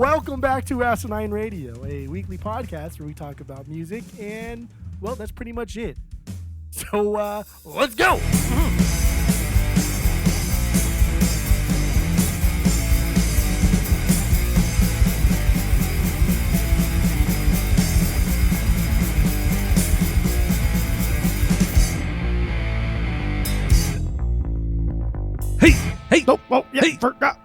Welcome back to Asinine Radio, a weekly podcast where we talk about music, and, well, that's pretty much it. So, let's go! Hey! Oh, yeah, Hey. forgot.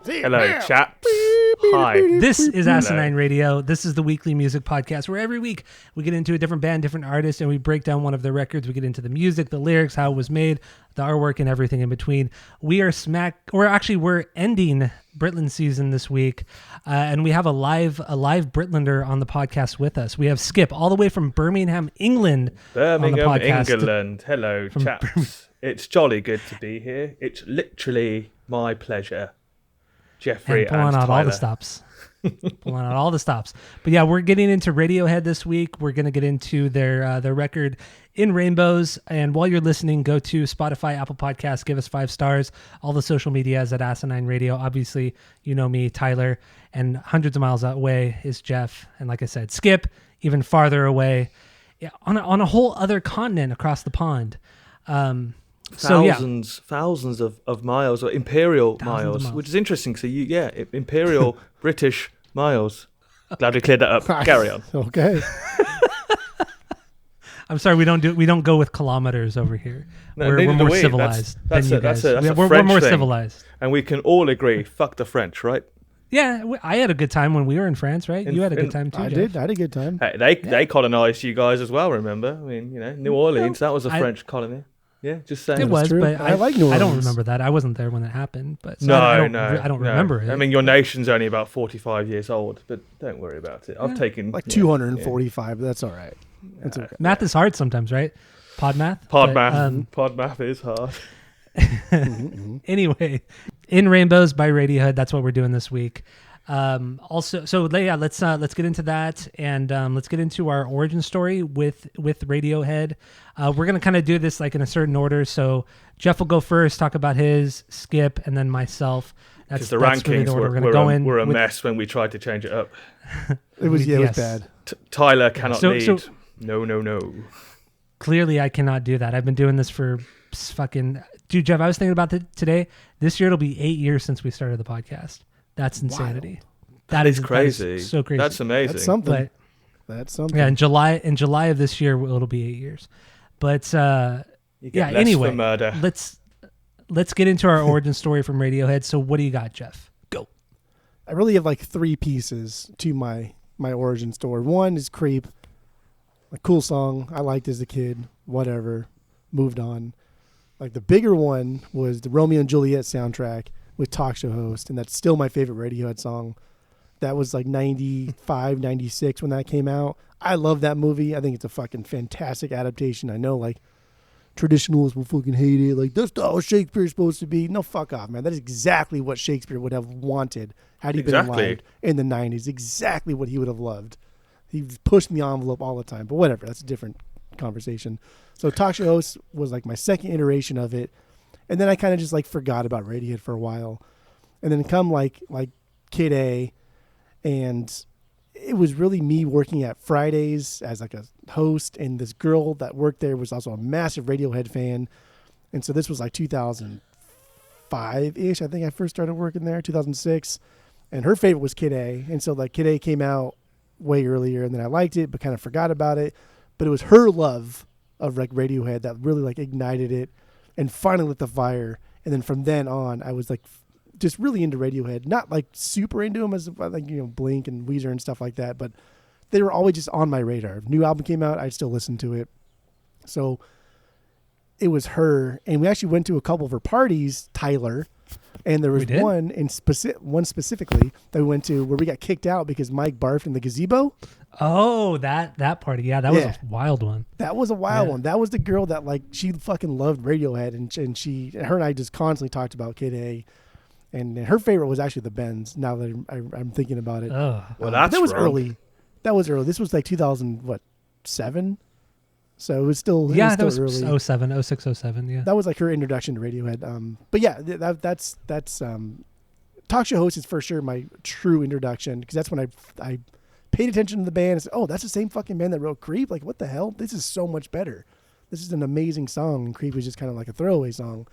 Hello, chaps. Hi. This is Asinine Radio. This is the weekly music podcast where every week we get into a different band, different artist, and we break down one of their records. We get into the music, the lyrics, how it was made, the artwork, and everything in between. We're ending Britland season this week, and we have a live Britlander on the podcast with us. We have Skip all the way from Birmingham, England. Birmingham, on the podcast. England. Hello, chaps. It's jolly good to be here. It's literally my pleasure. Jeffrey and pulling and out Tyler. all the stops. Pulling out all the stops. But yeah, we're getting into Radiohead this week. We're going to get into their record In Rainbows. And while you're listening, go to Spotify, Apple Podcasts, give us 5 stars. All the social media is at Asinine Radio. Obviously, you know me, Tyler, and hundreds of miles away is Jeff. And like I said, Skip, even farther away, on a whole other continent across the pond. Thousands of miles, or imperial Thousands of miles. which is interesting. So imperial British miles. Glad we cleared that up. Carry on. Okay. I'm sorry, we don't go with kilometers over here. No, we're neither do more we. civilized That's than a- you guys. that's a we're French more thing. civilized. And we can all agree, fuck the French, right? Yeah, I had a good time when we were in France, right? You had a good time too. I Jeff. did. I had a good time. Hey, they colonized you guys as well, remember? I mean, New Orleans, that was a I- French colony. Yeah, just saying. It was, true. but I like New I don't Orleans. remember that. I wasn't there when it happened. But so No, I don't no. remember it. I mean, your nation's only about 45 years old, but don't worry about it. I've taken... Like 245, but that's all right. That's okay. Math is hard sometimes, right? Pod math. Pod But, math. Pod math is hard. Anyway, In Rainbows by Radiohead. That's what we're doing this week. Also, so yeah, let's get into that, and let's get into our origin story with Radiohead. We're gonna kind of do this like in a certain order. So Jeff will go first, talk about his, Skip, and then myself. Because the that's really rankings the order we're gonna go in. were a with- mess when we tried to change it up. It was Yes. bad. Tyler cannot So- lead. so- No. Clearly, I cannot do that. I've been doing this for fucking... Dude, Jeff, I was thinking about that today. This year, it'll be 8 years since we started the podcast. That's insanity. That is crazy. That is so crazy. That's amazing. That's something. But, That's something. yeah, in July of this year, it'll be 8 years. But You get less anyway, for murder. let's get into our origin story from Radiohead. So what do you got, Jeff? Go. I really have like 3 pieces to my origin story. One is Creep. A cool song I liked as a kid. Whatever. Moved on. Like the bigger one was the Romeo and Juliet soundtrack with Talk Show Host, and that's still my favorite Radiohead song. That was like 95, 96 when that came out. I love that movie. I think it's a fucking fantastic adaptation. I know like traditionalists will fucking hate it. Like, that's not how Shakespeare's supposed to be. No, fuck off, man. That is exactly what Shakespeare would have wanted had he been alive in the 90s. Exactly what he would have loved. He pushed the envelope all the time. But whatever, that's a different conversation. So Talk Show Host was like my second iteration of it. And then I kind of just like forgot about Radiohead for a while. And then come like Kid A, and it was really me working at Fridays as like a host, and this girl that worked there was also a massive Radiohead fan. And so this was like 2005-ish. I think I first started working there, 2006. And her favorite was Kid A. And so like Kid A came out way earlier, and then I liked it, but kind of forgot about it. But it was her love of like Radiohead that really like ignited it and finally lit the fire. And then from then on, I was like just really into Radiohead, not like super into them as like, Blink and Weezer and stuff like that, but they were always just on my radar. New album came out, I'd still listen to it. So it was her, and we actually went to a couple of her parties, Tyler, and there was one specifically that we went to where we got kicked out because Mike barfed in the gazebo. Oh, that party. Yeah, that was a wild one. That was a wild one. That was the girl that like she fucking loved Radiohead, and her and I just constantly talked about Kid A, and her favorite was actually the Bends. Now that I'm thinking about it. Oh, Well, that was early. That was early. This was like 2007. So it was still that still was early. 07, 06, 07, yeah. That was like her introduction to Radiohead. But yeah, that's Talk Talk show host is for sure my true introduction, because that's when I paid attention to the band and said, oh, that's the same fucking band that wrote Creep. Like, what the hell? This is so much better. This is an amazing song, and Creep was just kind of like a throwaway song.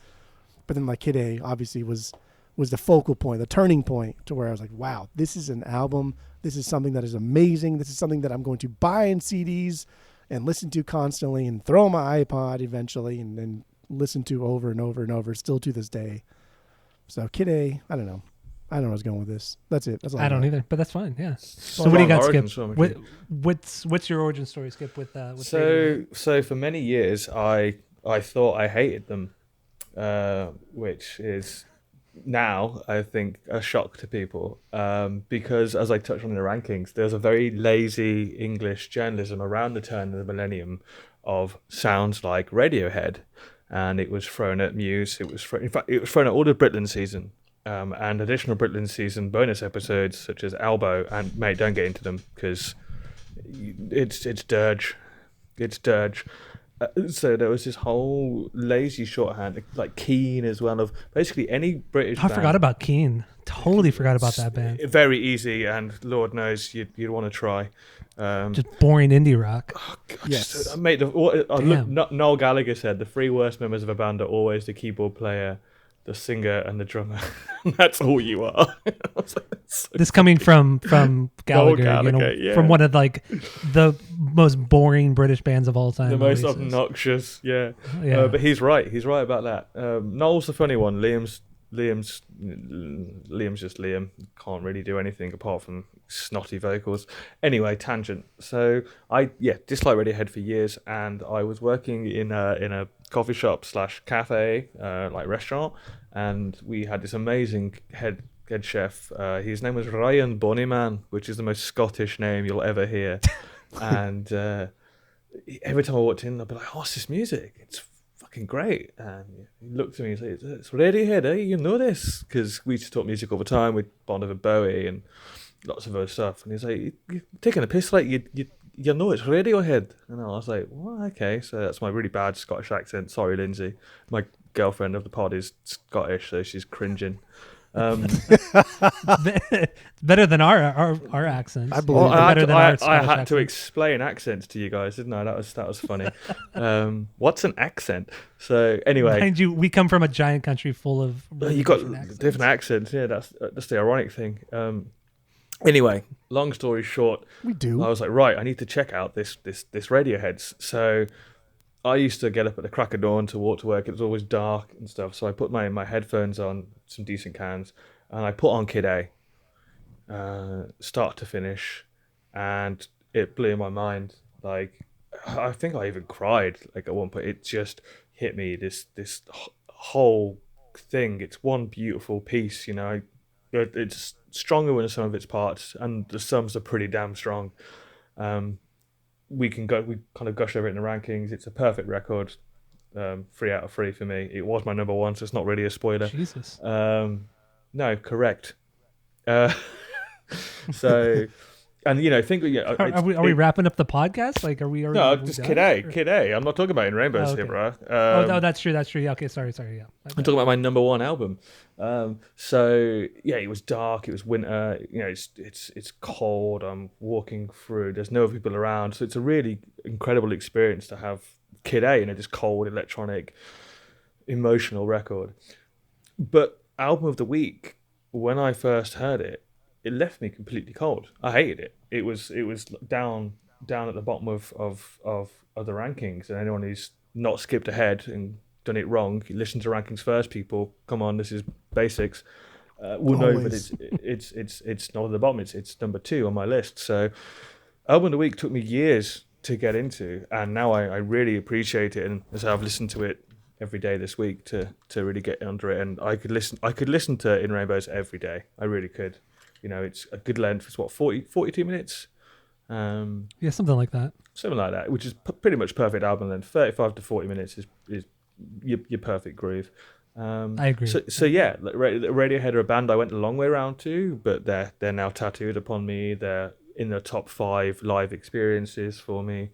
But then like Kid A obviously was the focal point, the turning point, to where I was like, wow, this is an album. This is something that is amazing. This is something that I'm going to buy in CDs and listen to constantly and throw on my iPod eventually and then listen to over and over and over, still to this day. So Kid A, I don't know where I was going with this. That's it. That's all I don't got. either, but that's fine. Yeah. So Well, what do you got, origin Skip? story. What's your origin story, Skip? With Radiohead? So for many years, I thought I hated them, which is now I think a shock to people, because as I touched on in the rankings, there's a very lazy English journalism around the turn of the millennium of sounds like Radiohead, and it was thrown at Muse. In fact, it was thrown at all the Britland season. And additional Britland season bonus episodes such as Elbow, and mate, don't get into them because it's dirge. It's dirge. So there was this whole lazy shorthand, like Keane as well, of basically any British I band. forgot about Keane. Totally forgot about that band. Very easy, and Lord knows you'd want to try. Just boring indie rock. Oh God, Yes. mate. Noel Gallagher said the three worst members of a band are always the keyboard player, the singer, and the drummer. That's all you are. I was like, that's so This coming from Gallagher, Gallagher, yeah. from one of like the most boring British bands of all time. the most releases. obnoxious, yeah. Yeah. But he's right. He's right about that. Noel's the funny one. Liam's just Liam. Can't really do anything apart from snotty vocals. Anyway, tangent. So I disliked Radiohead for years, and I was working in a coffee shop / cafe, like restaurant, and we had this amazing head chef. His name was Ryan Bonnyman, which is the most Scottish name you'll ever hear. And every time I walked in, I'd be like, "Oh, what's this music? It's fucking great!" And he looked at me and said, "It's Radiohead, eh? You know this?" Because we used to talk music all the time. We'd bond over Bowie and lots of other stuff. And he's like, "You're taking a piss, like you know it's Radiohead." And I was like, "Well, okay." So that's my really bad Scottish accent. Sorry, Lindsay. My girlfriend of the pod is Scottish, so she's cringing. Better than our accents. I believe Well, it. Better than our I had Scottish to accents. explain accents to you guys, didn't I? That was funny. What's an accent? So anyway, Mind you, we come from a giant country full of really you got different accents. accents. Yeah, that's the ironic thing. Anyway, long story short, We do. I was like, right, I need to check out this Radiohead. So I used to get up at the crack of dawn to walk to work. It was always dark and stuff. So I put my headphones on, some decent cans, and I put on Kid A, start to finish, and it blew my mind. Like, I think I even cried. Like at one point, it just hit me. This whole thing. It's one beautiful piece. You know, it's stronger than some of its parts, and the sums are pretty damn strong. We kind of gush over it in the rankings. It's a perfect record. 3 out of 3 for me. It was my number one, so it's not really a spoiler. Jesus. No, correct. So, and think, Are we wrapping up the podcast? Like, are we? No, are we just done? Kid A, Or- Kid A. I'm not talking about In Rainbows Oh, here, okay. bro. Oh, that's true. That's true. Yeah. Okay. Sorry. Yeah. I'm talking about my number one album. So yeah, it was dark. It was winter. It's cold. I'm walking through. There's no people around. So it's a really incredible experience to have Kid A, this cold, electronic, emotional record. But album of the week, when I first heard it, it left me completely cold. I hated it. It was down at the bottom of the rankings. And anyone who's not skipped ahead and done it wrong, you listen to rankings first, people. Come on, this is basics. Will know that Always. it's not at the bottom. It's number 2 on my list. So album of the week took me years to get into, and now I really appreciate it. And as I've listened to it every day this week to really get under it, and I could listen to In Rainbows every day. I really could. It's a good length. It's what, 42 minutes. Yeah, something like that. Something like that, which is pretty much perfect album length. 35 to 40 minutes is your perfect groove. I agree. So yeah, Radiohead are a band I went a long way around to, but they're now tattooed upon me. They're in the top 5 live experiences for me.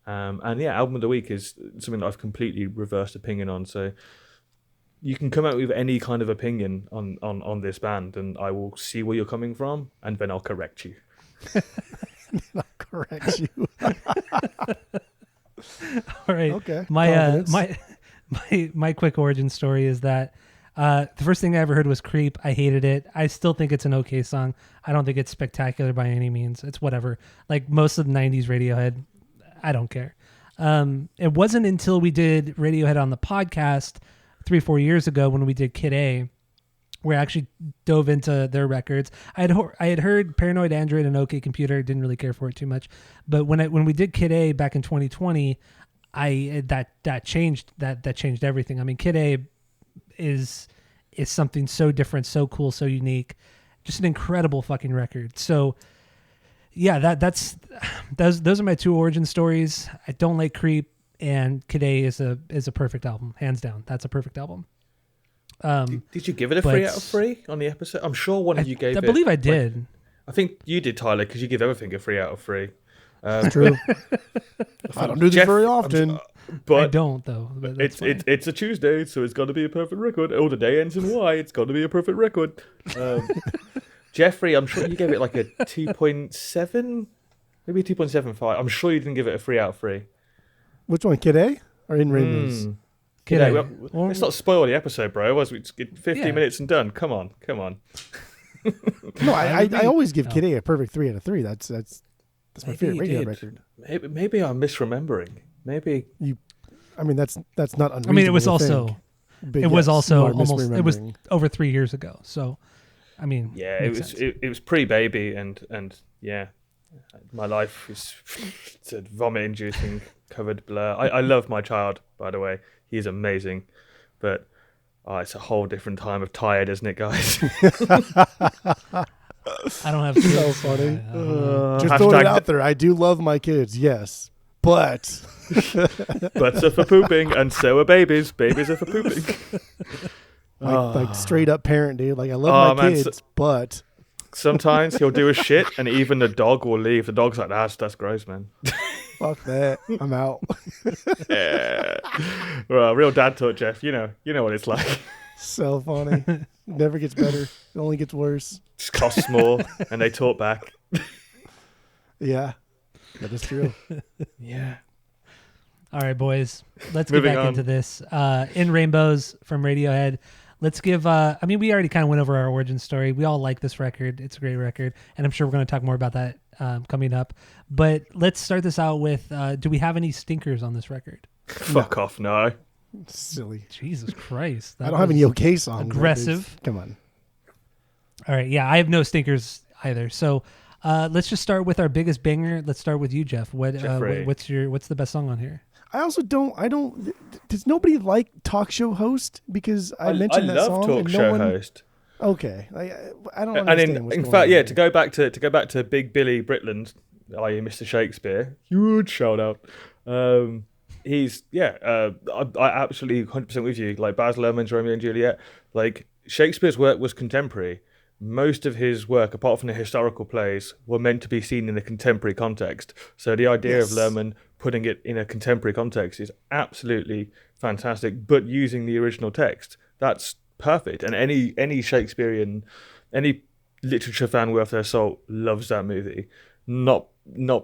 And yeah, album of the week is something that I've completely reversed opinion on. So you can come out with any kind of opinion on this band, and I will see where you're coming from, and then I'll correct you. I'll correct you. All right. Okay. My quick origin story is that the first thing I ever heard was Creep. I hated it. I still think it's an okay song. I don't think it's spectacular by any means. It's whatever. Like most of the 90s Radiohead, I don't care. It wasn't until we did Radiohead on the podcast 3-4 years ago when we did Kid A, where I actually dove into their records. I had heard Paranoid Android and OK Computer. Didn't really care for it too much. But when we did Kid A back in 2020, that changed everything. I mean, Kid A is something so different, so cool, so unique, just an incredible fucking record. So yeah, those are my two origin stories. I don't like Creep, and Kid A is a perfect album, hands down. That's a perfect album. Did you give it a 3 out of 3 on the episode? I'm sure one of you gave it. I believe I did. I think you did, Tyler, because you give everything a 3 out of 3. True. I don't do this very often. But I don't though. But it's a Tuesday, so it's got to be a perfect record. Oh, the day ends in Y. It's got to be a perfect record. Jeffrey, I'm sure you gave it like a 2.7, maybe a 2.75. I'm sure you didn't give it a 3 out of 3. Which one, Kid A or In Rainbows? Kid A. Well, let's not spoil the episode, bro. We just get 15 minutes and done. Come on. No, I always give Kid A a perfect 3 out of 3. That's my favorite radio record. Maybe I'm misremembering. Maybe you. I mean, that's not unreasonable. I mean, it was also almost it was misremembering. over 3 years ago. So, I mean, yeah, it was pre-baby, and yeah, my life is it's a vomit-inducing covered blur. I love my child, by the way. He's amazing, but it's a whole different time of tired, isn't it, guys? I don't have kids. So funny. Just throwing it out there. I do love my kids, yes, but butts are for pooping, and so are babies. Babies are for pooping. Like straight up parent, dude. Like I love my kids, but sometimes he'll do a shit, and even the dog will leave. The dog's like, that's gross, man. Fuck that. I'm out. Yeah. Well, real dad talk, Jeff. You know what it's like. So funny. Never gets better. It only gets worse. Just costs more, and they talk back. Yeah, that is true. Yeah. All right, boys. Let's get back into this. In Rainbows from Radiohead. Let's give, we already kind of went over our origin story. We all like this record. It's a great record. And I'm sure we're going to talk more about that coming up. But let's start this out with, do we have any stinkers on this record? Fuck off, no. Silly. Jesus Christ. I don't have any okay songs. Aggressive. Come on. All right. Yeah, I have no stinkers either. So let's just start with our biggest banger. Let's start with you, Jeff. What's the best song on here? I also don't. Does nobody like talk show host? Because I mentioned that song. I love talk show host. Okay, I don't understand. And in fact, to go back to Big Billy Britland, i.e. Mr. Shakespeare, huge shout out. He's I absolutely 100% with you. Like Baz Luhrmann's Romeo and Juliet. Like Shakespeare's work was contemporary. Most of his work, apart from the historical plays, were meant to be seen in a contemporary context. So the idea of Luhrmann putting it in a contemporary context is absolutely fantastic, but using the original text, that's perfect. And any Shakespearean, any literature fan worth their salt loves that movie. Not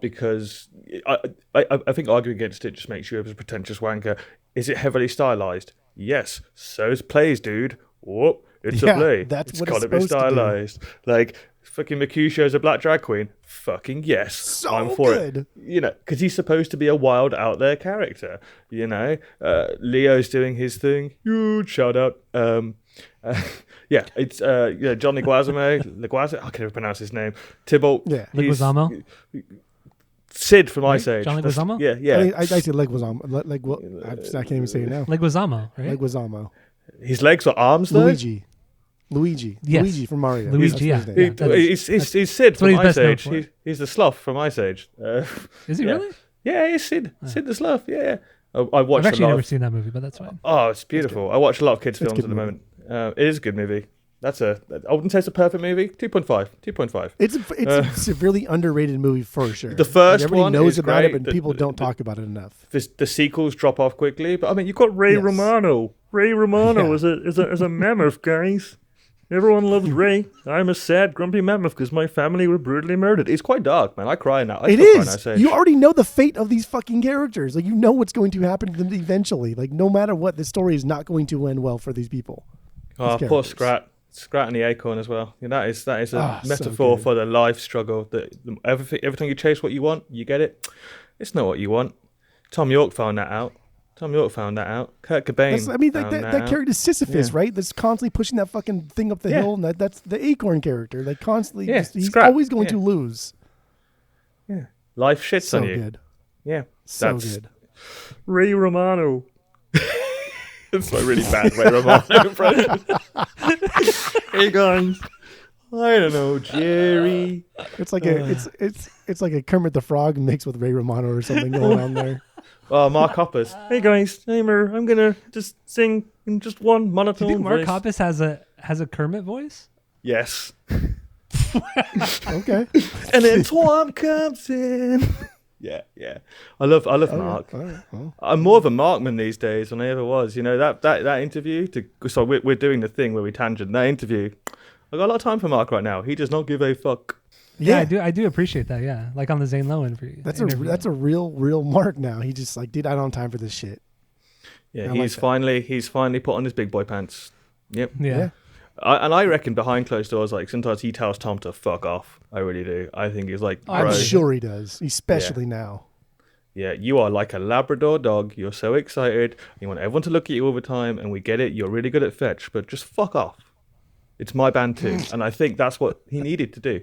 because I think arguing against it just makes you a pretentious wanker. Is it heavily stylized? Yes. So's plays, dude. Whoop. It's a play. It's got to be stylized. Like fucking Mercutio's a black drag queen. Fucking yes, so I'm for good. it. Because he's supposed to be a wild, out there character. Leo's doing his thing. Huge shout out. It's John Leguizamo. I can never pronounce his name. Tybalt. Yeah, Leguizamo. Sid from Ice Age. John Leguizamo. Yeah. I say Leguizamo. I can't even say it now. Leguizamo, right? Leguizamo. His legs or arms, though? Luigi. Yes. Luigi from Mario. Luigi, He's Sid from Ice Age. He's the sloth from Ice Age. Is he really? Yeah, he's Sid. Sid the sloth, yeah. I've actually never seen that movie, but that's fine. Oh, it's beautiful. I watch a lot of kids' films at the moment. It is a good movie. I wouldn't say it's a perfect movie. 2.5. It's a severely underrated movie for sure. The first everybody one knows is about great. it, but people don't talk about it enough. The sequels drop off quickly. But I mean, you've got Ray Romano. Ray Romano Yeah. is a mammoth, guys. Everyone loves Ray. I'm a sad, grumpy mammoth because my family were brutally murdered. It's quite dark, man. I cry now. I It still cry now, is. Sage. You already know the fate of these fucking characters. Like, you know what's going to happen to them eventually. Like, no matter what, the story is not going to end well for these people. Oh, These poor characters. Scrat and the acorn as well. Yeah, that is a Ah, so metaphor good. for the life struggle. That every time you chase what you want, you get it. It's not what you want. Tom York found that out. Kurt Cobain. Like found that out. character is Sisyphus, Yeah. right? That's constantly pushing that fucking thing up the Yeah. hill. And that's the acorn character. Like, constantly, Yeah, he's Scrat. always going Yeah. to lose. Yeah, life shits So on you. good. Yeah, So that's good. Ray Romano. It's like really bad Ray Romano impression. Hey guys, I don't know, Jerry. It's like it's like a Kermit the Frog mixed with Ray Romano or something going on there. Oh, Mark Hoppus. Hey guys, I'm gonna just sing in just one Do monotone you think Mark voice. Hoppus has a Kermit voice? Yes. Okay. And then Twomp comes in. Yeah. I love Mark. All right. Well, I'm more of a Markman these days than I ever was. You know, that interview so we're doing the thing where we tangent. That interview, I got a lot of time for Mark right now. He does not give a fuck. Yeah, I do appreciate that. Yeah, like on the Zane Lowe interview. that's a real Mark now. He just like, dude, I don't have time for this shit. Yeah, I he's like that. finally put on his big boy pants. Yep. yeah. And I reckon behind closed doors, like sometimes he tells Tom to fuck off. I really do. I think he's like, I'm bro, I'm sure he does, especially now. yeah, you are like a Labrador dog. You're so excited. You want everyone to look at you all the time, and we get it. You're really good at fetch, but just fuck off. It's my band too, and I think that's what he needed to do.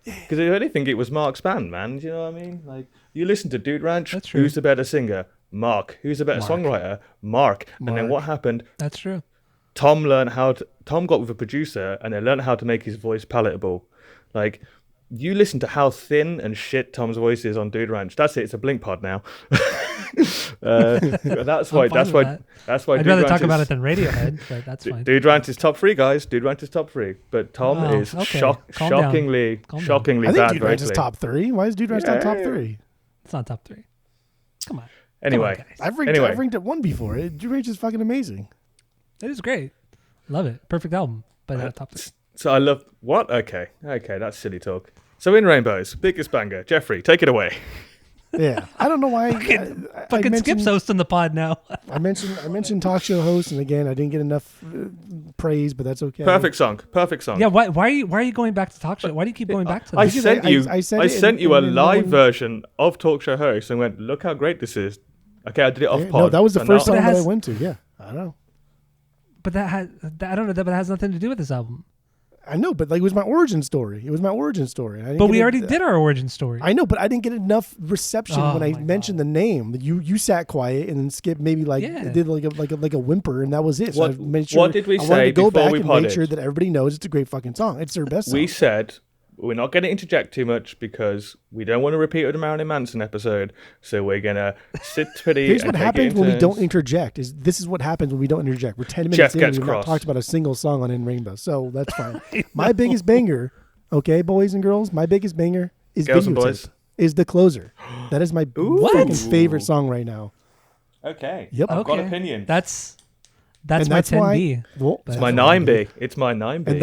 Because if anything, it was Mark's band, man. Do you know what I mean? Like, you listen to Dude Ranch. That's true. Who's the better singer? Mark. Who's the better Mark. songwriter? Mark. And then Mark. what happened? That's true. Tom got with a producer and they learned how to make his voice palatable. Like, you listen to how thin and shit Tom's voice is on Dude Ranch. That's it. It's a blink pod now. That's why. I'm fine with that. That's why. I'd Dude rather Ranch talk about is- it than Radiohead, but that's fine. Dude Ranch is top 3, guys. Dude Ranch is top 3. But Tom Oh, is okay. Calm down. shockingly Calm down. shockingly I think bad Dude Ranch is vocally. top 3. Why is Dude Ranch not top 3? It's not top 3. Come on. Anyway, Come on, guys. I've ranked it 1 before. Dude Ranch is fucking amazing. It is great. Love it. Perfect album, but not top 3. so I love what? Okay, that's silly talk. So in Rainbows, biggest banger, Jeffrey, take it away. Yeah, I don't know why. Fucking Skip's hosting the pod now. I mentioned talk show host, and again, I didn't get enough praise, but that's okay. Perfect song. Yeah, why are you going back to talk show? Why do you keep going back to I this? Because sent you. I said I it sent in- you a in live one- version of Talk Show Host and went, look how great this is. Okay, I did it off pod. No, that was the but first now- song But it that I has- went to. Yeah, I know. But I don't know. That has nothing to do with this album. I know, but like it was my origin story. I didn't But get we it- already did our origin story. I know, but I didn't get enough reception Oh when I my mentioned the name. You sat quiet, and then Skip maybe Yeah. did like a whimper, and that was it. So What- I made sure, what did we I wanted say to go before back we and podded? make sure that everybody knows it's a great fucking song. It's their best song. We said we're not going to interject too much because we don't want to repeat the Marilyn Manson episode. So we're going to sit pretty. Here's and what take it happens in when we turns. don't interject. This is what happens when we don't interject. We're 10 minutes Jeff in, gets and we've not cross. talked about a single song on In Rainbow, so that's fine. My biggest banger, okay, boys and girls, my biggest banger is Girls and Videotape, boys. is The Closer. That is my Ooh. fucking favorite song right now. Okay. Yep. I've got Okay. opinion. That's And my that's why- 10B. Well, It's my 9B. It's my 9B. And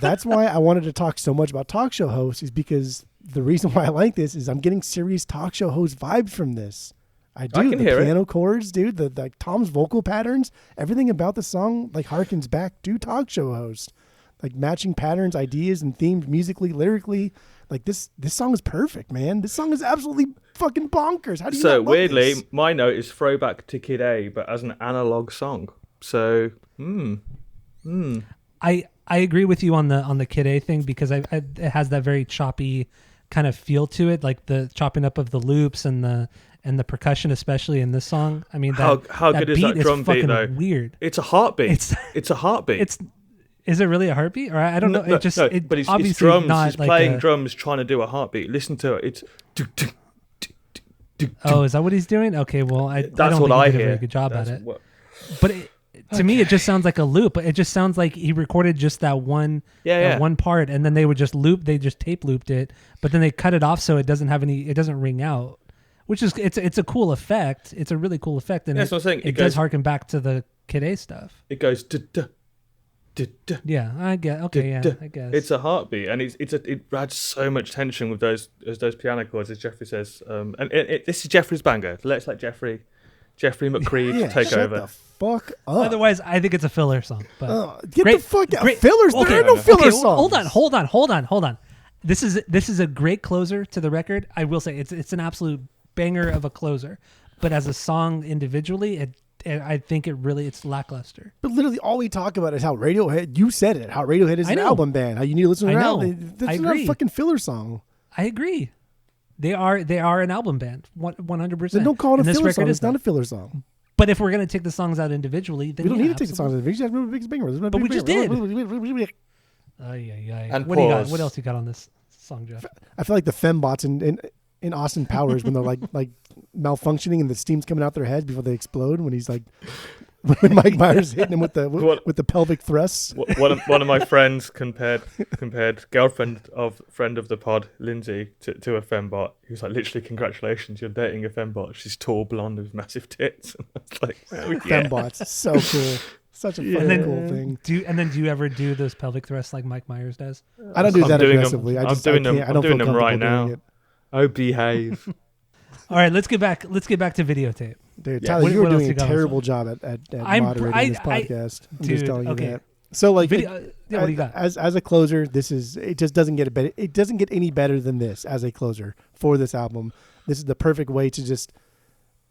that's why I wanted to talk so much about talk show hosts, is because the reason why I like this is I'm getting serious talk show host vibes from this. I do. can The hear it. piano chords, dude, the Tom's vocal patterns, everything about the song like harkens back to talk show host. Like matching patterns, ideas, and themes musically, lyrically. Like this song is perfect, man. This song is absolutely fucking bonkers. How do you So not love weirdly, this? my note is throwback to Kid A, but as an analog song. So, I agree with you on the Kid A thing because it has that very choppy kind of feel to it, like the chopping up of the loops and the percussion, especially in this song. I mean, how that good is beat that drum beat fucking though? Weird. It's a heartbeat. It's a heartbeat. Is it really a heartbeat? Or I don't know. No, It just no, it but it's obviously drums. not He's like playing a- drums, trying to do a heartbeat. Listen to it. It's. Oh, is that what he's doing? Okay, well, I That's don't what think I he did a hear. very good job That's at it. what- But to me, it just sounds like a loop. It just sounds like he recorded just that one, Yeah. one part, and then they would just loop. They just tape looped it, but then they cut it off so it doesn't have any. It doesn't ring out, which is it's a cool effect. It's a really cool effect, and That's what I'm saying. it It does goes- harken back to the Kid A stuff. It goes duh, duh, duh, duh, Yeah, I get. Okay, yeah, duh. I guess. It's a heartbeat, and it adds so much tension with those piano chords, as Jeffrey says. And this is Jeffrey's banger. Let's let Jeffrey McCreed Yeah, take shut over. the fuck up. Otherwise, I think it's a filler song. But Get great- the fuck out. great- Fillers. okay, There are no filler okay, songs. hold on. This is a great closer to the record. I will say it's an absolute banger of a closer, but as a song individually, I think it's lackluster. But literally, all we talk about is how Radiohead. You said it. How Radiohead is I an know. album band. How you need to listen to I their know. album. That's I not a agree. fucking filler song. I agree. They are an album band, 100%. Then don't call it And a this filler record song. is It's not a filler song. But if we're gonna take the songs out individually, then We don't yeah, need to take the songs. absolutely. We just have to remember Big Banger. But we just did. did. And What do you got? pause. What else you got on this song, Jeff? I feel like the fembots in Austin Powers when they're like malfunctioning and the steam's coming out their heads before they explode. When he's like, when Mike Myers hitting him with the pelvic thrusts. One of my friends compared girlfriend of friend of the pod, Lindsay, to a fembot. He was like, literally, congratulations, you're dating a fembot. She's tall, blonde, with massive tits. And I was like, oh, yeah. Fembots, so cool. Such a fucking cool thing. Do you ever do those pelvic thrusts like Mike Myers does? I don't do I'm that doing aggressively. them. I I'm just doing them. I I'm don't doing feel them right comfortable now. doing it. Oh, behave. All right, let's get back to videotape. Dude, Yeah. Tyler, What- you were what else doing you a got on terrible this job at I'm- moderating this I- podcast. I'm dude, just telling you okay. that. So like, Yeah, what do you got? as a closer, it just doesn't get better. It doesn't get any better than this as a closer for this album. This is the perfect way to just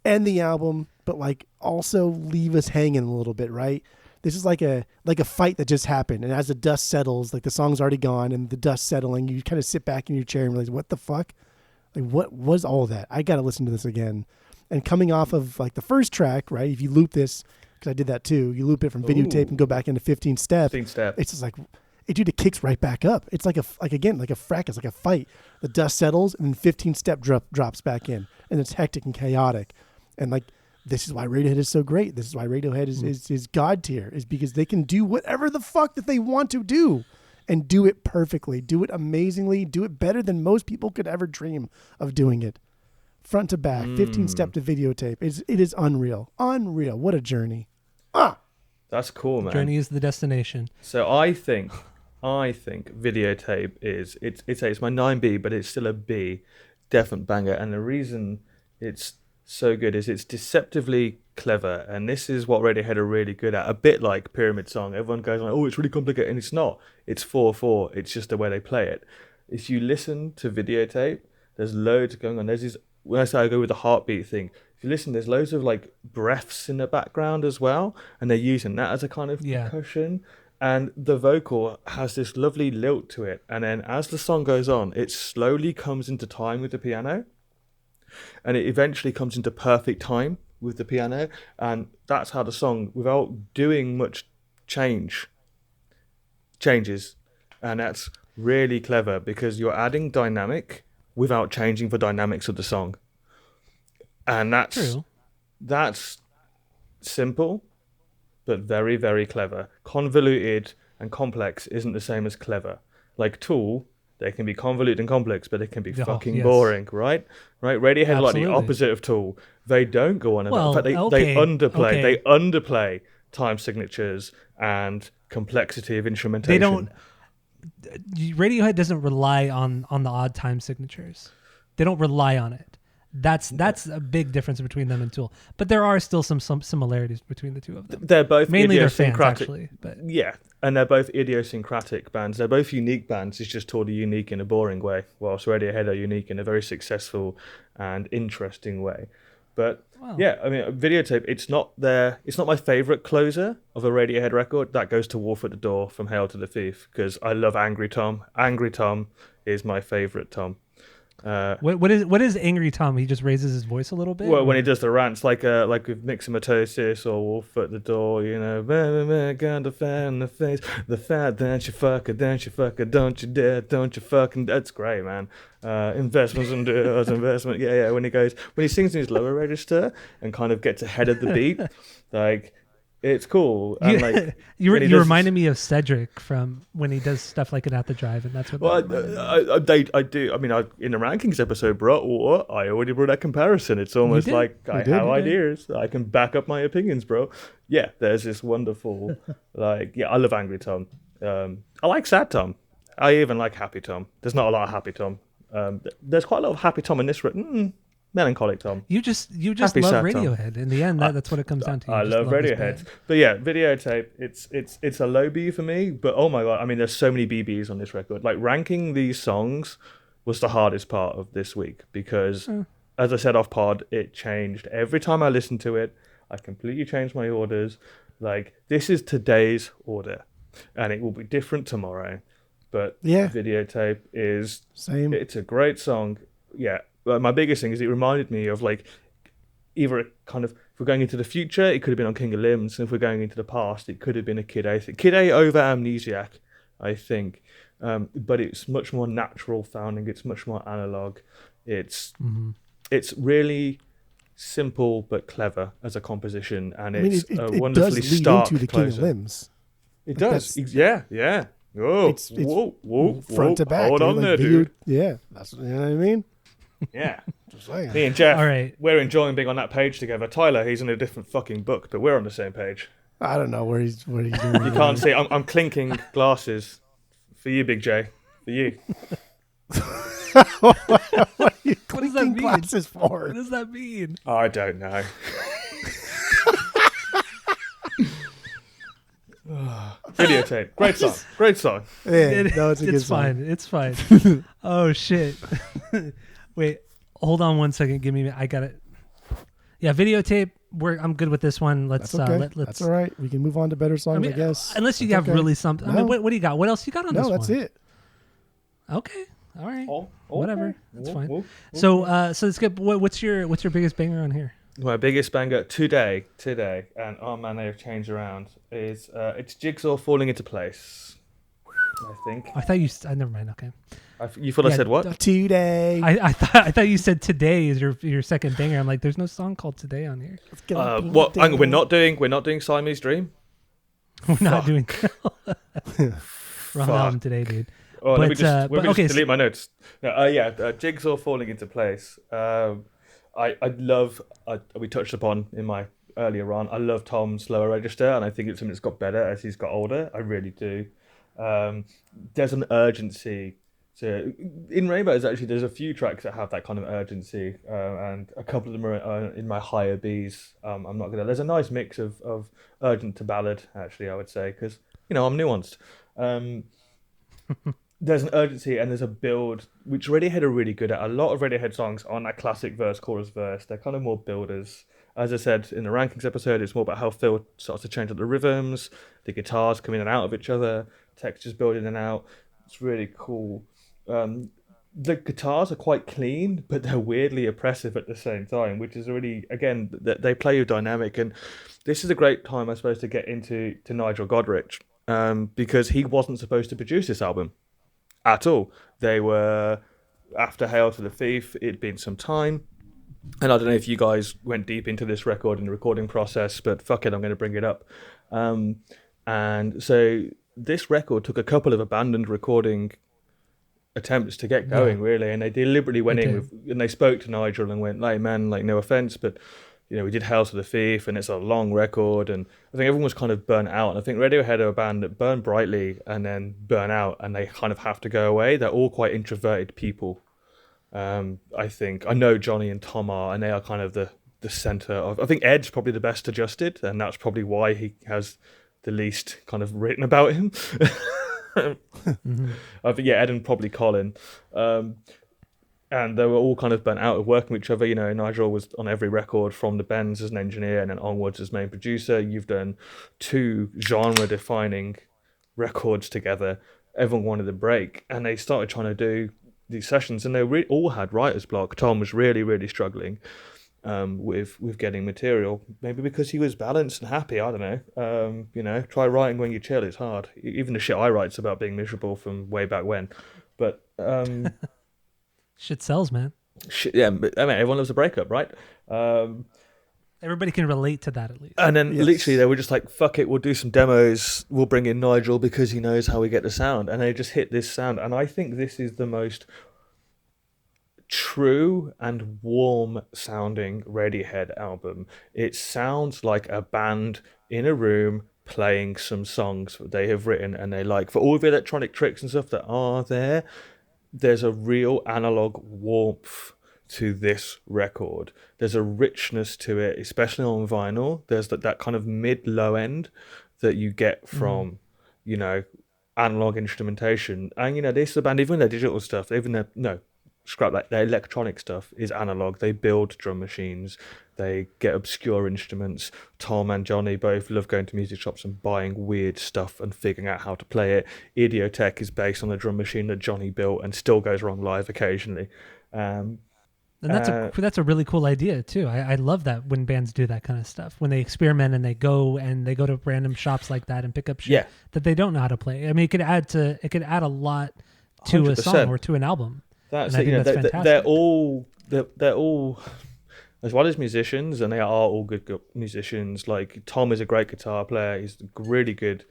end the album, but like also leave us hanging a little bit, right? This is like a fight that just happened, and as the dust settles, like the song's already gone, and the dust settling, you kind of sit back in your chair and realize, what the fuck? Like, what was all that? I got to listen to this again. And coming off of like the first track, right? If you loop this, because I did that too, you loop it from videotape and go back into 15 step. 15 step. It's just like, it kicks right back up. It's like a fracas, like a fight. The dust settles, and then 15 step drops back in, and it's hectic and chaotic. And like, this is why Radiohead is so great. This is why Radiohead is God tier, is because they can do whatever the fuck that they want to do and do it perfectly, do it amazingly, do it better than most people could ever dream of doing it. Front to back, 15 step to videotape. It is unreal. Unreal. What a journey. That's cool, man. Journey is the destination. So I think videotape is it's my 9B, but it's still a B, definite banger. And the reason it's so good is it's deceptively clever, and this is what Radiohead are really good at. A bit like Pyramid Song, everyone goes like, "Oh, it's really complicated," and it's not. It's 4/4. It's just the way they play it. If you listen to videotape, there's loads going on. There's these. When I say I go with the heartbeat thing, if you listen, there's loads of like breaths in the background as well, and they're using that as a kind of percussion. And the vocal has this lovely lilt to it, and then as the song goes on, it slowly comes into time with the piano, and it eventually comes into perfect time with the piano, and that's how the song, without doing much changes, and that's really clever because you're adding dynamic without changing the dynamics of the song, and that's simple but very, very clever. Convoluted and complex isn't the same as clever. Like Tool, they can be convoluted and complex, but they can be fucking boring, right? Radiohead are like the opposite of Tool. They don't go on about. In fact, they underplay. They underplay time signatures and complexity of instrumentation. They don't. Radiohead doesn't rely on the odd time signatures. They don't rely on it. That's a big difference between them and Tool. But there are still some similarities between the two of them. They're both mainly their fans, idiosyncratic. actually. But yeah, and they're both idiosyncratic bands. They're both unique bands. It's just totally unique in a boring way, whilst Radiohead are unique in a very successful and interesting way. But yeah, I mean, videotape. It's not my favorite closer of a Radiohead record. That goes to Wolf at the Door from Hail to the Thief, because I love Angry Tom. Angry Tom is my favorite Tom. What is Angry Tom? He just raises his voice a little bit. Well, when he does the rants, like with Myxomatosis or Wolf at the Door, you know, got the fan in the face, the fat, don't you fucker, don't you dare, don't you fucking. That's great, man. Investments and deals, investment. Yeah. When he sings in his lower register and kind of gets ahead of the beat, like It's cool. And like you when he does- reminded me of Cedric from when he does stuff like an At the Drive, and that's what. Well, that reminded me of. I do. I mean, in the rankings episode, bro, I already brought that comparison. It's almost did. like I You did, have you did. ideas. I can back up my opinions, bro. Yeah, there's this wonderful, like, yeah, I love Angry Tom. I like Sad Tom. I even like Happy Tom. There's not a lot of Happy Tom. There's quite a lot of Happy Tom in this. Melancholic Tom. You just Happy love Sad Tom. Radiohead. In the end, that's what it comes down to. You I just love this Radiohead, band. but yeah, Videotape. It's a low B for me. But oh my god, I mean, there's so many BBs on this record. Like ranking these songs was the hardest part of this week because, as I said off pod, it changed every time I listened to it. I completely changed my orders. Like this is today's order, and it will be different tomorrow. But Yeah. Videotape is Same. it's a great song. Yeah. But my biggest thing is it reminded me of like either a kind of if we're going into the future, it could have been on King of Limbs, and if we're going into the past, it could have been a Kid A. Kid A over Amnesiac, I think. But it's much more natural sounding. It's much more analog. It's really simple but clever as a composition, and it's a it wonderfully does lead stark into the King of closer. Limbs. It Like, does. that's- Yeah. Whoa, It's whoa, front to back. Hold dude. on Like there, video- dude. Yeah, that's you know what I mean. Yeah. Just saying. Me and Jeff, All right. we're enjoying being on that page together. Tyler, he's in a different fucking book, but we're on the same page. I don't know what he's doing. You can't see. I'm clinking glasses for you, Big J. For you. What are you What does that clinking mean? glasses for? What does that mean? I don't know. Videotape. Great song. Great song. Yeah, no, it's a good song. fine. It's fine. Oh shit. Wait, hold on one second. Give me. I got it. Yeah, Videotape. I'm good with this one. Let's That's okay. let's. That's all right. We can move on to better songs, I, guess. Unless you That's have okay. really something. I No. mean, what do you got? What else you got on this No, one? that's it. Okay. All right. Oh, Whatever. That's fine. oh. So let's get. What's your biggest banger on here? My biggest banger today, and oh man, they've changed around. Is it's Jigsaw falling into place. I think. I thought you. Never mind. Okay. You thought I Yeah, said what? Today. I thought you said Today is your second banger. I'm like, there's no song called Today on here. Let's get on What? today. We're not doing Siamese Dream. We're not Fuck. doing wrong Fuck. album today, dude. Oh, let me But, just, let me but- just okay, delete my notes. No, Jigsaw falling into place. I love. We touched upon in my earlier on. I love Tom's lower register, and I think it's something that's got better as he's got older. I really do. There's an urgency to in Rainbows. Actually, there's a few tracks that have that kind of urgency, and a couple of them are in my higher Bs. I'm not gonna. There's a nice mix of urgent to ballad. Actually, I would say because I'm nuanced. There's an urgency and there's a build, which Radiohead are really good at. A lot of Radiohead songs aren't that classic verse, chorus, verse. They're kind of more builders. As I said in the rankings episode, it's more about how Phil starts to change up the rhythms, the guitars come in and out of each other, textures build in and out. It's really cool. The guitars are quite clean, but they're weirdly oppressive at the same time, which is really, again, they play with dynamic. And this is a great time, I suppose, to get into Nigel Godrich, because he wasn't supposed to produce this album at all. They were after Hail to the Thief. It'd been some time, and I don't know if you guys went deep into this record in the recording process, but fuck it, I'm going to bring it up. And so this record took a couple of abandoned recording attempts to get going, really, and they deliberately went They in did. with, and they spoke to Nigel and went, like, man, like, no offense, but we did Hail to the Thief, and it's a long record, and I think everyone was kind of burnt out. And I think Radiohead are a band that burn brightly and then burn out, and they kind of have to go away. They're all quite introverted people. I think I know Johnny and Tom are, and they are kind of the center of. I think Ed's probably the best adjusted, and that's probably why he has the least kind of written about him. I think Ed and probably Colin. And they were all kind of burnt out of working with each other. Nigel was on every record from the Bends as an engineer and then onwards as main producer. You've done 2 genre-defining records together. Everyone wanted a break, and they started trying to do these sessions, and they all had writer's block. Tom was really, really struggling with getting material, maybe because he was balanced and happy. I don't know. Try writing when you chill. It's hard. Even the shit I write's about being miserable from way back when. But Shit sells, man. yeah, but, I mean, everyone loves a breakup, right? Everybody can relate to that at least. And then Yes. literally they were just like, fuck it, we'll do some demos. We'll bring in Nigel because he knows how we get the sound. And they just hit this sound. And I think this is the most true and warm sounding Radiohead album. It sounds like a band in a room playing some songs that they have written and they like. For all the electronic tricks and stuff that are there, there's a real analog warmth to this record. There's a richness to it, especially on vinyl. There's that kind of mid-low end that you get from, you know, analog instrumentation. And, you know, this is a band, even their digital stuff, even their, no, scrap that, their electronic stuff is analog. They build drum machines. They get obscure instruments. Tom and Johnny both love going to music shops and buying weird stuff and figuring out how to play it. Idiotech is based on a drum machine that Johnny built and still goes wrong live occasionally. And that's a really cool idea too. I love that when bands do that kind of stuff, when they experiment and they go to random shops like that and pick up shit that they don't know how to play. I mean, it could add a lot to 100%. a song or to an album. That's and it. You know, fantastic. they're all as well as musicians, and they are all good musicians. Like Tom is a great guitar player. He's a really good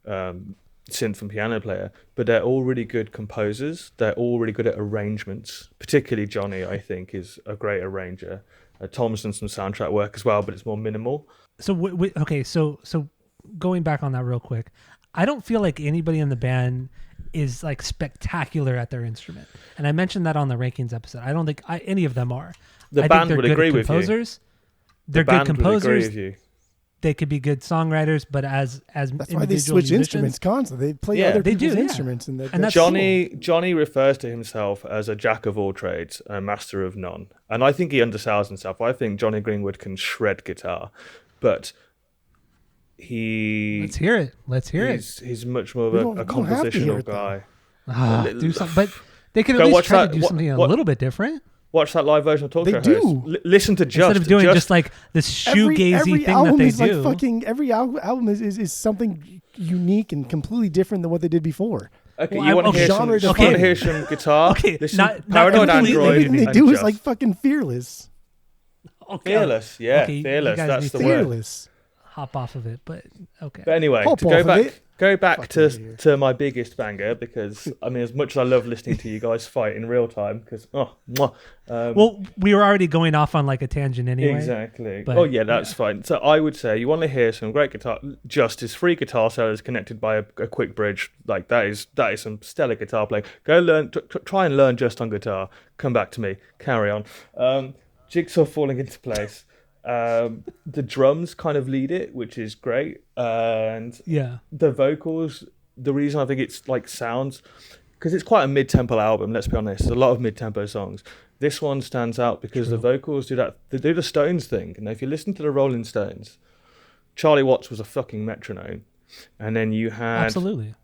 synth and piano player, but they're all really good composers. They're all really good at arrangements. Particularly Johnny, I think, is a great arranger. Tom's done some soundtrack work as well, but it's more minimal. So okay, so going back on that real quick, I don't feel like anybody in the band is like spectacular at their instrument, and I mentioned that on the rankings episode. I don't think any of them are. The I band think they're would good agree with you. composers. They're The good band would agree composers. with you. They could be good songwriters, but as That's why they individual switch musicians, instruments constantly. They play Yeah. other They do, people's yeah. instruments, and that's Johnny refers to himself as a jack of all trades, a master of none. And I think he undersells himself. I think Johnny Greenwood can shred guitar, but Let's hear it. He's much more We of don't- a we don't have to hear compositional it, though. guy. Do something, but they could at Go least watch try that- to do something a what- little bit different Watch that live version of Talk They Show do. Host. Listen to instead of doing just like this shoegazy every thing album that they is do. like fucking every album is something unique and completely different than what they did before. Okay, Well, you want to okay, hear genre some? You defined. want to hear some guitar? Okay, Listen, not Paranoid completely Android. Everything they and do is Just. like fucking fearless. Okay, Fearless. Yeah, Okay, you fearless. guys That's need the to- word. Fearless. hop off of it, but okay. But anyway, Hop to off go of back, it. go back Fuck to outta here. to my biggest banger, because I mean, as much as I love listening to you guys fight in real time, because Well, we were already going off on like a tangent anyway. exactly. But, Oh yeah, that's fine. So I would say you want to hear some great guitar, just free guitar solos connected by a quick bridge. Like that is some stellar guitar playing. Go learn, try and learn just on guitar. Come back to me. Carry on. Jigsaw falling into place. The drums kind of lead it, which is great, and Yeah. the vocals. The reason I think it's like sounds, because it's quite a mid-tempo album. Let's be honest, there's a lot of mid-tempo songs. This one stands out because the vocals do that. They do the Stones thing, and if you listen to the Rolling Stones, Charlie Watts was a fucking metronome, and then you had Absolutely.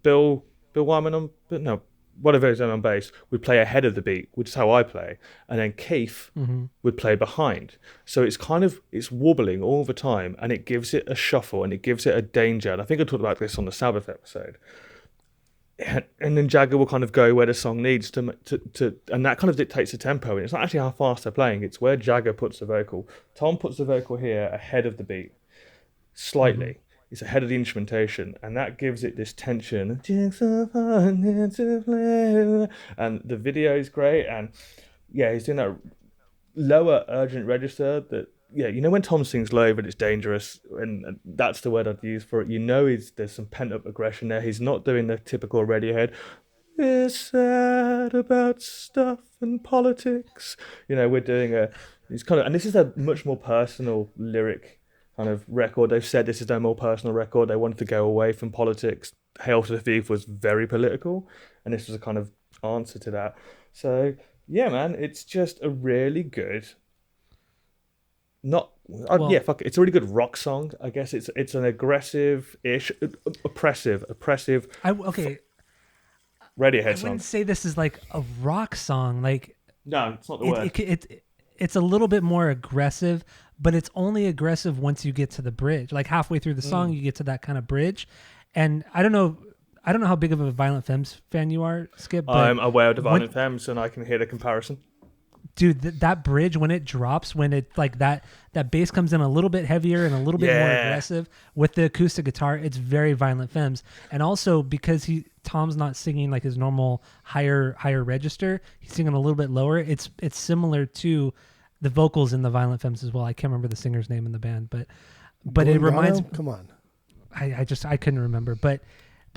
Bill Wyman on, but no, whatever is on bass would play ahead of the beat, which is how I play, and then Keith would play behind. So it's wobbling all the time, and it gives it a shuffle and it gives it a danger. And I think I talked about this on the Sabbath episode. And then Jagger will kind of go where the song needs to, and that kind of dictates the tempo. And it's not actually how fast they're playing; it's where Jagger puts the vocal. Tom puts the vocal here ahead of the beat, slightly. It's ahead of the instrumentation, and that gives it this tension. And the video is great, and yeah, he's doing that lower urgent register that, yeah, you know when Tom sings low but it's dangerous, and that's the word I'd use for it. You know there's some pent-up aggression there. He's not doing the typical Radiohead, we're sad about stuff and politics. You know, we're doing and this is a much more personal lyric kind of record. They've said this is their more personal record. They wanted to go away from politics. Hail to the Thief was very political, and this was a kind of answer to that. So yeah, man, it's just a really good, fuck it. It's a really good rock song. I guess it's an aggressive-ish, oppressive Okay. Radiohead I song. wouldn't say this is like a rock song. Like No, it's not the word. it's a little bit more aggressive, but it's only aggressive once you get to the bridge. Like halfway through the song, you get to that kind of bridge. And I don't know how big of a Violent Femmes fan you are, Skip. But I'm aware of the Violent Femmes, and I can hear the comparison. dude, that bridge when it drops, when it like that bass comes in a little bit heavier and a little bit more aggressive with the acoustic guitar, it's very Violent Femmes. And also because Tom's not singing like his normal higher register, he's singing a little bit lower. It's similar to the vocals in the Violent Femmes as well. I can't remember the singer's name in the band, but it reminds me. Come on. I couldn't remember, but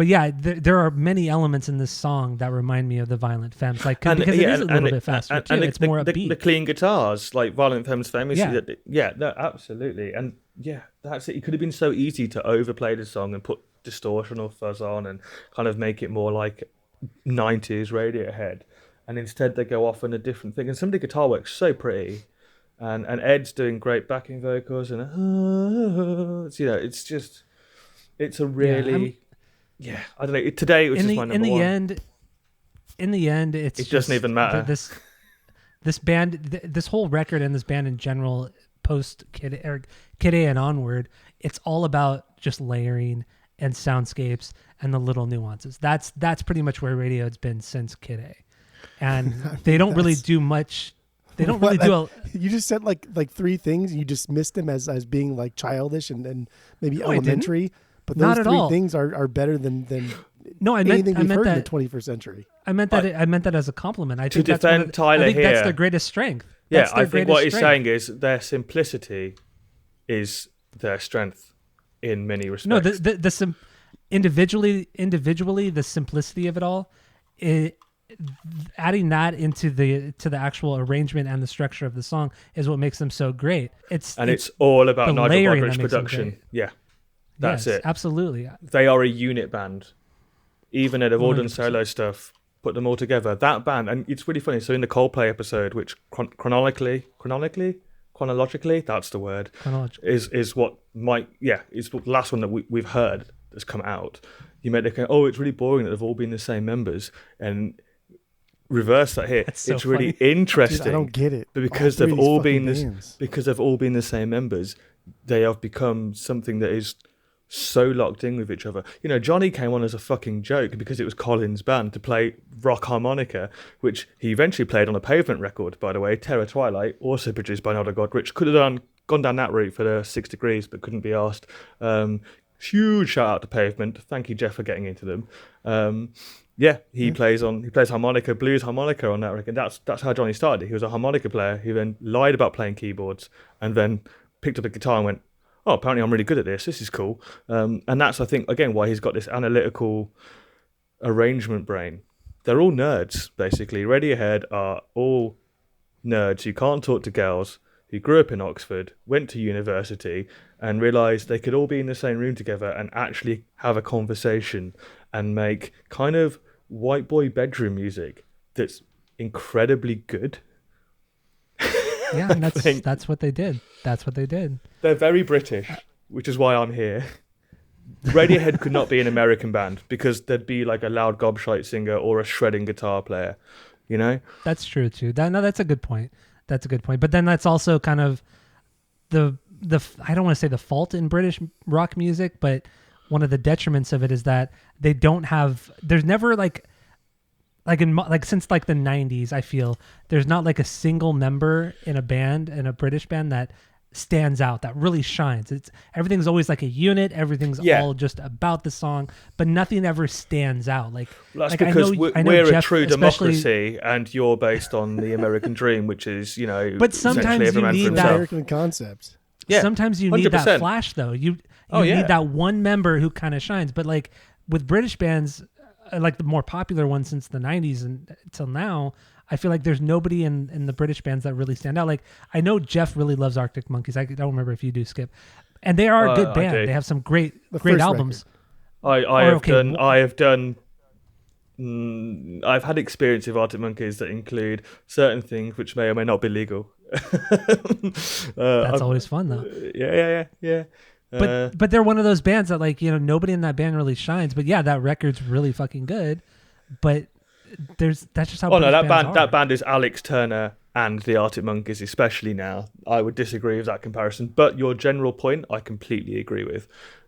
yeah, there are many elements in this song that remind me of the Violent Femmes, like because it is a little bit faster too. It's more upbeat. The clean guitars, like Violent Femmes famous. Yeah, no, absolutely, and yeah, that's it. It could have been so easy to overplay the song and put distortion or fuzz on and kind of make it more like 90s Radiohead, and instead they go off on a different thing. And some of the guitar work's so pretty, and Ed's doing great backing vocals, and it's a really. Yeah, I don't know. Today it was just my number one. In the end, it doesn't even matter. This band, this whole record, and this band in general, post Kid A and onward, it's all about just layering and soundscapes and the little nuances. That's pretty much where Radiohead's been since Kid A, and they don't really do much. They don't really do. You just said like three things. You dismissed them as being like childish and maybe elementary. But those three things are better than anything we've heard in the 21st century. I meant that as a compliment. I think that's that's their greatest strength. I think what he's saying is their simplicity is their strength in many respects. No, individually, the simplicity of it all, adding that into the actual arrangement and the structure of the song is what makes them so great. It's all about Nigel Godrich's production. Yeah. That's it. Absolutely. They are a unit band. Even though they've all done solo stuff, put them all together. That band, and it's really funny. So in the Coldplay episode, which chronologically, that's the word, is what is the last one that we've heard that's come out. You made it go, it's really boring that they've all been the same members, and reverse that here. So it's really interesting. Dude, I don't get it. But because they've all been the same members, they have become something that is so locked in with each other. Johnny came on as a fucking joke because it was Colin's band to play rock harmonica, which he eventually played on a Pavement record, by the way, Terror Twilight, also produced by Nigel Godrich. Could have gone down that route for the 6 Degrees, but couldn't be asked. Huge shout out to Pavement. Thank you, Jeff, for getting into them. He plays harmonica, blues harmonica on that record. That's how Johnny started. He was a harmonica player who then lied about playing keyboards and then picked up a guitar and went, apparently I'm really good at this. This is cool. And that's, I think, again, why he's got this analytical arrangement brain. They're all nerds, basically. Radiohead are all nerds who can't talk to girls, who grew up in Oxford, went to university, and realised they could all be in the same room together and actually have a conversation and make kind of white boy bedroom music that's incredibly good. Yeah, and that's what they did. That's what they did. They're very British, which is why I'm here. Radiohead could not be an American band because there'd be like a loud gobshite singer or a shredding guitar player, That's true too. That's a good point. But then that's also kind of the I don't want to say the fault in British rock music, but one of the detriments of it is that they don't have. There's never since like the 90s, I feel there's not like a single member in a British band that stands out, that really shines. Everything's always like a unit. Everything's all just about the song, but nothing ever stands out. That's because we're Jeff, a true democracy, and you're based on the American dream, which is But sometimes you need that American concept. Yeah, sometimes you need 100%. That flash though. You need that one member who kind of shines. But like with British bands, like the more popular ones since the 90s and till now, I feel like there's nobody in the British bands that really stand out. Like I know Jeff really loves Arctic Monkeys. I don't remember if you do, Skip. And they are a good band. They have some great albums. I've had experience with Arctic Monkeys that include certain things which may or may not be legal. That's always fun though. Yeah. But they're one of those bands that nobody in that band really shines. But yeah, that record's really fucking good. But that's just how. That band is Alex Turner and the Arctic Monkeys, especially now. I would disagree with that comparison, but your general point, I completely agree with.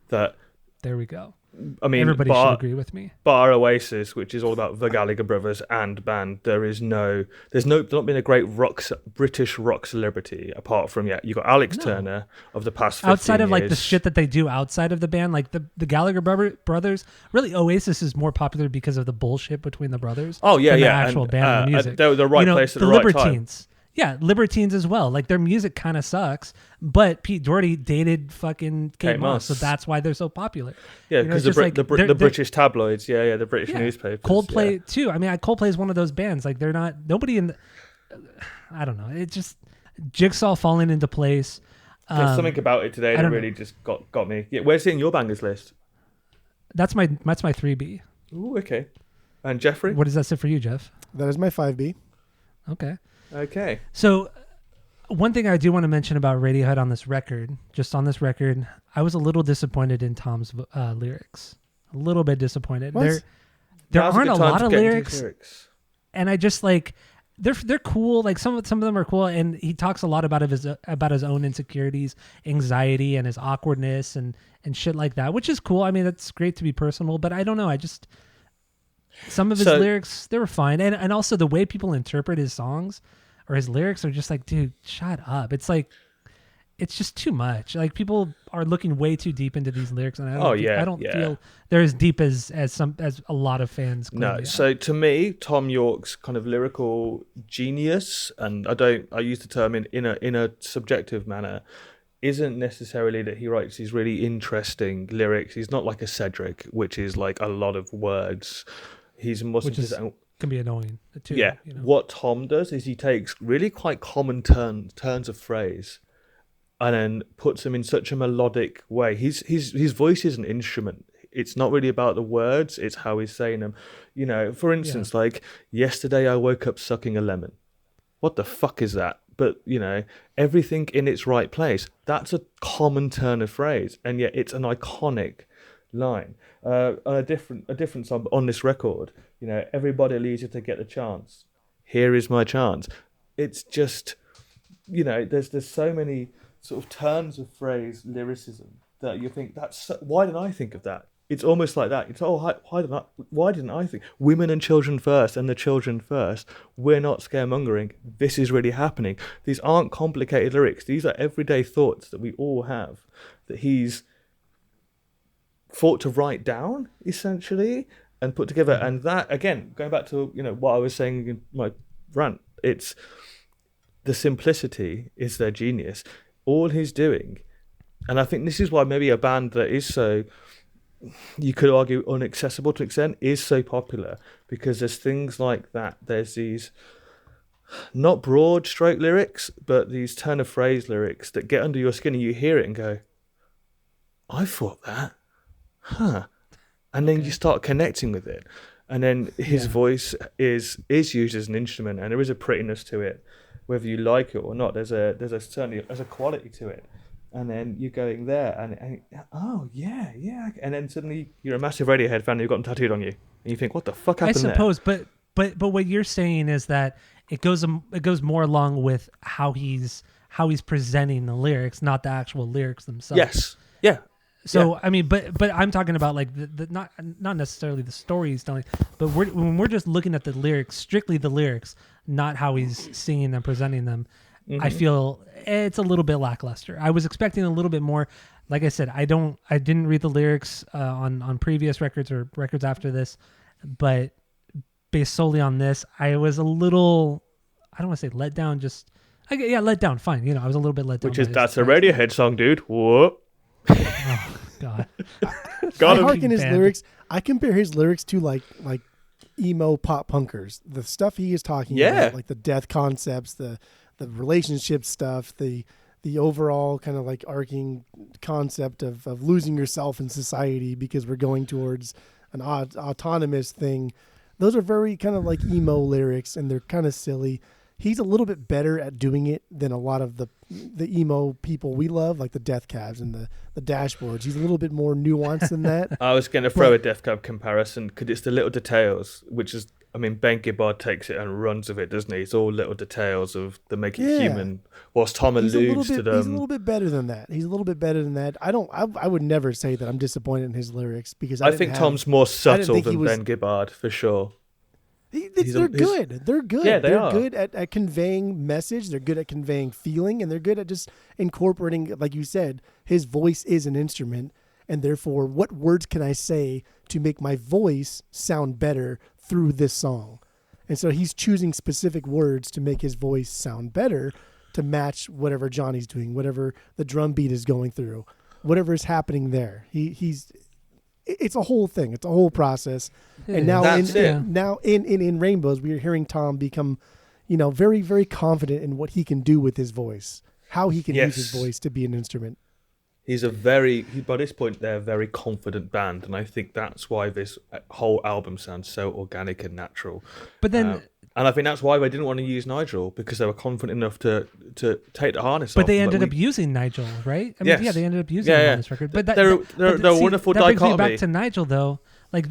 That there we go. I mean, Everybody should agree with me. bar Oasis, which is all about the Gallagher brothers and band, there's not been a great British rock celebrity apart from you've got Alex Turner of the past 15 outside of years. like the shit that they do outside of the band, like the Gallagher brothers. Really, Oasis is more popular because of the bullshit between the brothers. Oh yeah, than yeah, the actual band and the music. They're the right place at the right Libertines. time. Yeah, Libertines as well. Like their music kind of sucks, but Pete Doherty dated fucking Kate Moss, so that's why they're so popular. Yeah, because the British tabloids, the British newspapers. Coldplay too. I mean, Coldplay is one of those bands. Like they're not nobody in. I don't know. It just jigsaw falling into place. There's something about it today that really just got me. Yeah, where's it in your bangers list? That's my 3B. Ooh, okay. And Jeffrey, what does that say for you, Jeff? That is my 5B. Okay. So, one thing I do want to mention about Radiohead on this record, I was a little disappointed in Tom's lyrics. A little bit disappointed. What? There aren't a lot of lyrics, and I just like they're cool. Like some of them are cool, and he talks a lot about his own insecurities, anxiety, and his awkwardness and shit like that, which is cool. I mean, that's great to be personal, but I don't know. Some of his lyrics, they were fine, and also the way people interpret his songs or his lyrics are just like, dude, shut up. It's like, it's just too much. Like people are looking way too deep into these lyrics, and I don't feel they're as deep as a lot of fans claim. No, so to me, Tom York's kind of lyrical genius, and I use the term in a subjective manner, isn't necessarily that he writes these really interesting lyrics. He's not like a Cedric, which is like a lot of words. He's more can be annoying too. Yeah. You know? What Tom does is he takes really quite common turns of phrase and then puts them in such a melodic way. His voice is an instrument. It's not really about the words, it's how he's saying them. You know, for instance, like, yesterday I woke up sucking a lemon. What the fuck is that? But, you know, everything in its right place. That's a common turn of phrase, and yet it's an iconic line. A different song on this record, you know, everybody leaves you to get the chance. Here is my chance. It's just, you know, there's so many sort of turns of phrase lyricism that you think why didn't I think of that? It's almost like that. It's why didn't I think women and children first, and the children first. We're not scaremongering. This is really happening. These aren't complicated lyrics. These are everyday thoughts that we all have, that he's thought to write down essentially and put together. And that, again, going back to, you know, what I was saying in my rant, it's the simplicity is their genius. All he's doing, and I think this is why maybe a band that is so, you could argue, inaccessible to an extent, is so popular, because there's things like that. There's these not broad stroke lyrics, but these turn of phrase lyrics that get under your skin and you hear it and go, I thought that, huh? And then you start connecting with it. And then his voice is used as an instrument, and there is a prettiness to it, whether you like it or not. There's a quality to it. And then you're going there, and oh yeah, and then suddenly you're a massive Radiohead fan, and you've got them tattooed on you, and you think, what the fuck happened there? I suppose, but what you're saying is that it goes more along with how he's presenting the lyrics, not the actual lyrics themselves. Yes, yeah. So I mean, but I'm talking about like the not necessarily the story he's telling, but when we're just looking at the lyrics, strictly the lyrics, not how he's singing and presenting them. Mm-hmm. I feel it's a little bit lackluster. I was expecting a little bit more. Like I said, I didn't read the lyrics on previous records or records after this, but based solely on this, I was a little, I don't want to say let down, let down. Fine, you know, I was a little bit let down. That's a Radiohead song, dude. Whoop. Oh God. I hearken his lyrics. I compare his lyrics to like emo pop punkers. The stuff he is talking about, like the death concepts, the relationship stuff, the overall kind of like arcing concept of losing yourself in society because we're going towards an autonomous thing. Those are very kind of like emo lyrics, and they're kind of silly. He's a little bit better at doing it than a lot of the emo people we love, like the Death Cabs and the Dashboards. He's a little bit more nuanced than that. I was going to throw a Death Cab comparison, because it's the little details, which is I mean, Ben Gibbard takes it and runs with it, doesn't he? It's all little details of that make it human. Whilst Tom alludes to them. He's a little bit better than that. I would never say that I'm disappointed in his lyrics because I think Tom's more subtle than Ben Gibbard for sure. They're good. They're good. Yeah, they're are good at conveying message. They're good at conveying feeling, and they're good at just incorporating, like you said, his voice is an instrument, and therefore, what words can I say to make my voice sound better through this song? And so he's choosing specific words to make his voice sound better to match whatever Johnny's doing, whatever the drum beat is going through, whatever is happening there. It's a whole thing. It's a whole process. And now in Rainbows, we are hearing Tom become, very, very confident in what he can do with his voice, how he can use his voice to be an instrument. By this point, they're a very confident band. And I think that's why this whole album sounds so organic and natural. But then... and I think that's why they didn't want to use Nigel, because they were confident enough to take the harness off. But they ended up using Nigel, right? I mean, yes. they ended up using him on this record. But they're a wonderful dichotomy. That brings me back to Nigel, though. Like,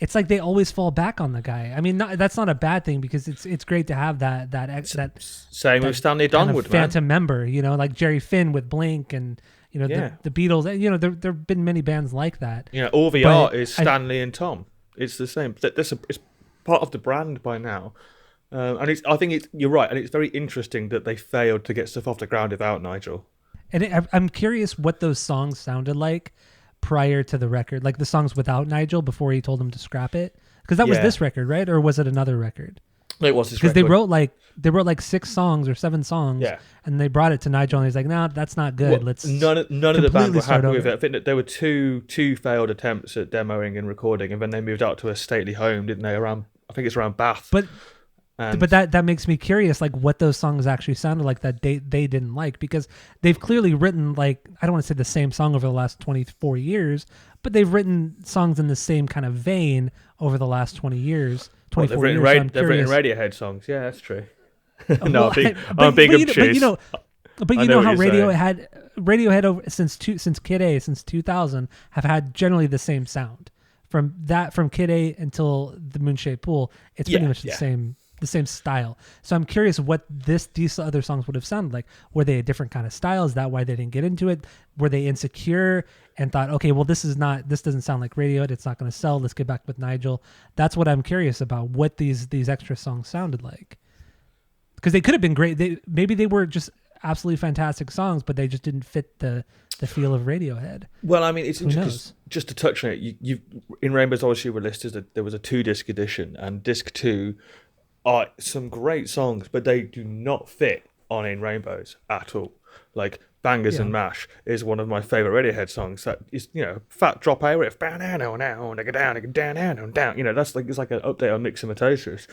it's like they always fall back on the guy. I mean, that's not a bad thing, because it's great to have that same with Stanley Donwood, phantom member, like Jerry Finn with Blink and the Beatles. There have been many bands like that. All the art is Stanley and Tom. It's the same. It's part of the brand by now, and I think you're right, and it's very interesting that they failed to get stuff off the ground without Nigel. And I'm curious what those songs sounded like prior to the record, like the songs without Nigel before he told them to scrap it, because that was this record, right? Or was it another record? It was this record. Because they wrote like 6 songs or 7 songs, and they brought it to Nigel, and he's like, "No, that's not good. Let's." None of the band were happy with it. I think that there were two failed attempts at demoing and recording, and then they moved out to a stately home, didn't they? I think it's around Bath. But that makes me curious, like what those songs actually sounded like that they didn't like, because they've clearly written, like, I don't want to say the same song over the last 24 years, but they've written songs in the same kind of vein over the last 20 years. 24 they've years. They've written Radiohead songs. Yeah, that's true. No, I'm big of cheese. But you know how Radiohead over since Kid A, since 2000, have had generally the same sound. From Kid A until the Moonshaped Pool, it's pretty much the same style. So I'm curious what these other songs would have sounded like. Were they a different kind of style? Is that why they didn't get into it? Were they insecure and thought, okay, well, this doesn't sound like Radiohead, it's not going to sell, let's get back with Nigel? That's what I'm curious about, what these extra songs sounded like. Because they could have been great. Maybe they were just absolutely fantastic songs, but they just didn't fit the feel of Radiohead. Well, I mean, it's interesting, just to touch on it, you in Rainbows obviously were listed that there was a 2-disc edition, and disc 2 are some great songs, but they do not fit on In Rainbows at all. Like Bangers and Mash is one of my favorite Radiohead songs. That is, fat drop A riff, down, down, down, down. That's like, it's like an update on Mixomatosis.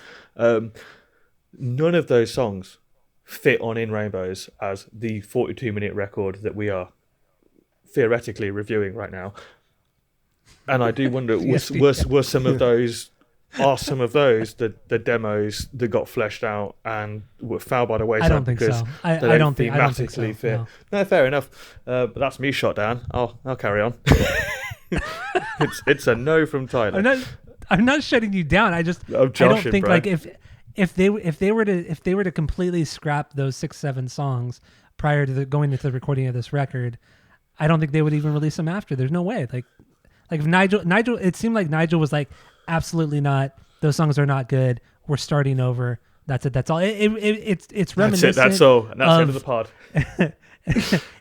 None of those songs fit on In Rainbows as the 42-minute record that we are theoretically reviewing right now. And I do wonder, were some of those the demos that got fleshed out and were foul by the wayside? I don't think so. I don't think so. Fit. No, fair enough. But that's me shot down. I'll carry on. It's a no from Tyler. I'm not shutting you down. I don't think, Brad. like, if they were to completely scrap those 6-7 songs prior to going into the recording of this record, I don't think they would even release them after. There's no way. Like if Nigel, it seemed like Nigel was like, absolutely not. Those songs are not good. We're starting over. That's it. That's all. It's reminiscent. That's all. And that's the end of the pod.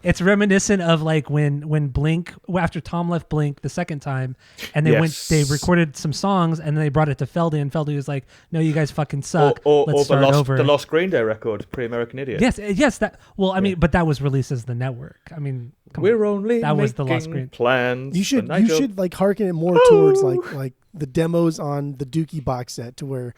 It's reminiscent of like when Blink, after Tom left Blink the second time, and they recorded some songs, and then they brought it to Feldy, and Feldy was like, "No, you guys fucking suck. Let's start over." The Lost Green Day record, Pre-American Idiot. Yes. But that was released as the network. I mean, we're only that was the Lost Green plans. You should like harken it more towards like the demos on the Dookie box set, to where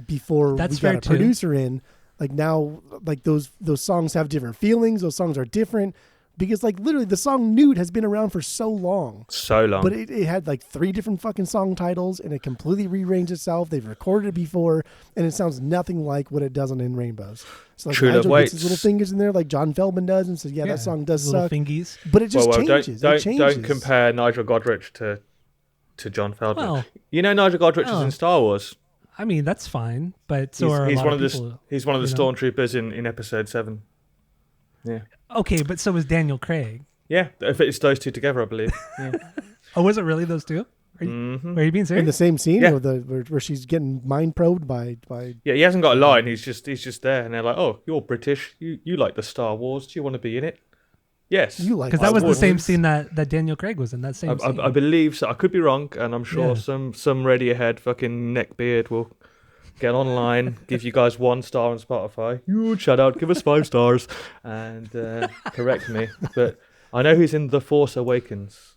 before we got a producer in. Like now, like those songs have different feelings. Those songs are different because, like, literally the song Nude has been around for so long. But it had like 3 different fucking song titles, and it completely rearranged itself. They've recorded it before, and it sounds nothing like what it does on In Rainbows. So like Nigel gets his little fingers in there like John Feldman does, and says, that song does suck. Fingies. But it just changes. Don't compare Nigel Godrich to to John Feldman. Well, You know, Nigel Godrich is oh. in Star Wars. I mean, that's fine, but so are a He's lot one of of people. he's one of the you know? stormtroopers in Episode 7. Yeah, Okay, but so was Daniel Craig. yeah. If it's those two together, I believe. Yeah. Oh, was it really those two? Are you being In serious? the same scene, Yeah. where she's getting mind probed by. Yeah, he hasn't got a line. He's just there, and they're like, "Oh, you're British. You like the Star Wars. Do you want to be in it?" Yes. You like Because that was the Wars. same scene that Daniel Craig was in. That same scene. I believe so. I could be wrong, and I'm sure Yeah. some Radiohead fucking neckbeard will get online, give you guys 1 star on Spotify. You shout out, give us 5 stars, and correct me. But I know who's in The Force Awakens.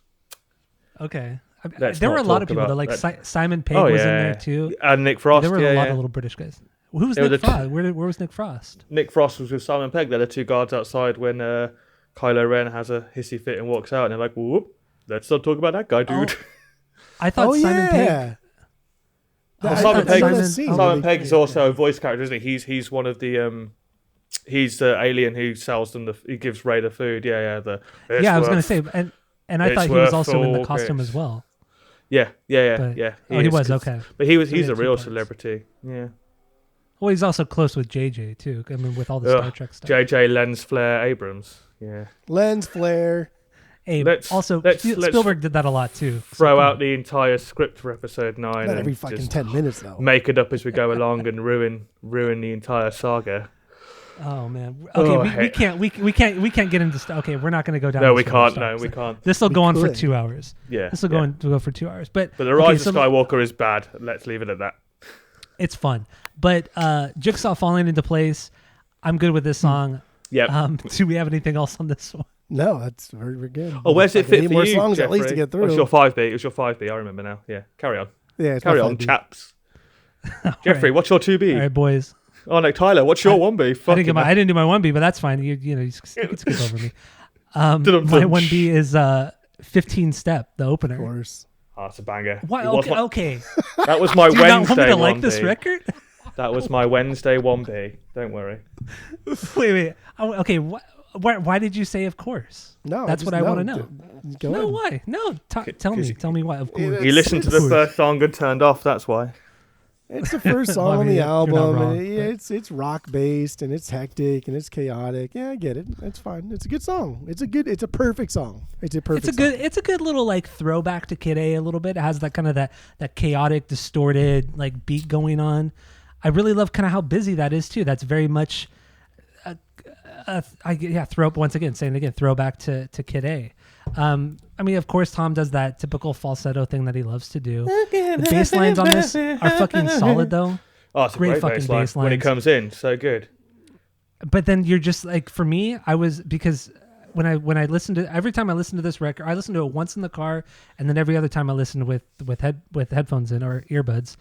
Okay. Let's There were a not lot of talk people. about Like that. Simon Pegg Oh was in yeah, there too. and Nick Frost. There were yeah, a lot yeah. of little British guys. Who was They were Nick the Frost? Where was Nick Frost? Nick Frost was with Simon Pegg. They're the 2 guards outside when Kylo Ren has a hissy fit and walks out, and they're like, "Whoop, let's not talk about that guy, dude." I thought Oh Simon Pegg. yeah. I Simon thought Pegg- Simon- Simon Pegg is also a voice character, isn't he? He's one of the he's the alien who sells them he gives Ray the food. Yeah. Yeah, I was going to say, and I it's thought he was worth also in the all costume Chris. as well. Yeah. But- He Oh, he is, was 'cause- okay. But he's he a had 2 real parts. celebrity. Yeah. Well, he's also close with JJ too. I mean, with all the Star Ugh, Trek stuff. JJ Lens Flare Abrams. Yeah. Lens flare. Hey, Let's- also let's- Spielberg did that a lot too. Throw out the entire script for Episode 9 Not and every fucking just 10 minutes though. make it up as we go along and ruin the entire saga. Oh man. Oh, Okay, hey. we can't get into stuff. Okay, we're not going to go down. No, this we road of can't. Star No, Wars. we can't. This will We go on for could. 2 hours. Yeah. This will yeah. go for 2 hours. But But the Rise okay, of Skywalker is bad. Let's leave it at that. it's fun. But Jigsaw falling into place. I'm good with this song. Yeah. Do we have anything else on this one? No, we're good. Oh, where's it Fucking fit 8 for more you, songs Jeffrey? at least to get Oh, it's through. your 5B. It was your 5B. I remember now. Yeah. Carry on. Yeah, it's Carry my on, 5B. chaps. Jeffrey, what's your 2B? All right, boys. Oh, no, Tyler, what's your 1B? I didn't do my 1B, but that's fine. You can skip over me. My 1B is 15 Step, the Of opener. course. Oh, it's a banger. Why? It was Okay. That was my Do you not want me Wednesday to like 1B. this record? That was my Wednesday 1B. Don't worry. Wait. Okay. Why did you say of course? No, That's just what I want to no. know. Go No, ahead. why? No, tell 'cause me. Tell me why. Of course. You listened to the first song and turned off. That's why. It's the first Well, I song on mean, the you're not album. wrong, And it's rock based and it's hectic and it's chaotic. Yeah, I get it. It's fine. It's a good song. It's a perfect song. It's a perfect. It's a good little like throwback to Kid A a little bit. It has that kind of that chaotic, distorted like beat going on. I really love kind of how busy that is too. That's very much throwback to Kid A. I mean, of course, Tom does that typical falsetto thing that he loves to do. The bass lines on this are fucking solid, though. Oh, it's a Great great fucking bass line. bass When it lines. comes in, so good. But then you're just like, for me, because when I listen to every time I listen to this record, I listen to it once in the car, and then every other time I listen with headphones in or earbuds.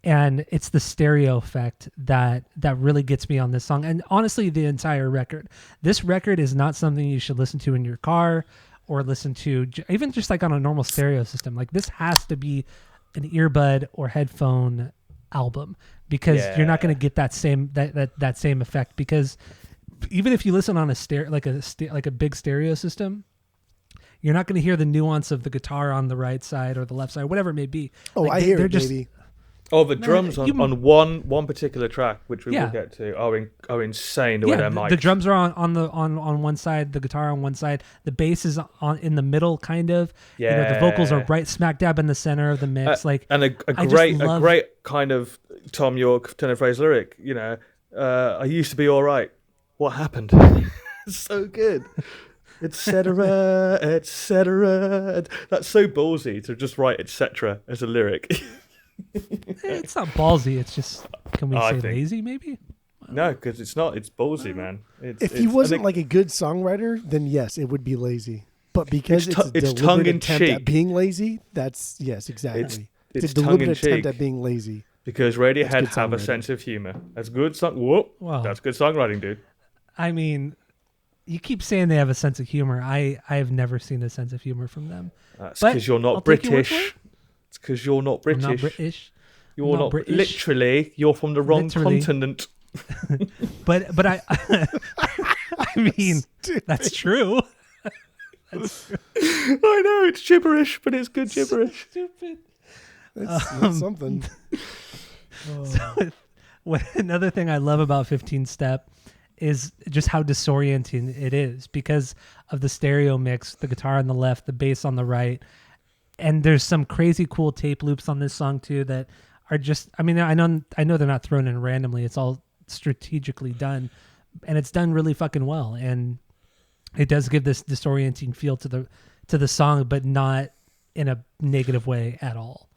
And it's the stereo effect that really gets me on this song. And honestly, the entire record. This record is not something you should listen to in your car or listen to even just like on a normal stereo system. Like this has to be an earbud or headphone album because you're not going to get that same that same effect. Because even if you listen on a big stereo system, you're not going to hear the nuance of the guitar on the right side or the left side, whatever it may be. Oh, Like, I hear they're it, just, baby. Oh, the drums you- on one particular track, which we Yeah. will get to, are insane the way they're the mic'd. drums are on one side, the guitar on one side, the bass is on in the middle, kind of. Yeah. The vocals are right smack dab in the center of the mix. And a I just great love- kind of Tom York turn of phrase lyric. I used to be all right. What happened? It's so good. Etc. etc. That's so ballsy to just write etc. as a lyric. It's not ballsy. It's just, can we I say think- lazy? Maybe. No, because it's not. It's ballsy, man. If he wasn't like a good songwriter, then yes, it would be lazy. But because It's it's, a it's deliberate attempt tongue-in-cheek. at being lazy, that's yes, exactly. It's a deliberate tongue-in-cheek. attempt at being lazy. Because That's Radiohead good have a songwriting. sense of humor. That's good song. Whoop. Wow. That's good songwriting, dude. I mean, you keep saying they have a sense of humor. I have never seen a sense of humor from them. That's But because you're I'll not take your word for British. it. It's because you're not I'm British. not British. You're not not British. literally. You're from the wrong Literally. continent. But I I mean, that's true. I know it's gibberish, but it's good gibberish. Stupid. That's something. So, another thing I love about 15 Step is just how disorienting it is because of the stereo mix, the guitar on the left, the bass on the right. And there's some crazy cool tape loops on this song too that are just, I mean, I know they're not thrown in randomly. It's all strategically done, and it's done really fucking well. And it does give this disorienting feel to the song, but not in a negative way at all.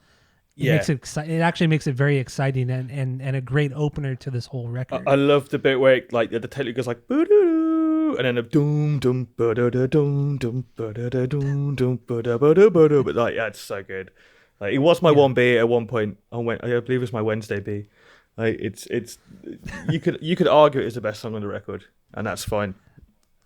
It makes it actually makes it very exciting and a great opener to this whole record. I love the bit where like the tape loop goes like boo-doo, and then a doom dum ba-da-da doom dum ba-da-da doom dum ba-da-ba-da-ba-da. But like, yeah, it's so good. Like, it was my 1B at one point. I believe it was my Wednesday B. Like, it's you could argue it is the best song on the record, and that's fine.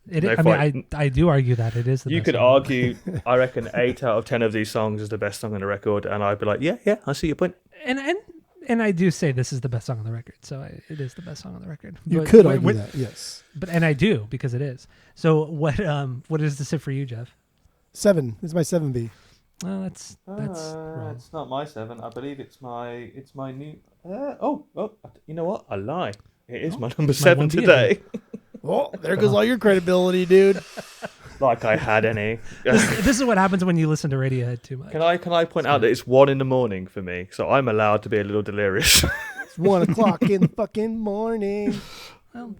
I do argue that it is. You could argue, I reckon 8 out of 10 of these songs is the best song on the record, and I'd be like, yeah, I see your point. And I do say this is the best song on the record, so it is the best song on the record. You could argue that, yes. And I do, because it is. So what is the sit for you, Jeff? 7. It's my 7B. Well, that's wrong. It's not my 7. I believe it's my new. You know what? I lie. It is my number 7 today. Well, there goes all your credibility, dude. Like I had any. This is what happens when you listen to Radiohead too much. Can I point out that it's 1 a.m. for me, so I'm allowed to be a little delirious. It's 1 o'clock in the fucking morning. Well,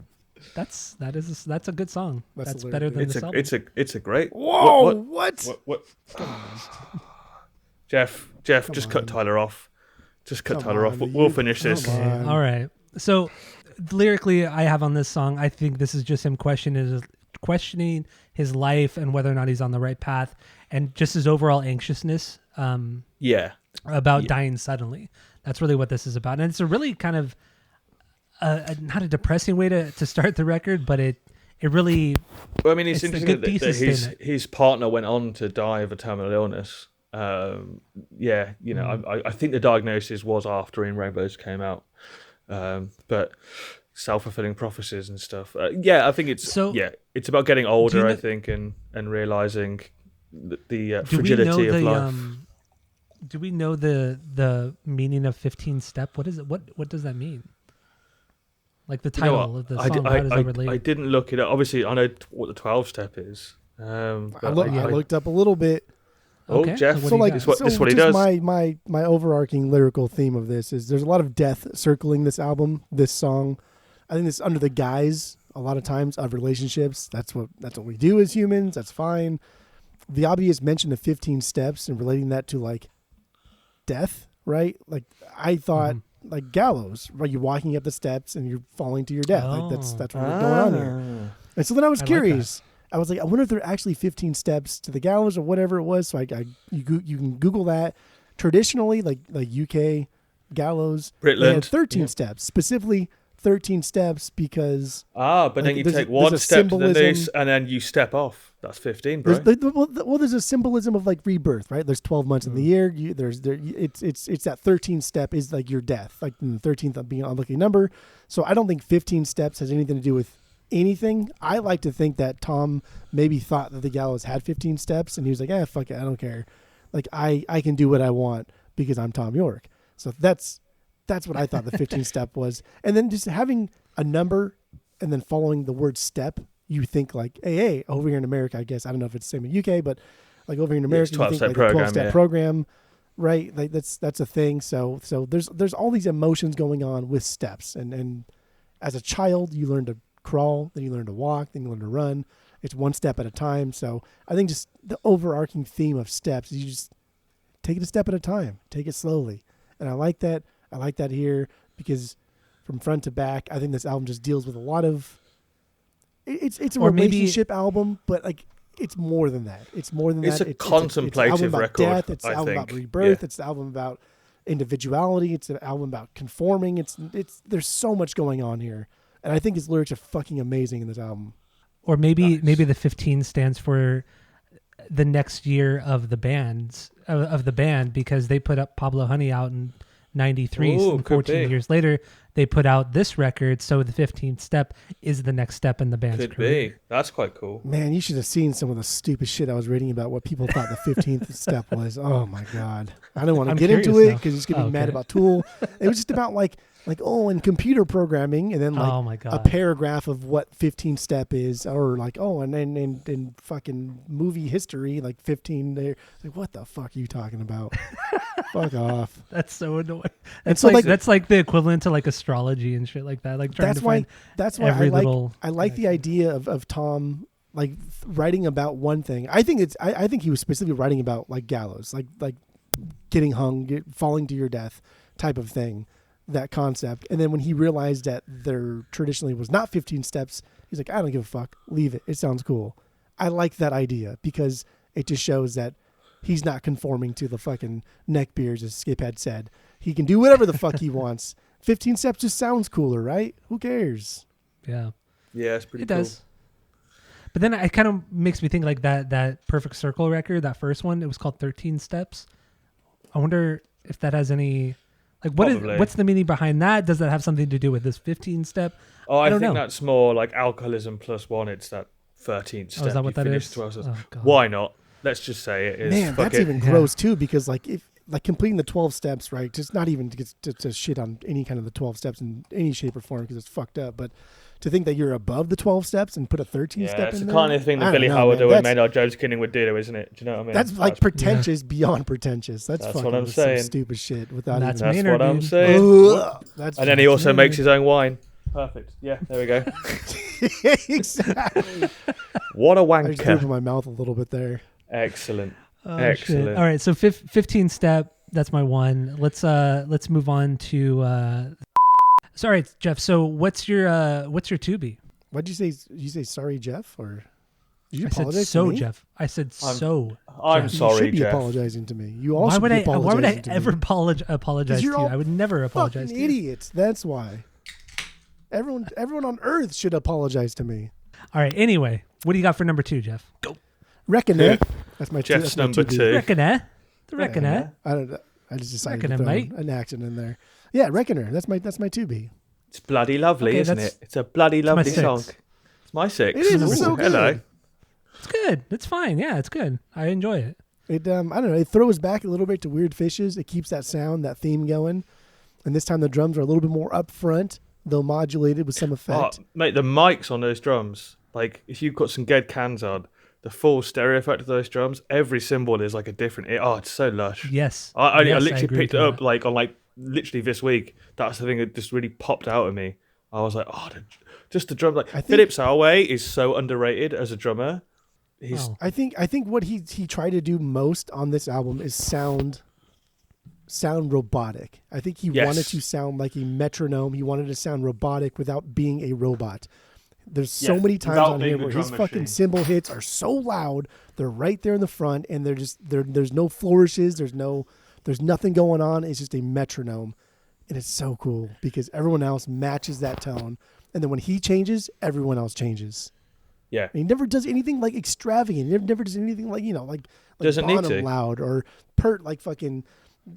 that's a good song. That's better than this album. It's a great. Whoa! What? Jeff, just cut Tyler off. Just cut Tyler off. We'll finish this. All right. So lyrically, I have on this song, I think this is just him questioning his life and whether or not he's on the right path, and just his overall anxiousness about dying suddenly. That's really what this is about. And it's a really kind of not a depressing way to start the record, but it really... Well, I mean, it's interesting that his partner went on to die of a terminal illness. I think the diagnosis was after In Rainbows came out. But self-fulfilling prophecies and stuff. I think it's about getting older, I think, and realizing the fragility of life. Do we know the meaning of 15 Step? What is it? What does that mean? Like the title of the song, how does that relate? I didn't look it up. Obviously, I know what the 12 step is. I looked up a little bit. Okay. Jeff, so this is what he does. My overarching lyrical theme of this is there's a lot of death circling this album, this song. I think it's under the guise a lot of times of relationships. That's what we do as humans. That's fine. The obvious mention of 15 steps and relating that to like death, right? Like I thought like gallows, right? You're walking up the steps and you're falling to your death. Like that's what's going on here. And so then I was curious. I was like, I wonder if there are actually 15 steps to the gallows or whatever it was. So you can Google that. Traditionally, like UK gallows, Britland, they had 13 steps, specifically 13 steps because... but then you take one step to the noose and then you step off. That's 15, bro. There's a symbolism of like rebirth, right? There's 12 months in the year. It's that 13th step is like your death, like the 13th being an unlucky number. So I don't think 15 steps has anything to do with anything. I like to think that Tom maybe thought that the gallows had 15 steps and he was like, fuck it, I don't care. Like I can do what I want because I'm Tom York. So that's what I thought the 15 step was. And then just having a number and then following the word step, you think like, hey, over here in America, I guess, I don't know if it's the same in UK, but like over here in America, you think like a 12-step program, right? Like that's a thing. So there's all these emotions going on with steps. And as a child, you learn to crawl, then you learn to walk, then you learn to run. It's one step at a time. So I think just the overarching theme of steps is you just take it a step at a time, take it slowly. And I like that. I like that here because from front to back, I think this album just deals with a lot of. It's a relationship album, but like it's more than that. It's more than that. It's a contemplative record. Death. It's an album about rebirth. It's an album about individuality. It's an album about conforming. It's there's so much going on here, and I think his lyrics are fucking amazing in this album. Or maybe the 15 stands for the next year of the band because they put up Pablo Honey out in 93, and 14 years later they put out this record, so the 15th step is the next step in the band's Could career. be. That's quite cool. Man, you should have seen some of the stupid shit I was reading about what people thought the 15th step was. Oh my God. I don't want to I'm get into curious it now. because he's going to be Oh, mad okay. about Tool. It was just about like, in computer programming, and then like Oh my God. a paragraph of what 15 step is, or like, and then in fucking movie history, like 15 there. Like, what the fuck are you talking about? Fuck off. That's so annoying. And It's so, like, like- that's like the equivalent to like astrology and shit like that. Like trying That's to why. find That's why every little I like the idea of Tom like writing about one thing. I think I think he was specifically writing about like gallows, like getting hung, falling to your death type of thing, that concept. And then when he realized that there traditionally was not 15 steps, he's like, I don't give a fuck, leave it. It sounds cool. I like that idea because it just shows that he's not conforming to the fucking neckbeards, as Skip had said. He can do whatever the fuck he wants. 15 steps just sounds cooler, right? Who cares? yeah. Yeah, it's pretty It cool. does. But then it kind of makes me think like that Perfect Circle record, that first one, it was called 13 Steps. I wonder if that has any like Probably. what's the meaning behind that? Does that have something to do with this 15 step? Oh, I don't think know. that's more like alcoholism plus one. It's that 13th step. Oh, is that what You that finish is? 12 steps. Oh, God. Why not? Let's just say it is. Man, Fuck that's it. even Yeah. gross too, because like if like completing the 12 steps, right? Just not even to, to shit on any kind of the 12 steps in any shape or form because it's fucked up. But to think that you're above the 12 steps and put a 13 Yeah, step it's in the there, kind of thing I that don't Billy know, Howard man. and That's- Maynard James Kinning would do, isn't it? Do you know what I mean? That's like pretentious beyond pretentious. That's That's fucking what I'm some saying. stupid shit without That's even. That's Maynard, what I'm dude. saying. Ugh, that's And then he that's also Maynard. makes his own wine. Perfect. Yeah, there we go. Exactly. What a I just threw up in wanker. my mouth a little bit there. Excellent. Oh, Excellent. shit. All right, so 15 step, that's my one. Let's move on to sorry, Jeff. So what's your Tubi? What'd you say? You say sorry, Jeff, or did you I said apologize so, to me? Jeff. I said I'm- so. I'm Jeff. You sorry, should be Jeff. apologizing to me. You also Why would be I apologizing to me. ever apologize to you're you? all I would never apologize Fucking to you. idiots. That's why. Everyone on Earth should apologize to me. All right. Anyway, what do you got for number 2, Jeff? Go. Reckoner. That's my Jeff's that's my number 2B. two. Reckon The Reckon I don't. I just decided Reckoner, to throw mate. an accent in there. Yeah, Reckoner. That's my 2B. It's bloody lovely, Okay, isn't that's- it? It's a bloody lovely six. song. It's my 6. It is. It's so Hello. good. It's good. It's fine. Yeah, it's good. I enjoy it. It I don't know. It throws back a little bit to Weird Fishes. It keeps that sound, that theme going, and this time the drums are a little bit more up front, though modulated with some Oh, effect. mate, the mics on those drums, like if you've got some Ged cans on, the full stereo effect of those drums, every cymbal is like a different. It's so lush. Yes. I Yes, literally agree picked with it you up like on like literally this week. That's the thing that just really popped out at me. I was like, just the drum. Like I think- Philip Salway is so underrated as a drummer. He's Oh. I think what he tried to do most on this album is sound robotic. I think he Yes. wanted to sound like a metronome. He wanted to sound robotic without being a robot. There's so Yeah, many times without on being here the where drum his fucking machine. cymbal hits are so loud. They're right there in the front, and there's no flourishes. There's nothing going on. It's just a metronome, and it's so cool because everyone else matches that tone. And then when he changes, everyone else changes. yeah. And he never does anything like extravagant. He never does anything like like Doesn't need Bonham to. loud or pert like fucking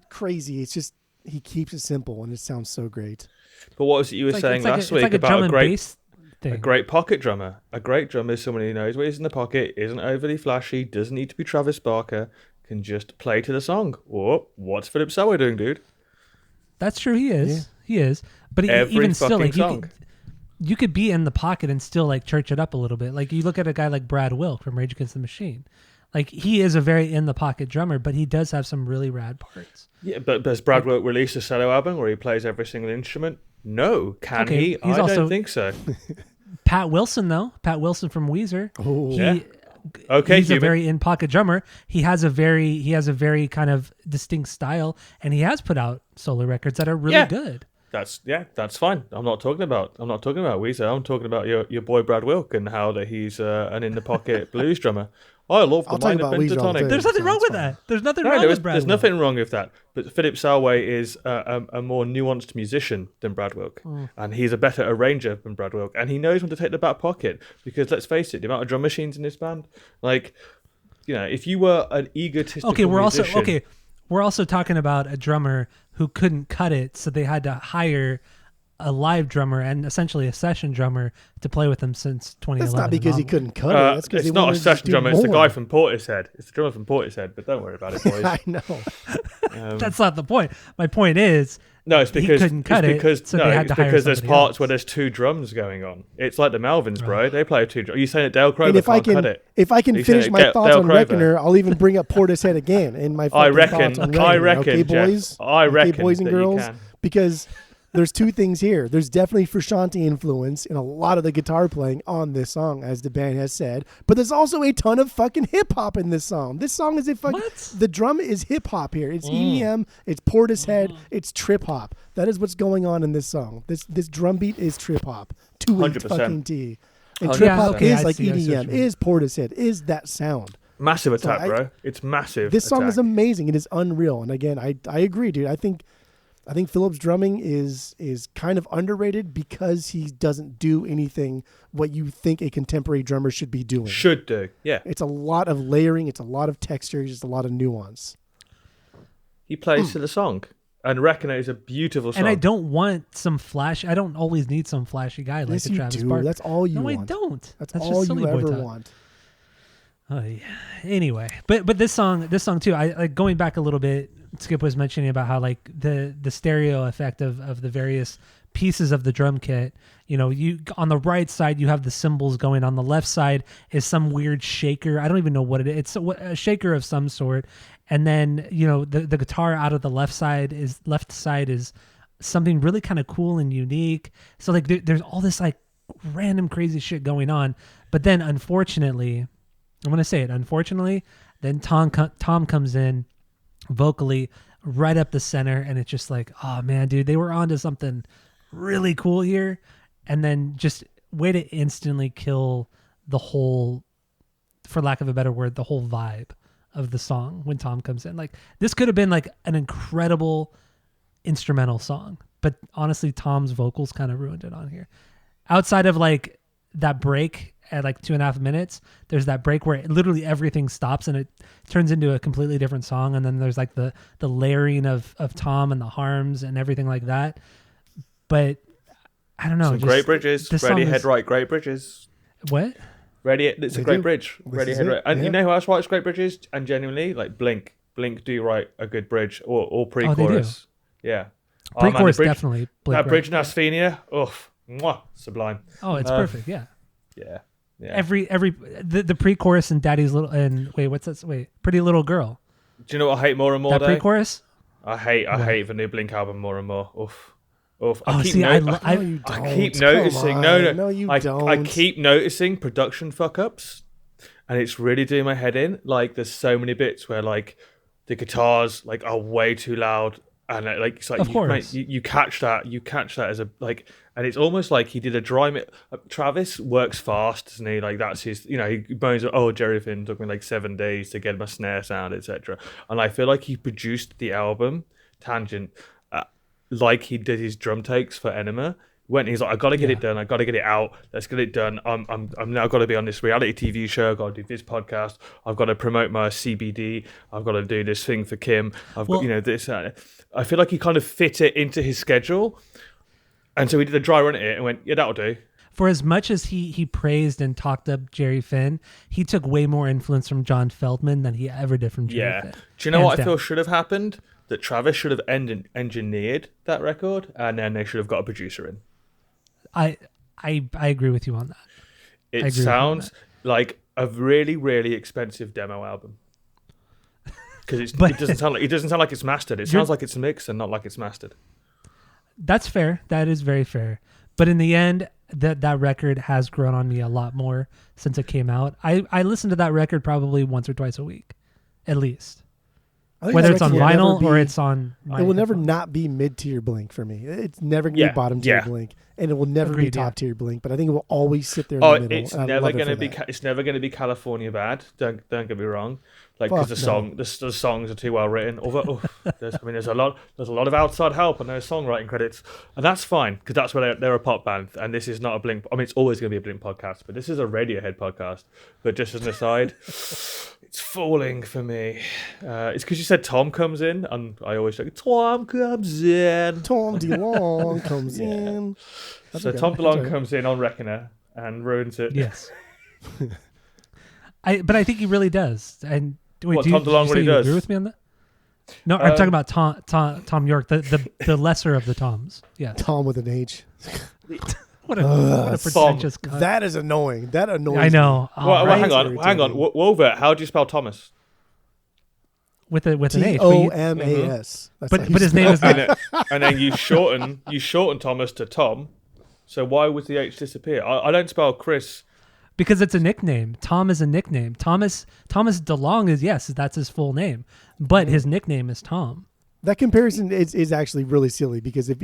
crazy. It's just he keeps it simple, and it sounds so great. But what was it you were It's saying like last a, week it's like a about drum a and great bass thing. A great pocket drummer. A great drummer is someone who knows where he's in the pocket, isn't overly flashy, doesn't need to be Travis Barker, can just play to the song. Whoa, what's Philip Selway doing, dude? That's true. He is. Yeah. He is. But Every even still, fucking like song. you could be in the pocket and still like church it up a little bit. Like you look at a guy like Brad Wilk from Rage Against the Machine. Like he is a very in the pocket drummer, but he does have some really rad parts. Yeah, but does Brad Wilk release a solo album where he plays every single instrument? No. Can Okay, he? he's I also- don't think so. Pat Wilson though, Pat Wilson from Weezer. Oh, He, Yeah. Okay, he's a human. very in pocket drummer. He has a very kind of distinct style, and he has put out solo records that are really Yeah. good. That's fine. I'm not talking about Weezer. I'm talking about your boy Brad Wilk and how that he's an in the pocket blues drummer. I love the I'll talk minor about Weezer all the pentatonic. time. There's nothing so wrong it's with fine. that. There's nothing No, wrong there's with Brad Wilk. nothing wrong with that. But Philip Salway is a more nuanced musician than Brad Wilk. And he's a better arranger than Brad Wilk. And he knows when to take the back pocket. Because let's face it, the amount of drum machines in this band, like, if you were an egotistical Okay, musician, we're also talking about a drummer who couldn't cut it, so they had to hire a live drummer and essentially a session drummer to play with him since 2011. That's not because he couldn't cut it. That's because it's not a session drummer. It's the guy from Portishead. It's the drummer from Portishead. But don't worry about it, boys. I know. That's not the point. My point is, no, it's because he couldn't cut it, so they had to hire because there's somebody parts else. where there's two drums going on. It's like the Melvins, bro. They play two drums. Are you saying that Dale Crover And if can't cut it? if I can You finish saying my thoughts Dale on Crover? Reckoner, I'll even bring up Portishead again in my fucking thoughts on Reckoner. I reckon, okay, Jeff, boys? I reckon okay, boys and that you girls? can. Because there's two things here. There's definitely Frusciante influence in a lot of the guitar playing on this song, as the band has said. But there's also a ton of fucking hip hop in this song. This song is a fucking... What? The drum is hip hop here. It's EDM, it's Portishead, it's trip hop. That is what's going on in this song. This drum beat is trip hop. To a 100%. fucking T. And 100%. trip hop Okay, is I like see, I see what EDM, you mean. is Portishead, is that sound. Massive attack, I- bro. It's massive. This song attack. is amazing. It is unreal. And again, I agree, dude. I think Philip's drumming is kind of underrated because he doesn't do anything what you think a contemporary drummer should be doing. Should do. Yeah. It's a lot of layering. It's a lot of texture. Just a lot of nuance. He plays to the song. And Reckoner is a beautiful song. And I don't want some flash. I don't always need some flashy guy like Yes, a you Travis do. Barker. That's all you no, want. I don't. That's just all silly you boy ever talk. want. Oh yeah. Anyway, but this song too. I like going back a little bit. Skip was mentioning about how like the stereo effect of the various pieces of the drum kit. You know, you on the right side you have the cymbals going. On the left side is some weird shaker. I don't even know what it is. It's a shaker of some sort. And then you know the guitar out of the left side is something really kind of cool and unique. So like there's all this like random crazy shit going on. But then unfortunately, I'm gonna say it. Unfortunately, then Tom comes in vocally right up the center, and it's just like, oh man, dude, they were onto something really cool here, and then just way to instantly kill the whole, for lack of a better word, the whole vibe of the song when Tom comes in. Like this could have been like an incredible instrumental song, but honestly, Tom's vocals kind of ruined it on here. Outside of like that break at like 2.5 minutes, there's that break where literally everything stops and it turns into a completely different song. And then there's like the layering of Tom and the harms and everything like that. But I don't know. Some great bridges. this song Radiohead is- write great bridges. What? It's They a great do. bridge. This is Radiohead it, write. And yeah. you know who else writes great bridges? And genuinely, like Blink do write a good bridge or Oh, they pre-chorus. Yeah. Pre-chorus the bridge, definitely. That bridge in Asphenia, mwah, sublime. Oh, it's perfect. Yeah. Yeah. Yeah. Every the pre-chorus and Daddy's Little and Pretty Little Girl. Do you know what I hate more and more? That though? pre-chorus. I hate the new Blink album more and more. Oof. Oh, I keep see, no- No, I you don't. I keep Come noticing. on. No, No, you I don't. keep noticing production fuck ups, and it's really doing my head in. Like, there's so many bits where like the guitars like are way too loud, and like it's like Of course. you catch that as a like, and it's almost like he did a dry mix. Travis works fast, doesn't he? Like that's his. You know, he moans, "Oh, Jerry Finn took me like 7 days to get my snare sound, etc." And I feel like he produced the album Tangent. Like he did his drum takes for Enema. He's like, I gotta get it done. I gotta get it out. Let's get it done. I'm now got to be on this reality TV show. I've got to do this podcast. I've got to promote my CBD. I've got to do this thing for Kim. I've got this. I feel like he kind of fit it into his schedule, and so he did a dry run at it and went, yeah, that'll do. For as much as he praised and talked up Jerry Finn, he took way more influence from John Feldman than he ever did from Jerry Finn. Do you know Hands what I down. feel should have happened? That Travis should have engineered that record, and then they should have got a producer in. I agree with you on that. I agree It with you on sounds like a really, really expensive demo album because it doesn't sound like it's mastered. It sounds like it's mixed and not like it's mastered. That's fair. That is very fair. But in the end, that record has grown on me a lot more since it came out. I listen to that record probably once or twice a week, at least. I think Whether that it's on record will vinyl never or be- it's on my it will never headphones. not be mid-tier Blink for me. It's never going to be bottom-tier Yeah. Blink. and it will never Agreed, be yeah. top tier Blink. But I think it will always sit there in Oh, the middle. it's and I never love it going to for be. that. It's never going to be California bad. Don't get me wrong. Like because Fuck no. the songs are too well written. Although there's a lot of outside help on those songwriting credits, and that's fine because that's where they're a pop band, and this is not a Blink. I mean, it's always going to be a Blink podcast, but this is a Radiohead podcast. But just as an aside, it's falling for me. It's because you said Tom comes in, and I always say Tom comes in. Tom DeLonge comes Yeah. in. That's So okay. Tom DeLonge That's okay. comes in on Reckoner and ruins it. Yes. But I think he really does. And wait, What, do you, Tom DeLonge did you say really you does? agree with me on that? No, I'm talking about Tom York, the lesser of the Toms. Yeah. Tom with an H. What a pretentious cunt. That is annoying. That annoys I know. me. Well, Right. hang on. irritating. Wolver, how do you spell Thomas? With an H. But, Tomas. That's but how you his spell name is it. not. And then you shorten Thomas to Tom. So why would the H disappear? I don't spell Chris. Because it's a nickname. Tom is a nickname. Thomas DeLonge is, yes, that's his full name. But his nickname is Tom. That comparison is actually really silly because if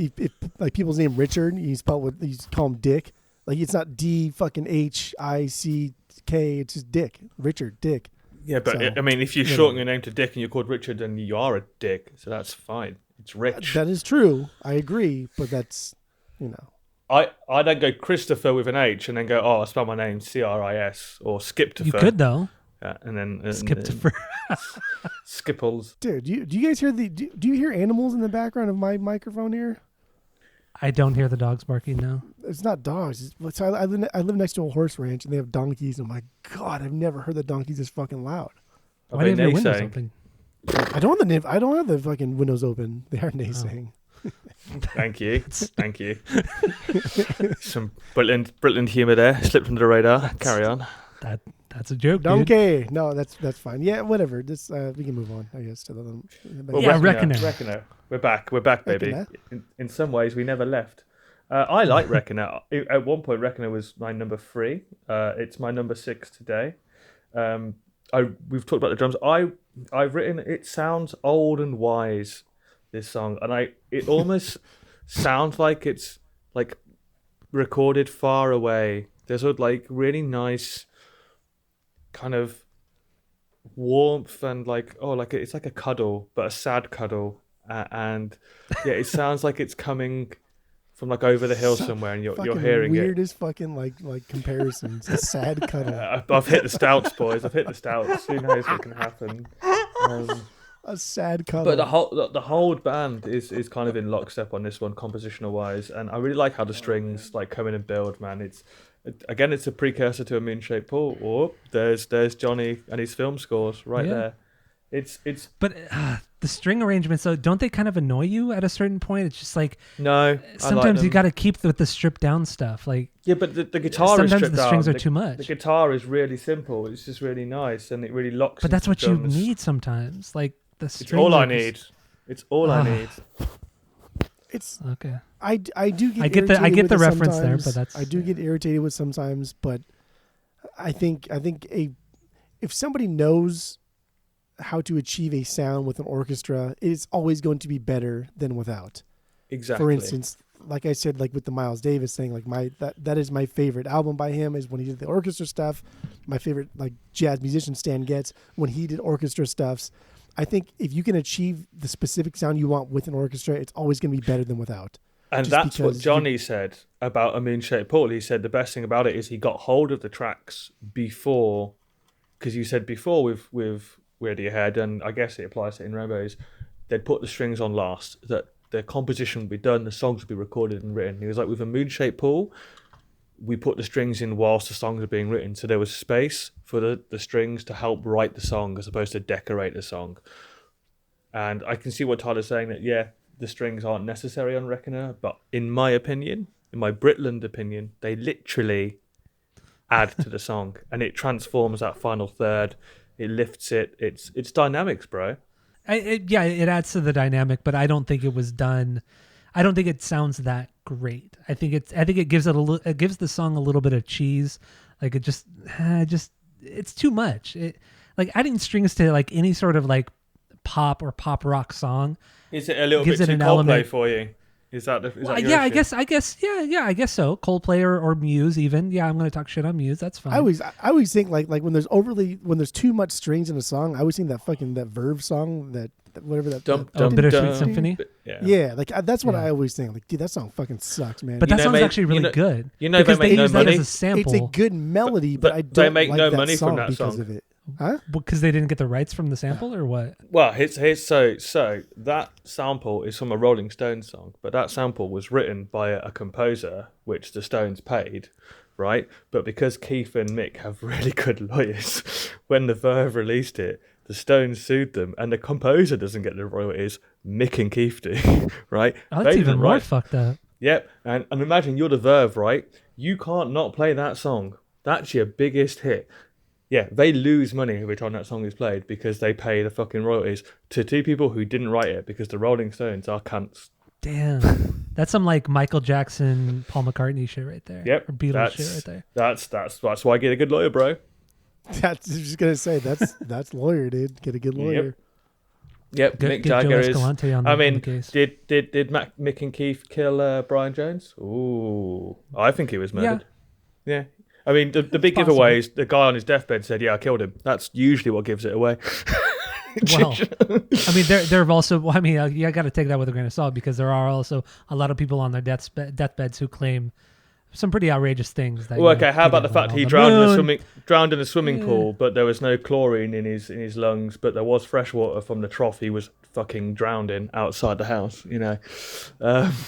like people's name Richard, you spell with you call him Dick. Like it's not D fucking H-I-C-K. It's just Dick. Richard Dick. Yeah, but So, I mean, if you you know. shorten your name to Dick and you're called Richard, then you are a dick. So that's fine. It's rich. That is true. I agree, but that's I don't go Christopher with an H and then go, I spell my name C-R-I-S or Skiptopher. You could, though. And then Skip to for. Skipples. dude. Do you guys hear do you hear animals in the background of my microphone here? I don't hear the dogs barking now. It's not dogs. So I live next to a horse ranch and they have donkeys. And I'm like, God, I've never heard the donkeys this fucking loud. Why do you have your windows naysaying? open? I don't have the fucking windows open. They are naysaying. Thank you. Thank you. Some brilliant humour there. Slipped under the radar. Carry on. That's a joke, dude. Donkey. No, that's fine. Yeah, whatever. This we can move on, I guess. To the Well, Yeah, Reckoner. We're back, baby. Reckoner. In some ways, we never left. I like Reckoner. At one point, Reckoner was my number 3. It's my number 6 today. We've talked about the drums. I've written it sounds old and wise, this song, and it almost sounds like it's like recorded far away. There's a like really nice kind of warmth and like it's like a cuddle, but a sad cuddle, and yeah, it sounds like it's coming from like over the hill somewhere, and you're hearing weirdest fucking like comparisons. A sad cuddle. I've hit the stouts, boys. I've hit the stouts. Who knows what can happen? A sad cuddle. But the whole band is kind of in lockstep on this one, compositional wise, and I really like how the strings like come in and build. Man, it's a precursor to a Moon-Shaped Pool. Oh, there's Johnny and his film scores right there. It's But the string arrangements, though, don't they kind of annoy you at a certain point? It's just like no. sometimes I like you got to keep with the stripped down stuff. Like yeah, but the guitar is sometimes stripped the strings down. are too much. The guitar is really simple. It's just really nice, and it really locks. But that's into what the you drums. need sometimes. Like the It's strings. all I are just- need. It's all I need. it's Okay. I do get I get the irritated with it reference there, sometimes. but that's I do get irritated with sometimes, but I think if somebody knows how to achieve a sound with an orchestra, it's always going to be better than without. Exactly. For instance, like I said, like with the Miles Davis thing, like that is my favorite album by him is when he did the orchestra stuff. My favorite like jazz musician Stan Getz when he did orchestra stuffs. I think if you can achieve the specific sound you want with an orchestra, it's always going to be better than without. And Just that's what because Johnny said about A Moon-Shaped Pool. He said the best thing about it is he got hold of the tracks before, because you said before with Radiohead, and I guess it applies to In Rainbows, they'd put the strings on last, that the composition would be done, the songs would be recorded and written. He was like, with A Moon-Shaped Pool, we put the strings in whilst the songs are being written, so there was space for the strings to help write the song as opposed to decorate the song. And I can see what Tyler's saying, that yeah, the strings aren't necessary on Reckoner, but in my opinion, in my Britland opinion, they literally add to the song, and it transforms that final third. It lifts it. It's dynamics, bro. It adds to the dynamic, but I don't think it was done. I don't think it sounds that great. I think it gives it gives the song a little bit of cheese. Like it just it's too much. Like adding strings to like any sort of like pop or pop rock song. Is it a little Gives bit it too an Coldplay element- for you? Is that your yeah, issue? I guess so. Coldplay or Muse, even. Yeah, I'm going to talk shit on Muse. That's fine. I always think like when there's too much strings in a song. I always think that Verve song that whatever that Bittersweet Symphony. Yeah, like that's what I always think. Like, dude, that song fucking sucks, man. But that song's actually really good. You know, because they make no use that money. as a sample. It's a good melody, but I don't they make like no that money song from that because song. of it. Huh? Because they didn't get the rights from the sample, or what? Well, so that sample is from a Rolling Stones song, but that sample was written by a composer, which the Stones paid, right? But because Keith and Mick have really good lawyers, when the Verve released it, the Stones sued them, and the composer doesn't get the royalties. Mick and Keith do, right? Oh, that's even more fucked up. Yep, and imagine you're the Verve, right? You can't not play that song. That's your biggest hit. Yeah, they lose money every time that song is played because they pay the fucking royalties to two people who didn't write it because the Rolling Stones are cunts. Damn, that's some like Michael Jackson, Paul McCartney shit right there. Yep, or Beatles shit right there. That's why I get a good lawyer, bro. That's just gonna say that's lawyer, dude. Get a good lawyer. Yep. Good, Mick good Jagger Joe is. Escalante on the, I on mean, the case. did Mick and Keith kill Brian Jones? Ooh, I think he was murdered. Yeah. I mean, the big possible. giveaway is the guy on his deathbed said, "Yeah, I killed him." That's usually what gives it away. Well, I mean, there have also. Well, I mean, you got to take that with a grain of salt because there are also a lot of people on their deathbeds who claim some pretty outrageous things. That, Well, okay. How about the fact he drowned in a swimming Yeah. pool, but there was no chlorine in his lungs, but there was fresh water from the trough he was fucking drowned in outside the house. You know,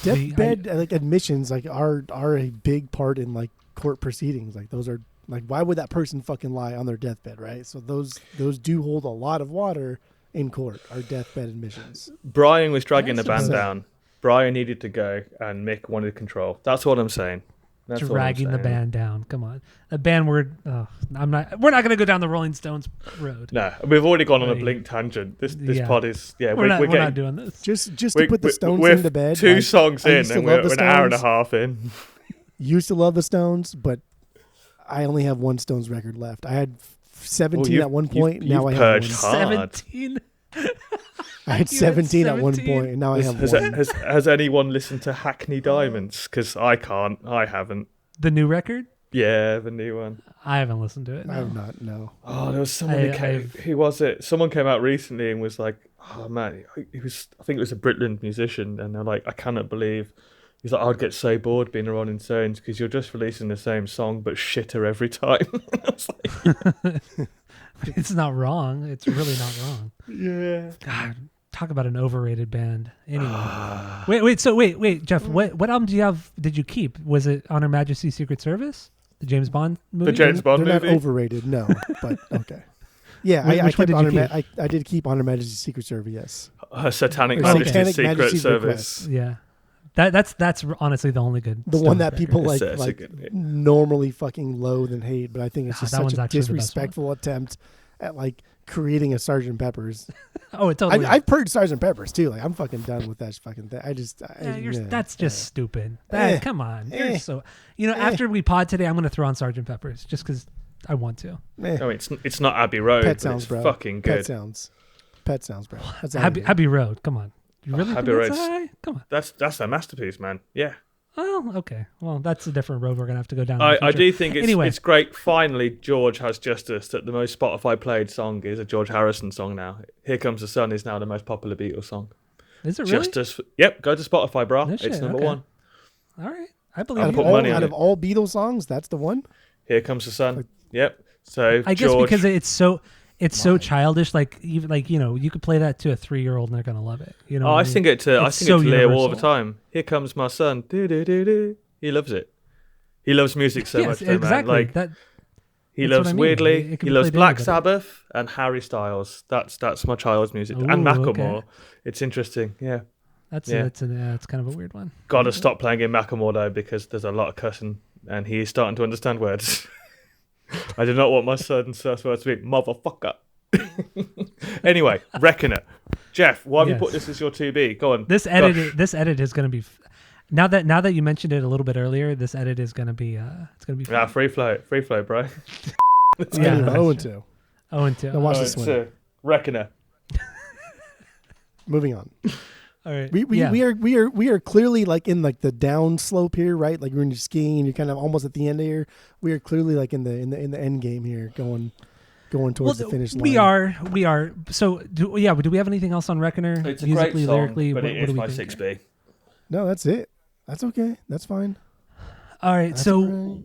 Deathbed like admissions like are a big part in like court proceedings. Like those are like why would that person fucking lie on their deathbed, right? So those do hold a lot of water in court. Our deathbed admissions. Brian was dragging the That's band absurd. down. Brian needed to go, and Mick wanted control. That's what I'm saying. That's what I'm dragging the saying. band down. Come on, a band word. Oh, we're not going to go down the Rolling Stones road. No, we've already gone on a Right. Blink tangent. This Yeah. pod is we're not getting, doing this. Just to put the Stones we're into bed. Two like, songs I in, used to and love we're the an hour and a Stones. half in. Used to love the Stones, but I only have one Stones record left. I had 17 you've- at one you've- point. Now I you've have purged one. hard. 17. I had You 17 at one 17? point, and now I have Has, one. has anyone listened to Hackney Diamonds? Because I can't. I haven't. The new record? Yeah, the new one. I haven't listened to it. I No. have not. No. Oh, there was someone who came. Who was it? Someone came out recently and was like, "Oh man, he was. I think it was a Britland musician." And they're like, "I cannot believe." He's like, "I'd get so bored being a Rolling Stones because you're just releasing the same song but shitter every time." I was like, It's not wrong. It's really not wrong. yeah. God, talk about an overrated band. Anyway, wait, Jeff. What album do you have? Did you keep? Was it On Her Majesty's Secret Service, the James Bond movie? The James Bond They're movie. not overrated, no. But okay. Yeah, Which I one kept did you Honor keep? I did keep Honor Majesty's Secret Service. Yes. Her Satanic Or Majesty's Satanic Secret Majesty's Service. Yeah, that's honestly the only good. The one Stones that people record. It's a like good hit. normally fucking loathe and hate, but I think it's just that such one's a actually the best one. disrespectful attempt at like creating a Sgt. Pepper's. Oh, it totally. I've purged Sgt. Pepper's too. Like I'm fucking done with that fucking thing. That's just stupid. Eh. Come on. Eh. So after we pod today, I'm going to throw on Sgt. Pepper's just because I want to. No, it's not Abbey Road. Pet but sounds, it's bro. fucking good. Pet sounds, bro. That's out of here. Abbey Road. Come on. You really Abbey think that's Road's- high? Come on. That's a masterpiece, man. Yeah. Oh, okay. Well, that's a different road we're going to have to go down. in the I future. do think Anyway. it's great. Finally, George has justice that the most Spotify played song is a George Harrison song now. Here Comes the Sun is now the most popular Beatles song. Is it really? Justice. Yep, go to Spotify, bro. No It's shit, number okay. one. All right. I believe I'll you. put money on Out it. of all Beatles songs, that's the one. Here Comes the Sun. Yep. So I guess George, because it's so childish. Like even you could play that to a 3-year-old and they're gonna love it. You know. Oh, what I mean? sing it to It's so Leo all the universal. time. Here comes my son. Do do do do. He loves it. He loves music so Yes, much, though, exactly. man. Like That he that's what loves I mean. Weirdly. It can He be loves played to Black anybody. Sabbath and Harry Styles. That's my child's music. Ooh, And Macklemore. okay. It's interesting. Yeah. that's Yeah. it's kind of a weird one. Got to stop playing in Macklemore though because there's a lot of cussing and he is starting to understand words. I do not want my son's first words to be motherfucker. Anyway, Reckoner. Jeff, why have you Yes. put this as your 2B? Go on. This Gosh. edit is going to be now that you mentioned it a little bit earlier. This edit is going to be it's going to be Yeah, fun. free flow, bro. Yeah, Yeah, that's 0 and true. 2. 0 and 2. Now watch Oh, this it's one. Reckoner. Moving on. All right. We are clearly like in like the down slope here, right? Like when you're skiing and you're kind of almost at the end here. We are clearly like in the end game here, going towards the finish line. We are. So do we have anything else on Reckoner? It's a musically, great song, lyrically, but what it is do we my think? 6B. No, that's it. That's okay. That's fine. All right. That's So all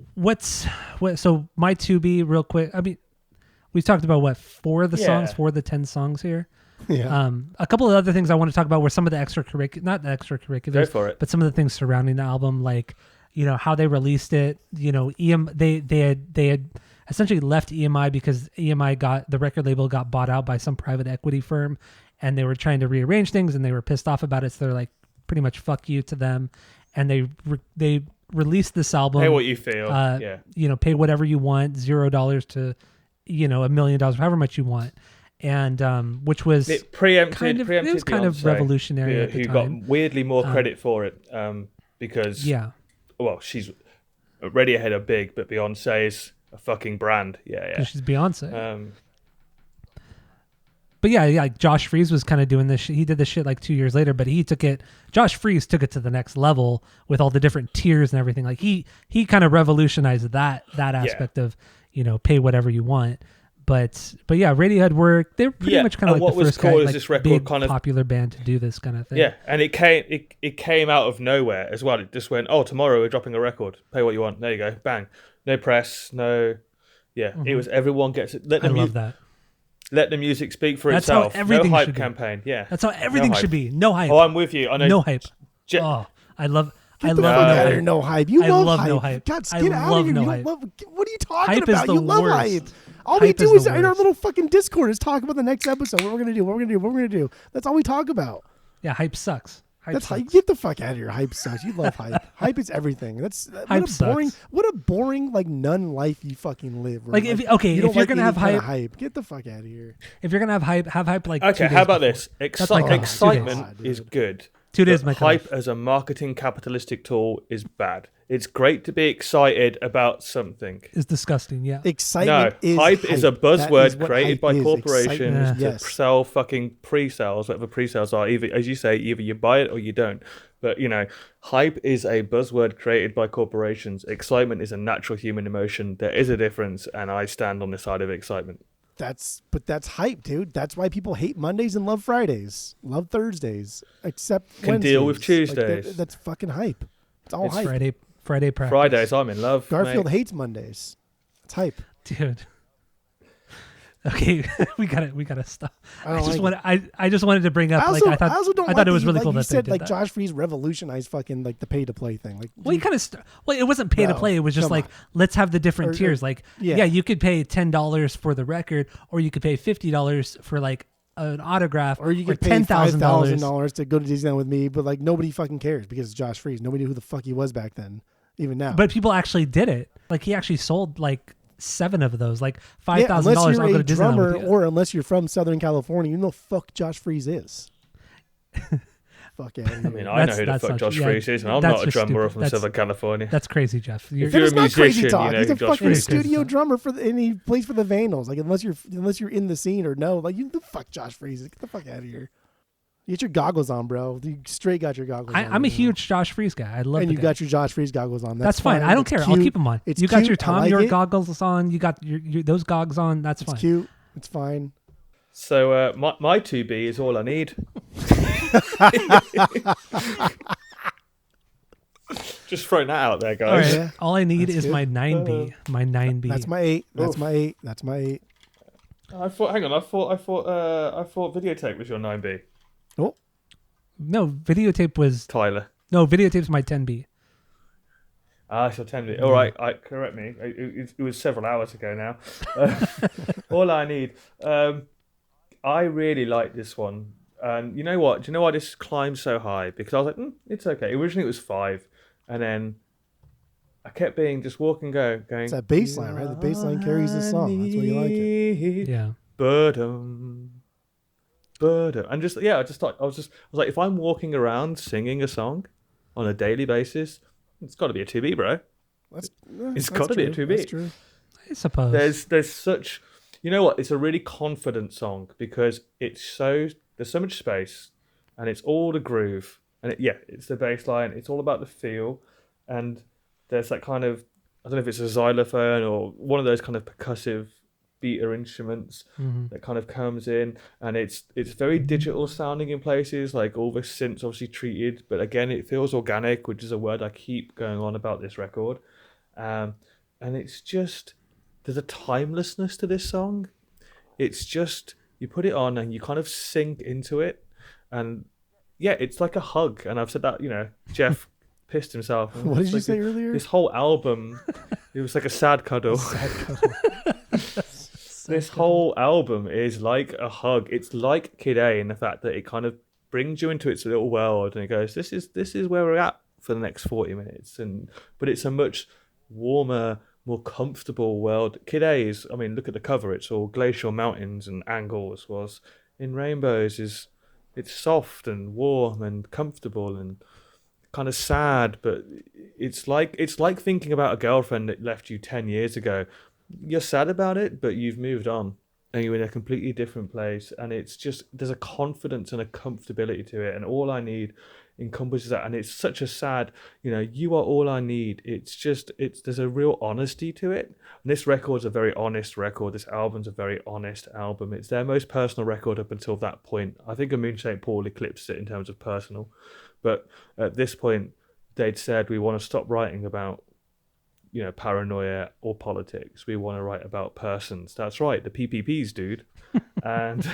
right. so my 2B real quick. I mean, we talked about what 4 of the Yeah. songs, 4 of the 10 songs here. Yeah. A couple of other things I want to talk about were some of the not the Go extracurriculars, for it. but some of the things surrounding the album, like how they released it. They had essentially left EMI because the record label got bought out by some private equity firm, and they were trying to rearrange things, and they were pissed off about it. So they're like, pretty much fuck you to them, and they released this album. Pay what you feel. Yeah. Pay whatever you want, $0 to $1 million, however much you want. And which was It preempted kind of Beyonce, revolutionary at the who time. got weirdly more credit for it because she's Radiohead are big, but Beyonce is a fucking brand. Yeah. She's Beyonce. But yeah, Josh Freese was kind of doing this. He did this shit like 2 years later, but Josh Freese took it to the next level with all the different tiers and everything. Like he kind of revolutionized that aspect of pay whatever you want. But yeah, Radiohead they're pretty much kind of like what the was first cool guy, is like this record big kind of popular band to do this kind of thing. Yeah, and it came out of nowhere as well. It just went, tomorrow we're dropping a record. Pay what you want. There you go. Bang. No press. No. Yeah, It was everyone gets it. I love that. Let the music speak for That's itself. how everything no hype should be. campaign. Yeah, That's how everything should be. No hype. Oh, I'm with you. I know. No hype. I love no hype. No hype. You I love no hype. hype. God, I get out love of here. no You hype. don't love, what are you talking Hype is about? the You love worst. hype. All we Hype do is is the in our worst. little fucking Discord is talk about the next episode. What we're gonna do. That's all we talk about. Yeah, hype sucks. That's sucks. hype. Get the fuck out of here. Hype sucks. You love hype. Hype is everything. Hype sucks. What a boring like nun life you fucking live. Like if you're gonna have hype, get the fuck out of here. If you're gonna have hype like Okay, 2 days how about before. this? That's like 2 days. Excitement is good. 2 days, but my hype as a marketing capitalistic tool is bad. It's great to be excited about something. Is disgusting. Yeah. Excitement is hype is a That buzzword is what created hype by is. corporations Excitement. to Yes. sell fucking pre-sales, whatever pre-sales are. Either, as you say, either you buy it or you don't. But hype is a buzzword created by corporations. Excitement is a natural human emotion. There is a difference, and I stand on the side of excitement. That's hype, dude. That's why people hate Mondays and love Fridays, love Thursdays, except Can deal with Wednesdays. Like, Tuesdays. that's fucking hype. It's all It's hype. Friday practice. Fridays, I'm in love. Garfield mate. hates Mondays. It's hype. Dude. Okay, we gotta stop. I don't like I just wanted to bring up. I I thought it was really cool you that said they did like that. Josh Freese revolutionized fucking like the pay to play thing. Like, Well, it wasn't pay to No, play. It was just come like on. let's have the different Or- tiers. Like, yeah. you could pay $10 for the record, or you could pay $50 for like an autograph, or you could pay $5,000 to go to Disneyland with me, but like nobody fucking cares because it's Josh Freese. Nobody knew who the fuck he was back then, even now. But people actually did it. Like he actually sold like 7 of those, like yeah, $5,000. unless I'll you're go a to Disneyland drummer with you. or unless you're from Southern California, you know fuck Josh Freese is. Fuck yeah. I mean, I know who the That's fuck not- Josh yeah, Freese is, and I'm that's not a just drummer stupid. from That's- Southern California. That's crazy, Jeff. If That you're is a not crazy musician, talk. you know He's a who Josh fucking Freese is. studio drummer and he plays for the Vandals. Like unless you're in the scene or no, like you the fuck Josh Freese. Get the fuck out of here. You get your goggles on, bro. You straight got your goggles on. I'm a right now. huge Josh Freese guy. I love And the you guy. got your Josh Freese goggles on. That's fine. I don't It's care. I'll cute. keep them on. It's You got cute. your I Tom like York it. goggles on. You got your those goggles on. That's It's fine. cute. It's fine. So my 2B is all I need. Just throwing that out there, All guys. right. Yeah. All I need That's is good. my 9B. My 9B. That's my 8. That's Oof. my 8. That's my 8. I thought videotape was your 9B. Oh, No, videotape was Tyler. videotape's my 10B. It's your 10B. All right, correct me. It was several hours ago now. All I need. I really like this one. And you know what? Do you know why this climbed so high? Because I was like, it's okay. Originally it was 5. And then I kept just walking, going. it's that bass line, right? The bass line carries the song. That's why you like it. Yeah. Birdum. And just I was like, if I'm walking around singing a song on a daily basis, it's got to be a 2B, bro. It's got to be a 2B. That's true. I suppose. There's such, you know what? It's a really confident song because there's so much space. and it's all the groove, and it's the bass line. It's all about the feel, and there's that kind of, I don't know if it's a xylophone or one of those kind of percussive beater instruments that kind of comes in, and it's very digital sounding in places, like all the synths obviously treated, but again it feels organic, which is a word I keep going on about this record. And it's just, there's a timelessness to this song. It's just, you put it on and you kind of sink into it, and it's like a hug. And I've said that, Jeff pissed himself. What did you say earlier? This whole album, it was like a sad cuddle. Sad cuddle. This whole album is like a hug. It's like Kid A in the fact that it kind of brings you into its little world, and it goes, this is where we're at for the next 40 minutes. But it's a much warmer, more comfortable world. Kid A is, I mean, look at the cover. It's all glacial mountains and angles. Was In Rainbows it's soft and warm and comfortable and kind of sad, but it's like thinking about a girlfriend that left you 10 years ago. You're sad about it, but you've moved on and you're in a completely different place, and it's just, there's a confidence and a comfortability to it, and All I Need encompasses that. And it's such a sad, you are all I need. There's a real honesty to it, and this record's a very honest record. This album's a very honest album. It's their most personal record up until that point. I think A Moon Shaped Pool eclipsed it in terms of personal, but at this point they'd said, we want to stop writing about paranoia or politics. We want to write about persons. That's right, the PPPs, dude. And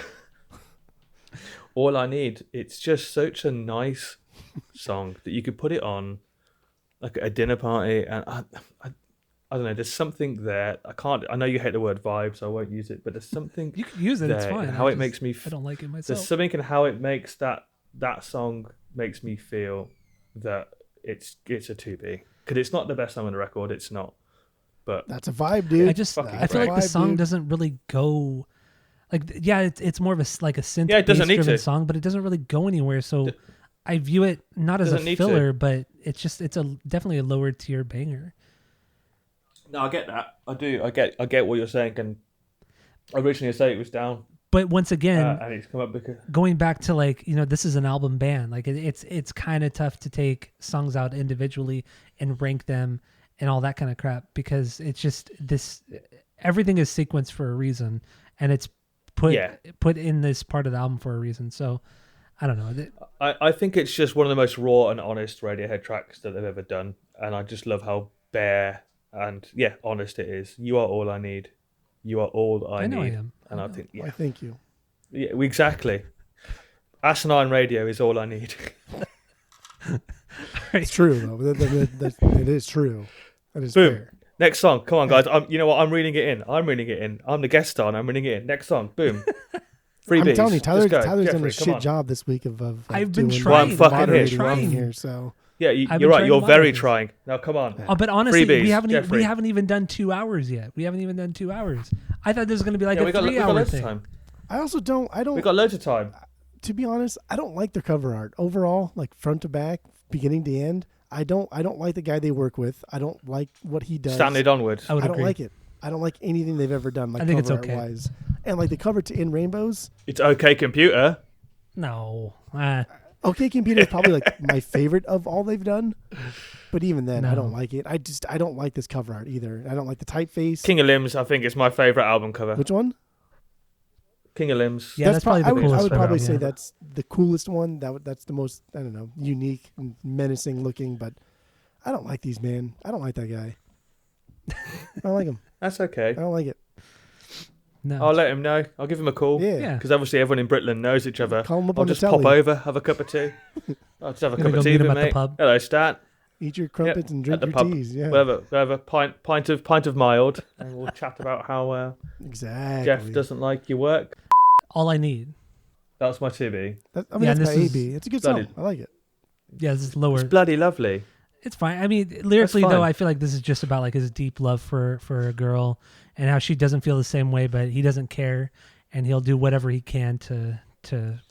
All I Need, it's just such a nice song that you could put it on like at a dinner party, and I don't know, there's something there. I know you hate the word vibe, so I won't use it, but there's something you can use it, it's fine. How it makes me I don't like it myself. There's something in how it makes that song makes me feel that it's a 2B. Because it's not the best song on the record, it's not. But that's a vibe, dude. I feel like the song doesn't really go, like, it's more of a synth driven song, but it doesn't really go anywhere. So I view it not as a filler, but it's definitely a lower tier banger. No, I get that. I do. I get what you're saying. And originally I say it was down. But once again, and it's come up because going back to this is an album band. Like it's kind of tough to take songs out individually and rank them and all that kind of crap, because it's just everything is sequenced for a reason, and it's put in this part of the album for a reason. So I don't know. I think it's just one of the most raw and honest Radiohead tracks that they've ever done, and I just love how bare and honest it is. You are all I need. You are all I know need. I am. And I think, I thank you. Yeah, exactly. Asinine Radio is all I need. It's true, though. It is true. That is Boom. fair. Next song. Come on, guys. You know what? I'm reading it in. I'm the guest star and I'm reading it in. Next song. Boom. Freebies. I'm telling you, Tyler's Jeffrey, done a shit job this week of I've been doing trying. moderating here, so... Yeah, you're right. You're very trying. Now, come on. Oh, but honestly, Freebies, we haven't even done 2 hours yet. We haven't even done 2 hours. I thought this was going to be like a 3-hour thing. Time. I don't. We got loads of time. To be honest, I don't like their cover art overall, like front to back, beginning to end. I don't like the guy they work with. I don't like what he does. Stanley Donwood. I don't like it. I don't like anything they've ever done, like I think cover it's okay. art wise. And like the cover to In Rainbows. It's okay, computer. No. Okay Computer is probably like my favorite of all they've done. But even then, No. I don't like it. I don't like this cover art either. I don't like the typeface. King of Limbs, I think, is my favorite album cover. Which one? King of Limbs. Yeah, that's probably the coolest. I would probably say yeah. that's the coolest one. That's the most, I don't know, unique and menacing looking. But I don't like these, man. I don't like that guy. I don't like him. That's okay. I don't like it. No. I'll let him know. I'll give him a call. Yeah. Because obviously everyone in Britland knows each other. Call him up I'll on the just pop telly. over, have a cup of tea. I'll just have a Gonna cup go of tea meet with him you, at the mate. pub. Hello, Stat. Eat your crumpets and drink at the your pub. teas. Yeah. Whatever. Pint of mild. And we'll chat about how Exactly. Jeff doesn't like your work. All I Need. That's my 2B. That's this my is AB. It's a good bloody- song. I like it. Yeah, this is lower. It's bloody lovely. It's fine. I mean, lyrically fine. though, I feel like this is just about like his deep love for a girl and how she doesn't feel the same way, but he doesn't care, and he'll do whatever he can to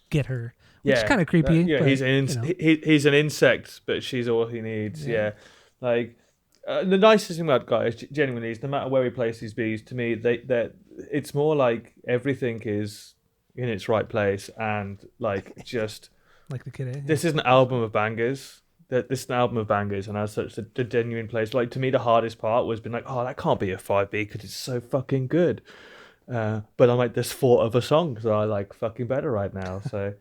get her. Which is kind of creepy. Yeah, but, he's he's an insect, but she's all he needs. Yeah. Like the nicest thing about guys genuinely is no matter where he places these bees, to me they it's more like everything is in its right place and like just like the kid. This is an album of bangers. This is an album of bangers, and as such, the genuine place. Like, to me, the hardest part was being like, oh, that can't be a 5B because it's so fucking good. But I'm like, there's 4 other songs that I like fucking better right now. So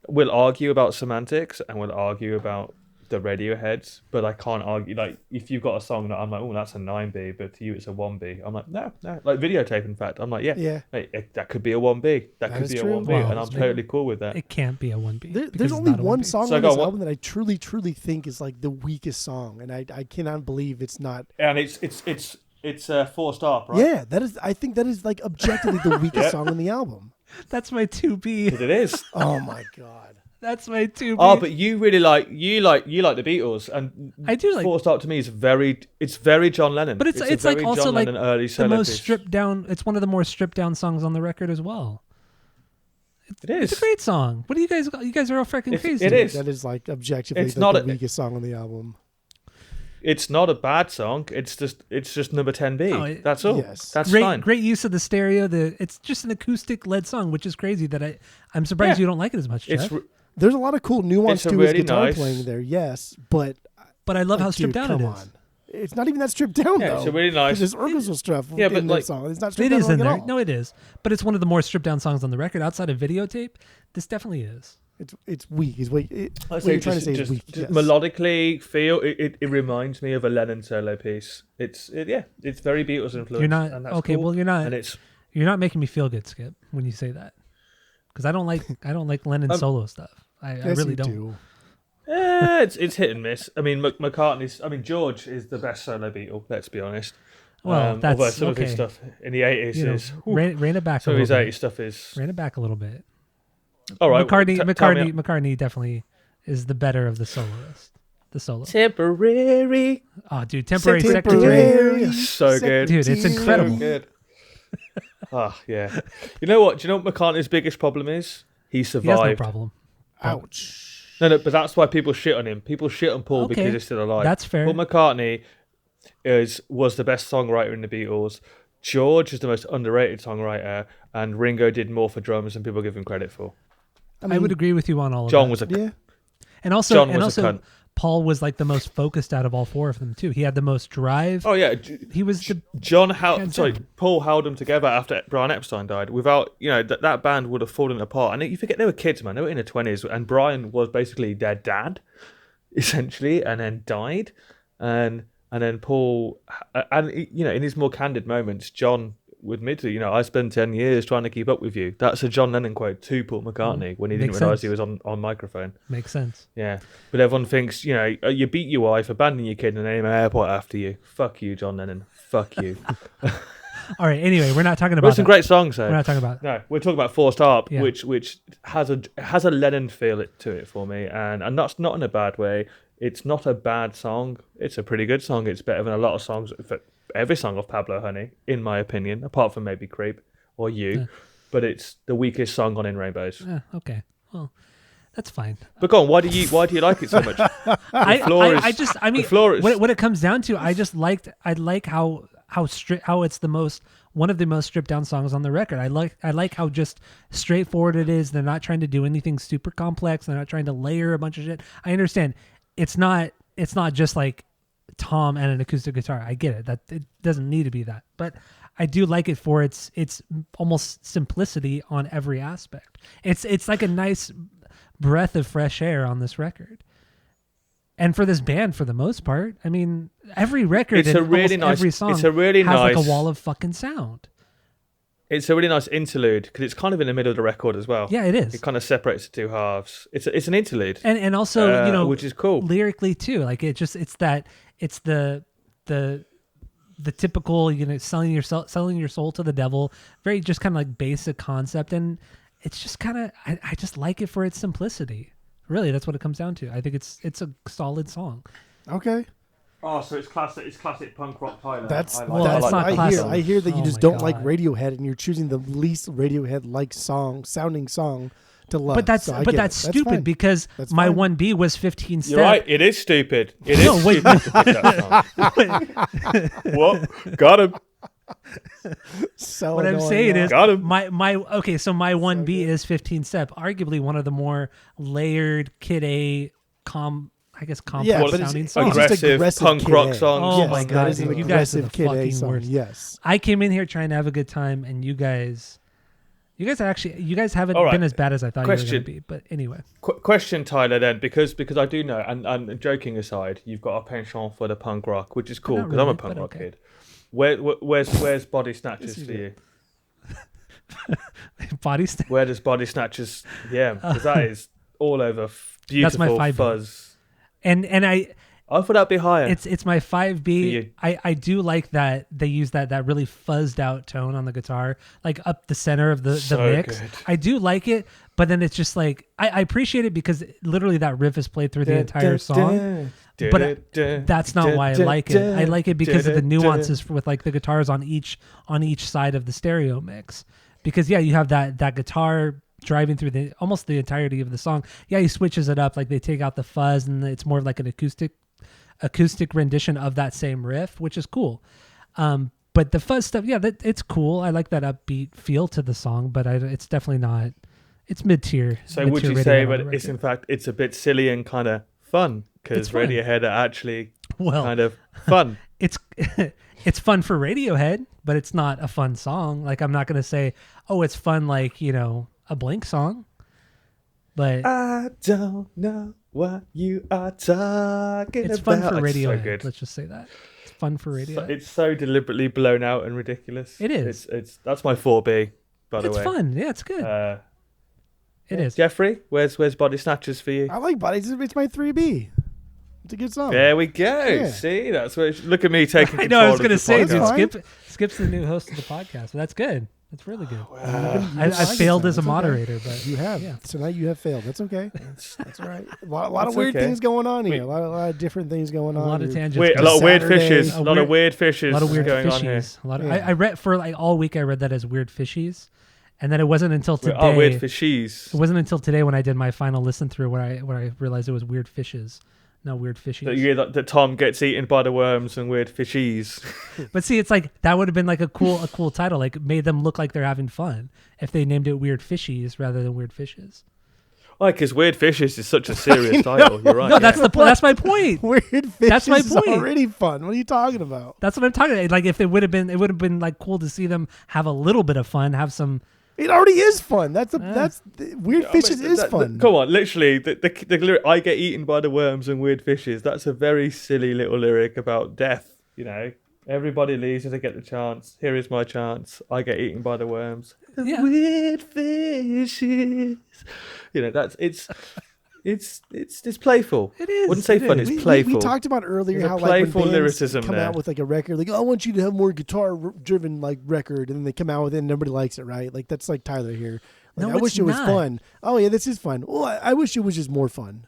we'll argue about semantics and we'll argue about the Radioheads, but I can't argue. Like, if you've got a song that I'm like, oh, that's a 9B, but to you it's a 1B. I'm like, no. Like Videotape, in fact, I'm like, yeah. Mate, that could be a 1B. That could be a 1B, Wow. and I'm totally cool with that. It can't be a 1B. There's only one song on this album that I truly think is like the weakest song, and I cannot believe it's not. And it's 4-star, right? Yeah, that is. I think that is like objectively the weakest song on the album. That's my 2B. It is. Oh my god. That's my 2B. Oh, but you really like the Beatles, and I do like 4-star to me is very John Lennon. But it's a like very also John like Lennon early the solo most piece. stripped down. It's one of the more stripped down songs on the record as well. It is. It's a great song. What do you guys? You guys are all freaking crazy. It is. That is like objectively It's the not weakest song on the album. It's not a bad song. It's just number 10B. No, That's all. Yes. That's Great, fine. great use of the stereo. It's just an acoustic led song, which is crazy. That I'm surprised you don't like it as much, Jeff. There's a lot of cool nuance It's a to his really guitar nice- playing there, yes, but I love how stripped dude, down it come is. on. It's not even that stripped down Yeah, though. it's a really nice. There's orchestral stuff Yeah, but in like- that song. It's not stripped It down is in at there. all. No, it is. But it's one of the more stripped down songs on the record. Outside of Videotape, this definitely is. It's weak. It's weak. I What say you're trying to say just is weak. just yes. melodically feel it reminds me of a Lennon solo piece. It's very Beatles influenced. You're not and that's okay. cool. Well, you're not. And it's You're not making me feel good, Skip, when you say that. Because I don't like Lennon solo stuff. I Yes, really you don't. do. it's hit and miss. I mean, McCartney's. I mean, George is the best solo Beatle. Let's be honest. Well, that's although some of his okay. stuff in the 80s You know, is rein it back a some of little his bit. 80s stuff is Rein it back a little bit. all right. McCartney definitely is the better of the soloist. The solo. Temporary. Oh, dude, temporary Temporary. secretary. So good. Dude, it's So incredible. good. Yeah. You know what? Do you know what McCartney's biggest problem is? He He has no survived. problem. Ouch. No, but that's why people shit on him. People shit on Paul Okay, because he's still alive. that's fair. Paul McCartney was the best songwriter in the Beatles. George is the most underrated songwriter, and Ringo did more for drums than people give him credit for. I would agree with you on all of John that. was a Yeah. And also, John was a cunt. Paul was like the most focused out of all 4 of them too. He had the most drive. Oh yeah, He was the Hands down. Paul held them together after Brian Epstein died. Without that band would have fallen apart. And you forget they were kids, man. They were in their 20s, and Brian was basically their dad, essentially, and then died, and then Paul, and in his more candid moments, John would admit to, I spent 10 years trying to keep up with you. That's a John Lennon quote to Paul McCartney when he didn't Makes realise sense. he was on microphone. makes sense. Yeah, but everyone thinks, you beat your wife, abandon your kid, and name an airport after you. Fuck you, John Lennon. Fuck you. All right. Anyway, we're not talking There's about some that. great songs though. We're not talking about. No, we're talking about Forced Up, Yeah. which has a Lennon feel to it for me, and that's not in a bad way. It's not a bad song. It's a pretty good song. It's better than a lot of songs. Every song of Pablo Honey, in my opinion, apart from maybe Creep or You, Yeah. but it's the weakest song on In Rainbows. Okay. Well, that's fine. But go on, why do you like it so much? I mean, the floor is- what it comes down to, I like how it's one of the most stripped down songs on the record. I like how just straightforward it is. They're not trying to do anything super complex. They're not trying to layer a bunch of shit. I understand. It's not just like Tom and an acoustic guitar. I get it. That it doesn't need to be that. But I do like it for its almost simplicity on every aspect. It's like a nice breath of fresh air on this record. And for this band, for the most part, I mean, every record, It's a and really almost nice- every song it's a really has like nice- a wall of fucking sound. It's a really nice interlude because it's kind of in the middle of the record as well. Yeah, it is. It kind of separates the two halves. It's an interlude, And also, which is cool. lyrically too. Like it's the typical, selling your soul to the devil. Very just kind of like basic concept, and it's just kind of I just like it for its simplicity. Really, that's what it comes down to. I think it's a solid song. Okay. Oh, so it's classic punk rock Tyler. That's Well, that's not I classic. hear that you Oh just my don't like God. Radiohead and you're choosing the least Radiohead sounding song to love. But that's So I get that's it. stupid fine. because That's my fine. 1B was 15 steps. You're right. It is stupid. It is No, wait. stupid to pick that song. What? Got him. So What I'm annoying, saying though. is Got him. my okay, so my 1B is 15 Step, arguably one of the more layered Kid A compact Yeah, but sounding it's songs. just aggressive punk Kid rock A. songs. Oh Yes, my that God, is an dude, you guys are the aggressive Kid A fucking song. worst. Yes. I came in here trying to have a good time, and you guys haven't All right. been as bad as I thought you were Question. going to be. But anyway, Question, Tyler, then, because I do know, and joking aside, you've got a penchant for the punk rock, which is cool not because I'm a really, punk but rock okay. kid. Where's Body Snatchers you for do. you? Body Snatch. Where does Body Snatchers? Yeah, because that is all over beautiful That's my 5B. fuzz. And I I thought that'd be higher. it's my For 5B. you. I do like that they use that really fuzzed out tone on the guitar, like up the center of the So mix. good. I do like it, but then it's just like I appreciate it because literally that riff is played through the entire song. But that's not why I like it. I like it because of the nuances with like the guitars on each side of the stereo mix. Because yeah, you have that guitar driving through almost the entirety of the song. Yeah, he switches it up, like they take out the fuzz and it's more of like an acoustic rendition of that same riff, which is cool. But the fuzz stuff, yeah, it's cool. I like that upbeat feel to the song, but it's definitely not. It's mid-tier. So would you say that it's in fact it's a bit silly and kind of fun because It's fun. Radiohead are actually Well, kind of fun. it's it's fun for Radiohead, but it's not a fun song. Like I'm not gonna say, oh, it's fun like a Blink song. But I don't know what you are talking it's about. fun for It's Radiohead. so good. Let's just say that it's fun for Radiohead. It's so deliberately blown out and ridiculous. It is. It's that's my 4B, by the It's way. fun. Yeah, it's good. It is. Jeffrey, where's Body Snatchers for you? I like Body. It's my 3B. It's a good song. There we go. Yeah. See, that's where. Look at me taking I control. know. I was of gonna the say, podcast. fine. Skip's the new host of the podcast. But that's good. That's really good. I I failed as a moderator, but You have. Yeah. Tonight you have failed. That's okay. That's all right. A lot That's of weird okay. things going on here. Wait. A lot of different things going a on. lot of You're- tangents. A lot of weird Saturday. fishes. A A lot of weird fishes. A lot of weird going on here. fishies. A lot of, Yeah. I read for like all week. I read that as weird fishies, and then it wasn't until today. Oh, weird fishies. It wasn't until today when I did my final listen through where I realized it was weird fishes, not weird fishies. That you that Tom gets eaten by the worms and weird fishies. But see, it's like that would have been like a cool title. Like it made them look like they're having fun if they named it Weird Fishies rather than Weird Fishes. Why? Because weird fishes is such a serious title. You're right. No, yeah. that's my point. Weird fishes That's my is point. already fun. What are you talking about? That's what I'm talking about. Like if it would have been like cool to see them have a little bit of fun, have some. It already is fun. Weird fishes is fun. Come on, literally, the lyric, I get eaten by the worms and weird fishes. That's a very silly little lyric about death. You know, everybody leaves as they get the chance. Here is my chance. I get eaten by the worms. Yeah. Weird fishes. You know, it's playful. It is. Wouldn't say it fun. is. It's playful. We talked about earlier There's a how like when playful bands lyricism come there. out with like a record, like, oh, I want you to have more guitar-driven like record, and then they come out with it and nobody likes it, right? Like that's like Tyler here. Like, No, I wish it's it was not. fun. Oh yeah, this is fun. Well, I wish it was just more fun.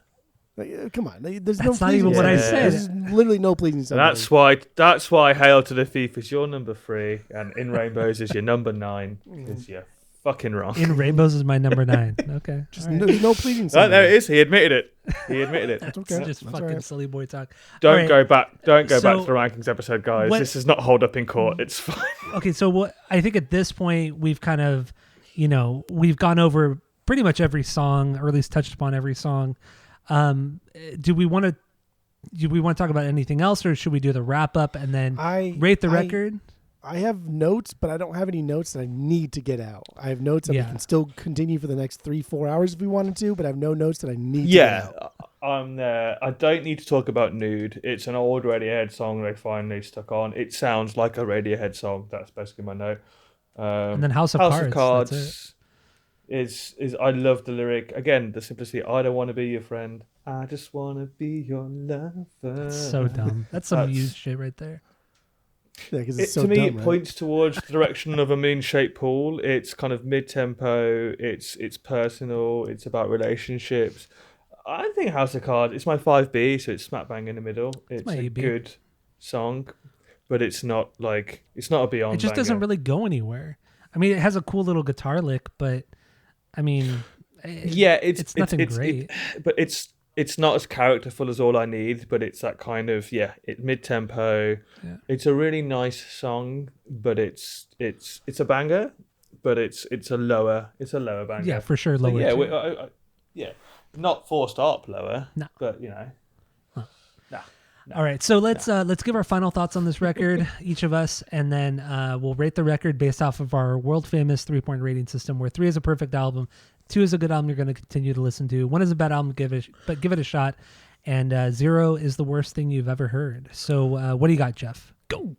Like, come on, there's no. That's not even pleasing what I somebody. said. There's literally no pleasing And somebody. that's why Hail to the Thief is your number 3 and In Rainbows is your number 9 because you're fucking wrong. In Rainbows is my number 9. Okay. Just all right. there's no pleasing Oh, somebody. there it is. He admitted it. He admitted it. That's It's okay. just That's fucking all right. silly boy talk. Don't All right. go back. Don't go back So- to the rankings episode, guys. What- This does not hold up in court. It's fine. Okay, so what I think at this point we've kind of, we've gone over pretty much every song, or at least touched upon every song. Do we want to talk about anything else, or should we do the wrap up and then rate the record? I have notes, but I don't have any notes that I need to get out. I have notes that Yeah. we can still continue for the next 3-4 hours if we wanted to, but I have no notes that I need to get out. I'm there. I don't need to talk about Nude. It's an old Radiohead song they finally stuck on. It sounds like a Radiohead song. That's basically my note. And then House of Cards. That's it. is I love the lyric. Again, the simplicity. I don't want to be your friend. I just want to be your lover. That's so dumb. That's some used shit right there. Yeah, because it's so to me, dumb, it right? points towards the direction of a moon-shaped pool. It's kind of mid-tempo. It's personal. It's about relationships. I think House of Cards. It's my 5B, so it's smack bang in the middle. It's my a 8B. good song, but it's not a beyond. It just doesn't really go anywhere. I mean, it has a cool little guitar lick, but I mean, Yeah, it's nothing great. but it's it's not as characterful as All I Need, but it's that kind of mid tempo. Yeah. It's a really nice song, but it's a banger, but it's a lower banger. Yeah, for sure, So, lower. yeah, tier. not forced up lower. No. But you know, nah. All right, so let's give our final thoughts on this record, each of us, and then we'll rate the record based off of our world famous 3-point rating system, where 3 is a perfect album, 2 is a good album you're going to continue to listen to, 1 is a bad album, but give it a shot, and 0 is the worst thing you've ever heard. So what do you got, Jeff? Go.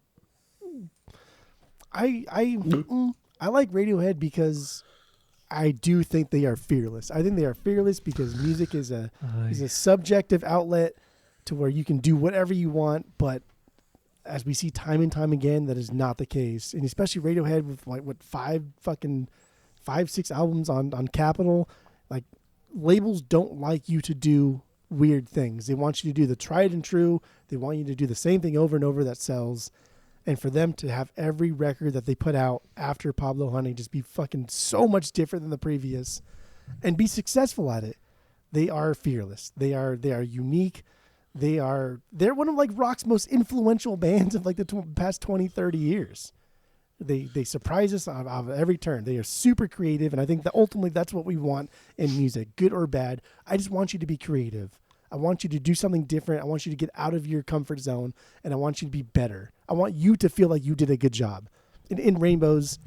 I like Radiohead because I do think they are fearless. I think they are fearless because music is a subjective outlet to where you can do whatever you want, but as we see time and time again, that is not the case. And especially Radiohead with like 6 albums on Capitol, like labels don't like you to do weird things. They want you to do the tried and true. They want you to do the same thing over and over that sells. And for them to have every record that they put out after Pablo Honey just be fucking so much different than the previous and be successful at it. They are fearless. They are unique. They're one of like rock's most influential bands of like the past 20, 30 years. They surprise us of every turn. They are super creative, and I think that ultimately that's what we want in music, good or bad. I just want you to be creative. I want you to do something different. I want you to get out of your comfort zone, and I want you to be better. I want you to feel like you did a good job. In Rainbows,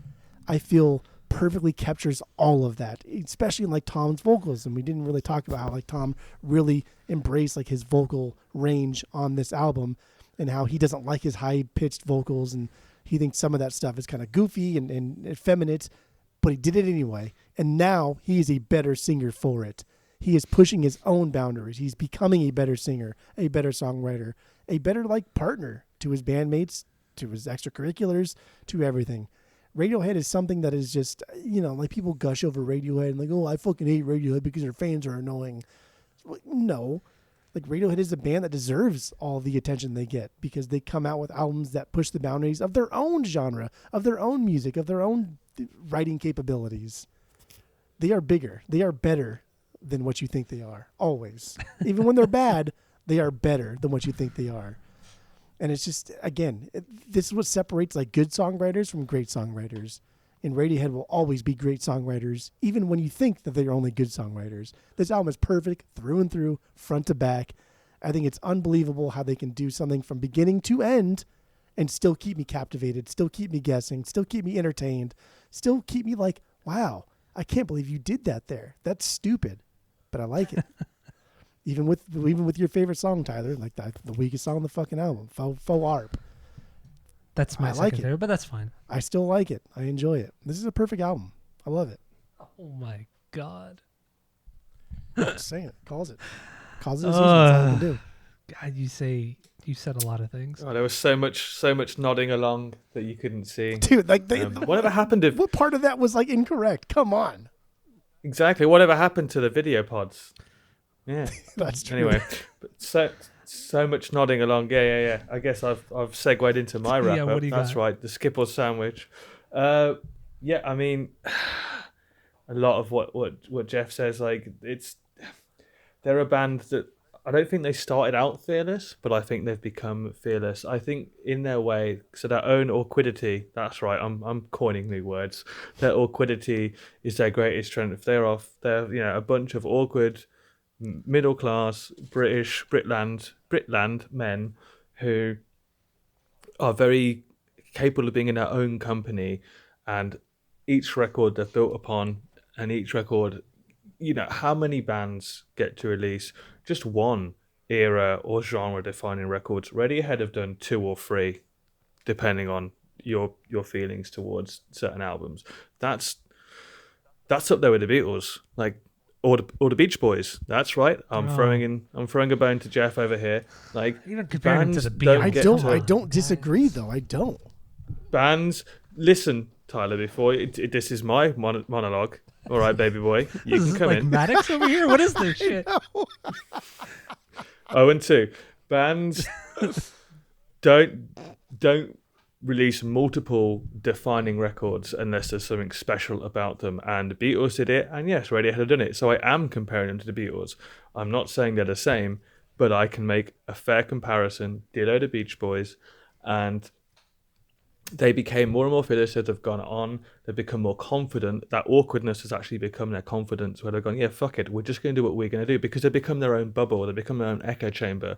I feel perfectly captures all of that, especially in like Tom's vocals. And we didn't really talk about how like Tom really embraced like his vocal range on this album and how he doesn't like his high-pitched vocals, and he thinks some of that stuff is kind of goofy and effeminate, but he did it anyway. And now he is a better singer for it. He is pushing his own boundaries. He's becoming a better singer, a better songwriter, a better like partner to his bandmates, to his extracurriculars, to everything. Radiohead is something that is just, like people gush over Radiohead and like, oh, I fucking hate Radiohead because their fans are annoying. No, like Radiohead is a band that deserves all the attention they get because they come out with albums that push the boundaries of their own genre, of their own music, of their own writing capabilities. They are bigger. They are better than what you think they are. Always. Even when they're bad, they are better than what you think they are. And it's just, again, this is what separates like good songwriters from great songwriters. And Radiohead will always be great songwriters, even when you think that they're only good songwriters. This album is perfect through and through, front to back. I think it's unbelievable how they can do something from beginning to end and still keep me captivated, still keep me guessing, still keep me entertained, still keep me like, wow, I can't believe you did that there. That's stupid, but I like it. Even with your favorite song, Tyler, like the weakest song on the fucking album, Faux Arp. That's my second favorite, but that's fine. I still like it. I enjoy it. This is a perfect album. I love it. Oh my god! Just saying it. Calls it a season. That's all I can do. God, you said a lot of things. Oh, there was so much nodding along that you couldn't see, Dude. Like, whatever happened if what part of that was like incorrect? Come on. Exactly. Whatever happened to the video pods? Yeah, that's true. Anyway, but so much nodding along. Yeah. I guess I've segued into my wrap up. What do you That's got? right. The Skipples sandwich. I mean, a lot of what Jeff says. Like, they're a band that I don't think they started out fearless, but I think they've become fearless. I think in their way, so their own awkwardity. That's right. I'm coining new words. Their awkwardity is their greatest strength. They're a bunch of awkward, middle class Britland men who are very capable of being in their own company, and each record they've built upon, and each record, how many bands get to release just one era or genre defining records? Radiohead have done 2 or 3, depending on your feelings towards certain albums. That's up there with the Beatles, like. Or the Beach Boys. That's right. I'm throwing a bone to Jeff over here. Like, even comparing to the Beatles. I don't disagree though. I don't. Bands, listen, Tyler. Before this is my monologue. All right, baby boy, you can come like in. Maddox over here. What is this shit? 0-2. Bands don't release multiple defining records unless there's something special about them. And the Beatles did it, and yes, Radiohead have done it. So I am comparing them to the Beatles. I'm not saying they're the same, but I can make a fair comparison. Ditto the Beach Boys, and they became more and more fearless as they've gone on. They've become more confident. That awkwardness has actually become their confidence, where they've gone, yeah, fuck it, we're just going to do what we're going to do, because they become their own bubble. They become their own echo chamber,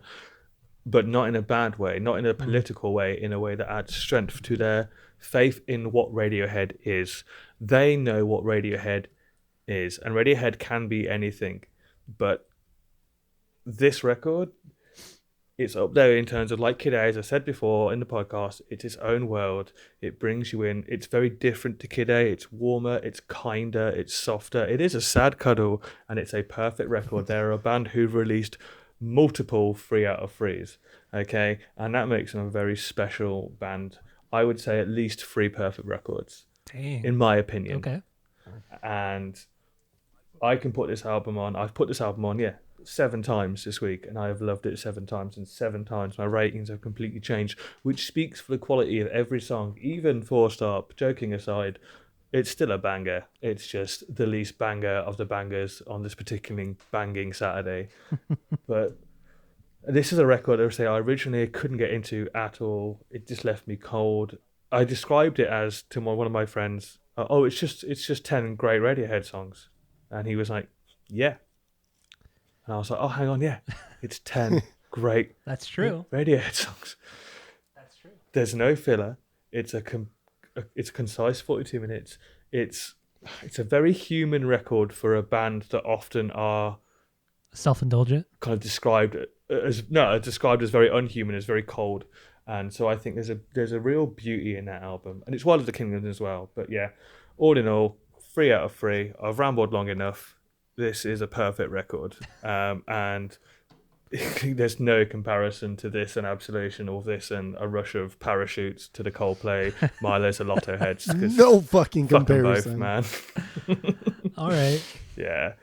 but not in a bad way, not in a political way, in a way that adds strength to their faith in what Radiohead is. They know what Radiohead is, and Radiohead can be anything, but this record, it's up there in terms of, like Kid A, as I said before in the podcast, it's its own world. It brings you in. It's very different to Kid A. It's warmer, it's kinder, it's softer. It is a sad cuddle, and it's a perfect record. They're a band who've released multiple 3 out of 3s, okay? And that makes them a very special band. I would say at least 3 perfect records. Dang. In my opinion. Okay. And I can put this album on. I've put this album on, 7 times this week, and I have loved it 7 times, and 7 times my ratings have completely changed, which speaks for the quality of every song. Even 4-star, joking aside, it's still a banger. It's just the least banger of the bangers on this particularly banging Saturday. But this is a record I originally couldn't get into at all. It just left me cold. I described it as to one of my friends, it's just 10 great Radiohead songs. And he was like, yeah. And I was like, oh, hang on, it's 10 great That's true. Radiohead songs. That's true. There's no filler. It's a concise 42 minutes. It's a very human record for a band that often are Self-indulgent. kind of described as very unhuman, as very cold. And so I think there's a real beauty in that album, and it's Wild of the Kingdom as well. But yeah, all in all, 3 out of 3. I've rambled long enough. This is a perfect record, and there's no comparison to this and Absolution, or this and a rush of parachutes to the Coldplay, Milo's, and Lotto Heads. No fucking Fuck them comparison. both, man. All right. Yeah.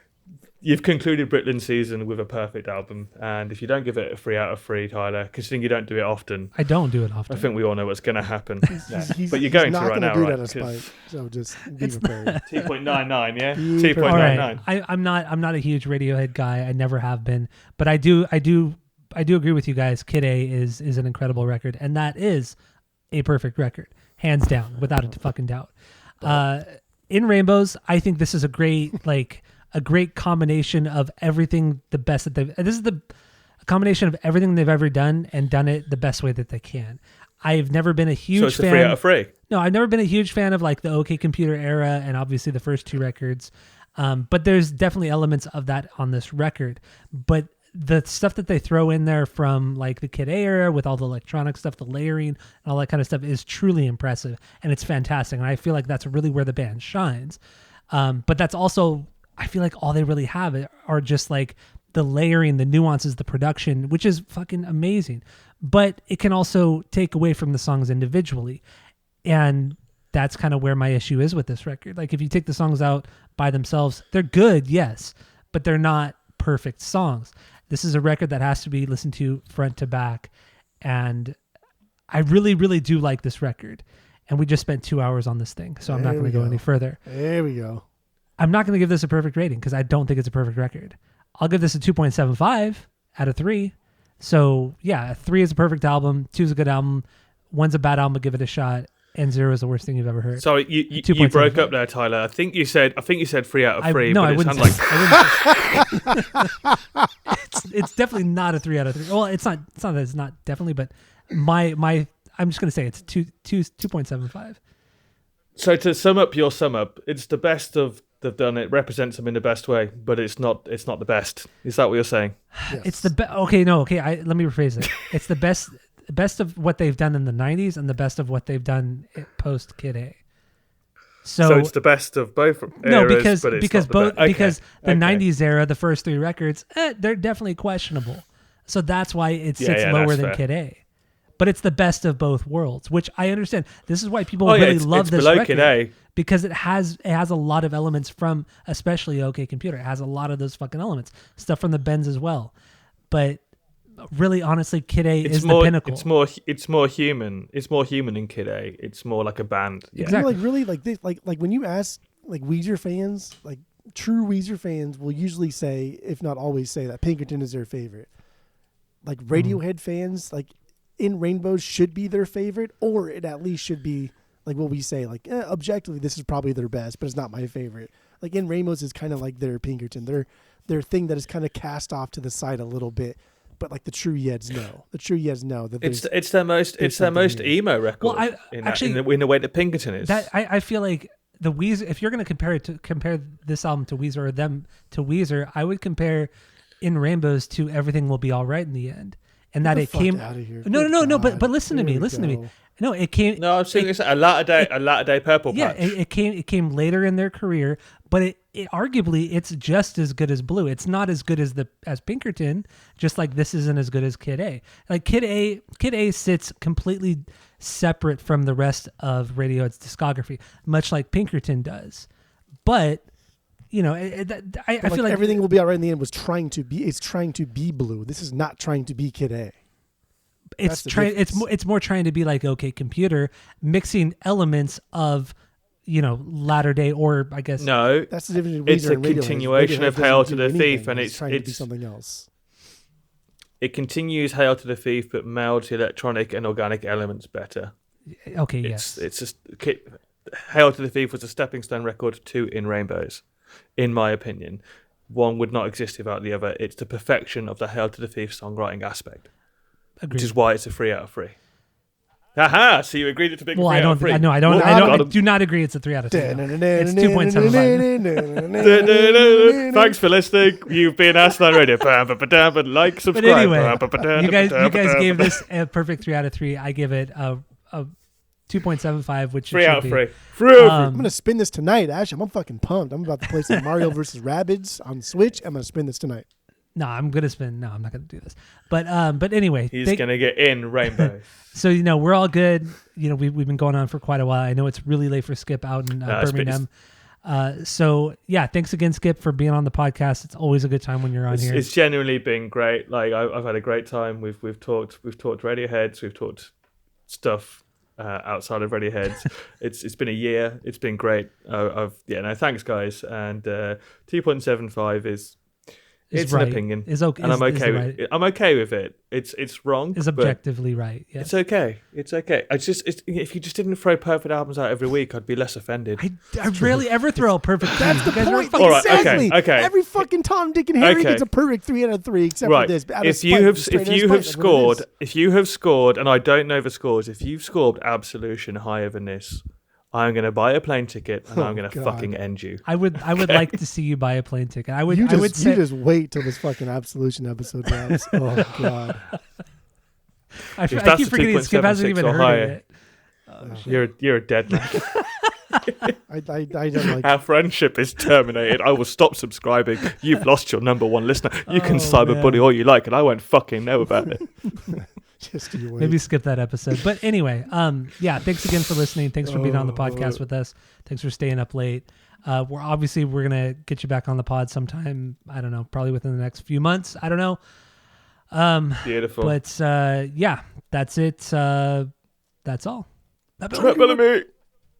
You've concluded Britland's season with a perfect album, and if you don't give it a 3 out of 3, Tyler, considering you don't do it often, I don't do it often. I think we all know what's going to happen. He's But you're going to not right gonna now, do right? that as 'Cause spite, so just be prepared. 2.99, yeah? Be prepared. All 2.99. right. I'm not a huge Radiohead guy. I never have been, but I do agree with you guys. Kid A is an incredible record, and that is a perfect record, hands down, without a fucking doubt. In Rainbows, I think this is a great a great combination of everything, the best that they've. This is a combination of everything they've ever done, and done it the best way that they can. I've never been a huge So it's fan. a 3 out of 3. No, I've never been a huge fan of like the OK Computer era, and obviously the first 2 records. But there's definitely elements of that on this record. But the stuff that they throw in there from like the Kid A era with all the electronic stuff, the layering and all that kind of stuff is truly impressive, and it's fantastic. And I feel like that's really where the band shines. But that's also, I feel like all they really have are just like the layering, the nuances, the production, which is fucking amazing. But it can also take away from the songs individually. And that's kind of where my issue is with this record. Like if you take the songs out by themselves, they're good, yes, but they're not perfect songs. This is a record that has to be listened to front to back. And I really, really do like this record. And we just spent 2 hours on this thing, so I'm not going to go any further. There we go. I'm not going to give this a perfect rating because I don't think it's a perfect record. I'll give this a 2.75 out of 3. So yeah, 3 is a perfect album. 2 is a good album. 1's a bad album, but give it a shot. And 0 is the worst thing you've ever heard. Sorry, you broke up there, Tyler. I think you said 3 out of 3. No, but I it wouldn't. sounded It's definitely not a 3 out of 3. Well, it's not that it's not definitely, but my I'm just gonna say it's 2.75. So to sum up your sum up, it's the best of they've done. It represents them in the best way, but it's not the best. Is that what you're saying? Yes. It's the best. Okay, no, okay. Let me rephrase it. It's the best of what they've done in the 90s and the best of what they've done post Kid A. So it's the best of both eras, no, because but it's because not both the best. because the Okay. 90s era, the first 3 records, they're definitely questionable. So that's why it sits lower that's than fair. Kid A. But it's the best of both worlds, which I understand. This is why people really love it's this below record Kid A. because it has a lot of elements from especially OK Computer. It has a lot of those fucking elements, stuff from the Bends as well. But really, honestly, Kid A is more, the pinnacle. It's more human. It's more human than Kid A. It's more like a band. Yeah. Exactly. Like really, like this, like when you ask like Weezer fans, like true Weezer fans will usually say, if not always say, that Pinkerton is their favorite. Like Radiohead fans, like In Rainbows should be their favorite, or it at least should be like what we say, like objectively this is probably their best, but it's not my favorite. Like In Rainbows is kind of like their Pinkerton, their thing that is kind of cast off to the side a little bit. But like the true Yeds know. The true Yeds know that it's their most emo record. Well, in the way that Pinkerton is. That I feel like the Weezer. If you're going to compare this album to Weezer or them to Weezer, I would compare In Rainbows to Everything Will Be All Right in the end, and that it came. No. But listen to me. No, it came. No, I'm saying it's a latter day Purple Patch. Yeah, it came later in their career, but it arguably it's just as good as Blue. It's not as good as Pinkerton, just like this isn't as good as Kid A. Like Kid A sits completely separate from the rest of Radiohead's discography, much like Pinkerton does. But I feel like Everything Will Be All Right in the end was trying to be Blue. This is not trying to be Kid A. It's more trying to be like OK Computer, mixing elements of latter day, or I guess no, that's the difference. It's a continuation of Hail to the Thief, and it's trying to be something else. It continues Hail to the Thief, but melds the electronic and organic elements better. Okay, yes. It's just Hail to the Thief was a stepping stone record to In Rainbows, in my opinion. One would not exist without the other. It's the perfection of the Hail to the Thief songwriting aspect. Agreed. Which is why it's a 3 out of 3. Aha! So you agreed it to be a 3 out of 3. I do not agree. It's a 3 out of 3. It's 2.75. Thanks for listening. You've been Asinine Radio. Like, subscribe. But anyway, you guys gave this a perfect 3 out of 3. I give it a 2.75, which 3 out of 3. I'm gonna spin this tonight, Ash. I'm fucking pumped. I'm about to play some Mario vs. Rabbids on Switch. I'm gonna spin this tonight. No, I'm gonna spin. No, I'm not gonna do this. But anyway, he's gonna get in Rainbow. So we're all good. We've been going on for quite a while. I know it's really late for Skip out in Birmingham. So yeah, thanks again, Skip, for being on the podcast. It's always a good time when you're on here. It's genuinely been great. Like I've had a great time. We've talked Radioheads. We've talked stuff outside of Radioheads. It's been a year. It's been great. Thanks guys. And 2.75 is. It's right. an opinion, okay, and I'm okay with it. I'm okay with it. It's wrong. It's objectively right. Yeah. It's okay. It's okay. If you just didn't throw perfect albums out every week, I'd be less offended. I rarely ever throw a perfect. That's the point. All right, exactly. Okay. Every fucking Tom, Dick, and Harry gets a perfect 3 out of 3, except for this. If you have scored, and I don't know the scores, if you've scored Absolution higher than this, I'm going to buy a plane ticket and I'm going to fucking end you. I would like to see you buy a plane ticket. You just wait till this fucking Absolution episode drops. Oh god. I keep forgetting Skip hasn't even heard it. You're a dead man. I don't like. Our friendship is terminated. I will stop subscribing. You've lost your number one listener. You can cyberbully all you like, and I won't fucking know about it. Just you wait. Maybe skip that episode. But anyway, thanks again for listening. Thanks for being on the podcast with us. Thanks for staying up late. We're gonna get you back on the pod sometime. I don't know, probably within the next few months. I don't know. Beautiful. But that's it. That's all. Bellamy.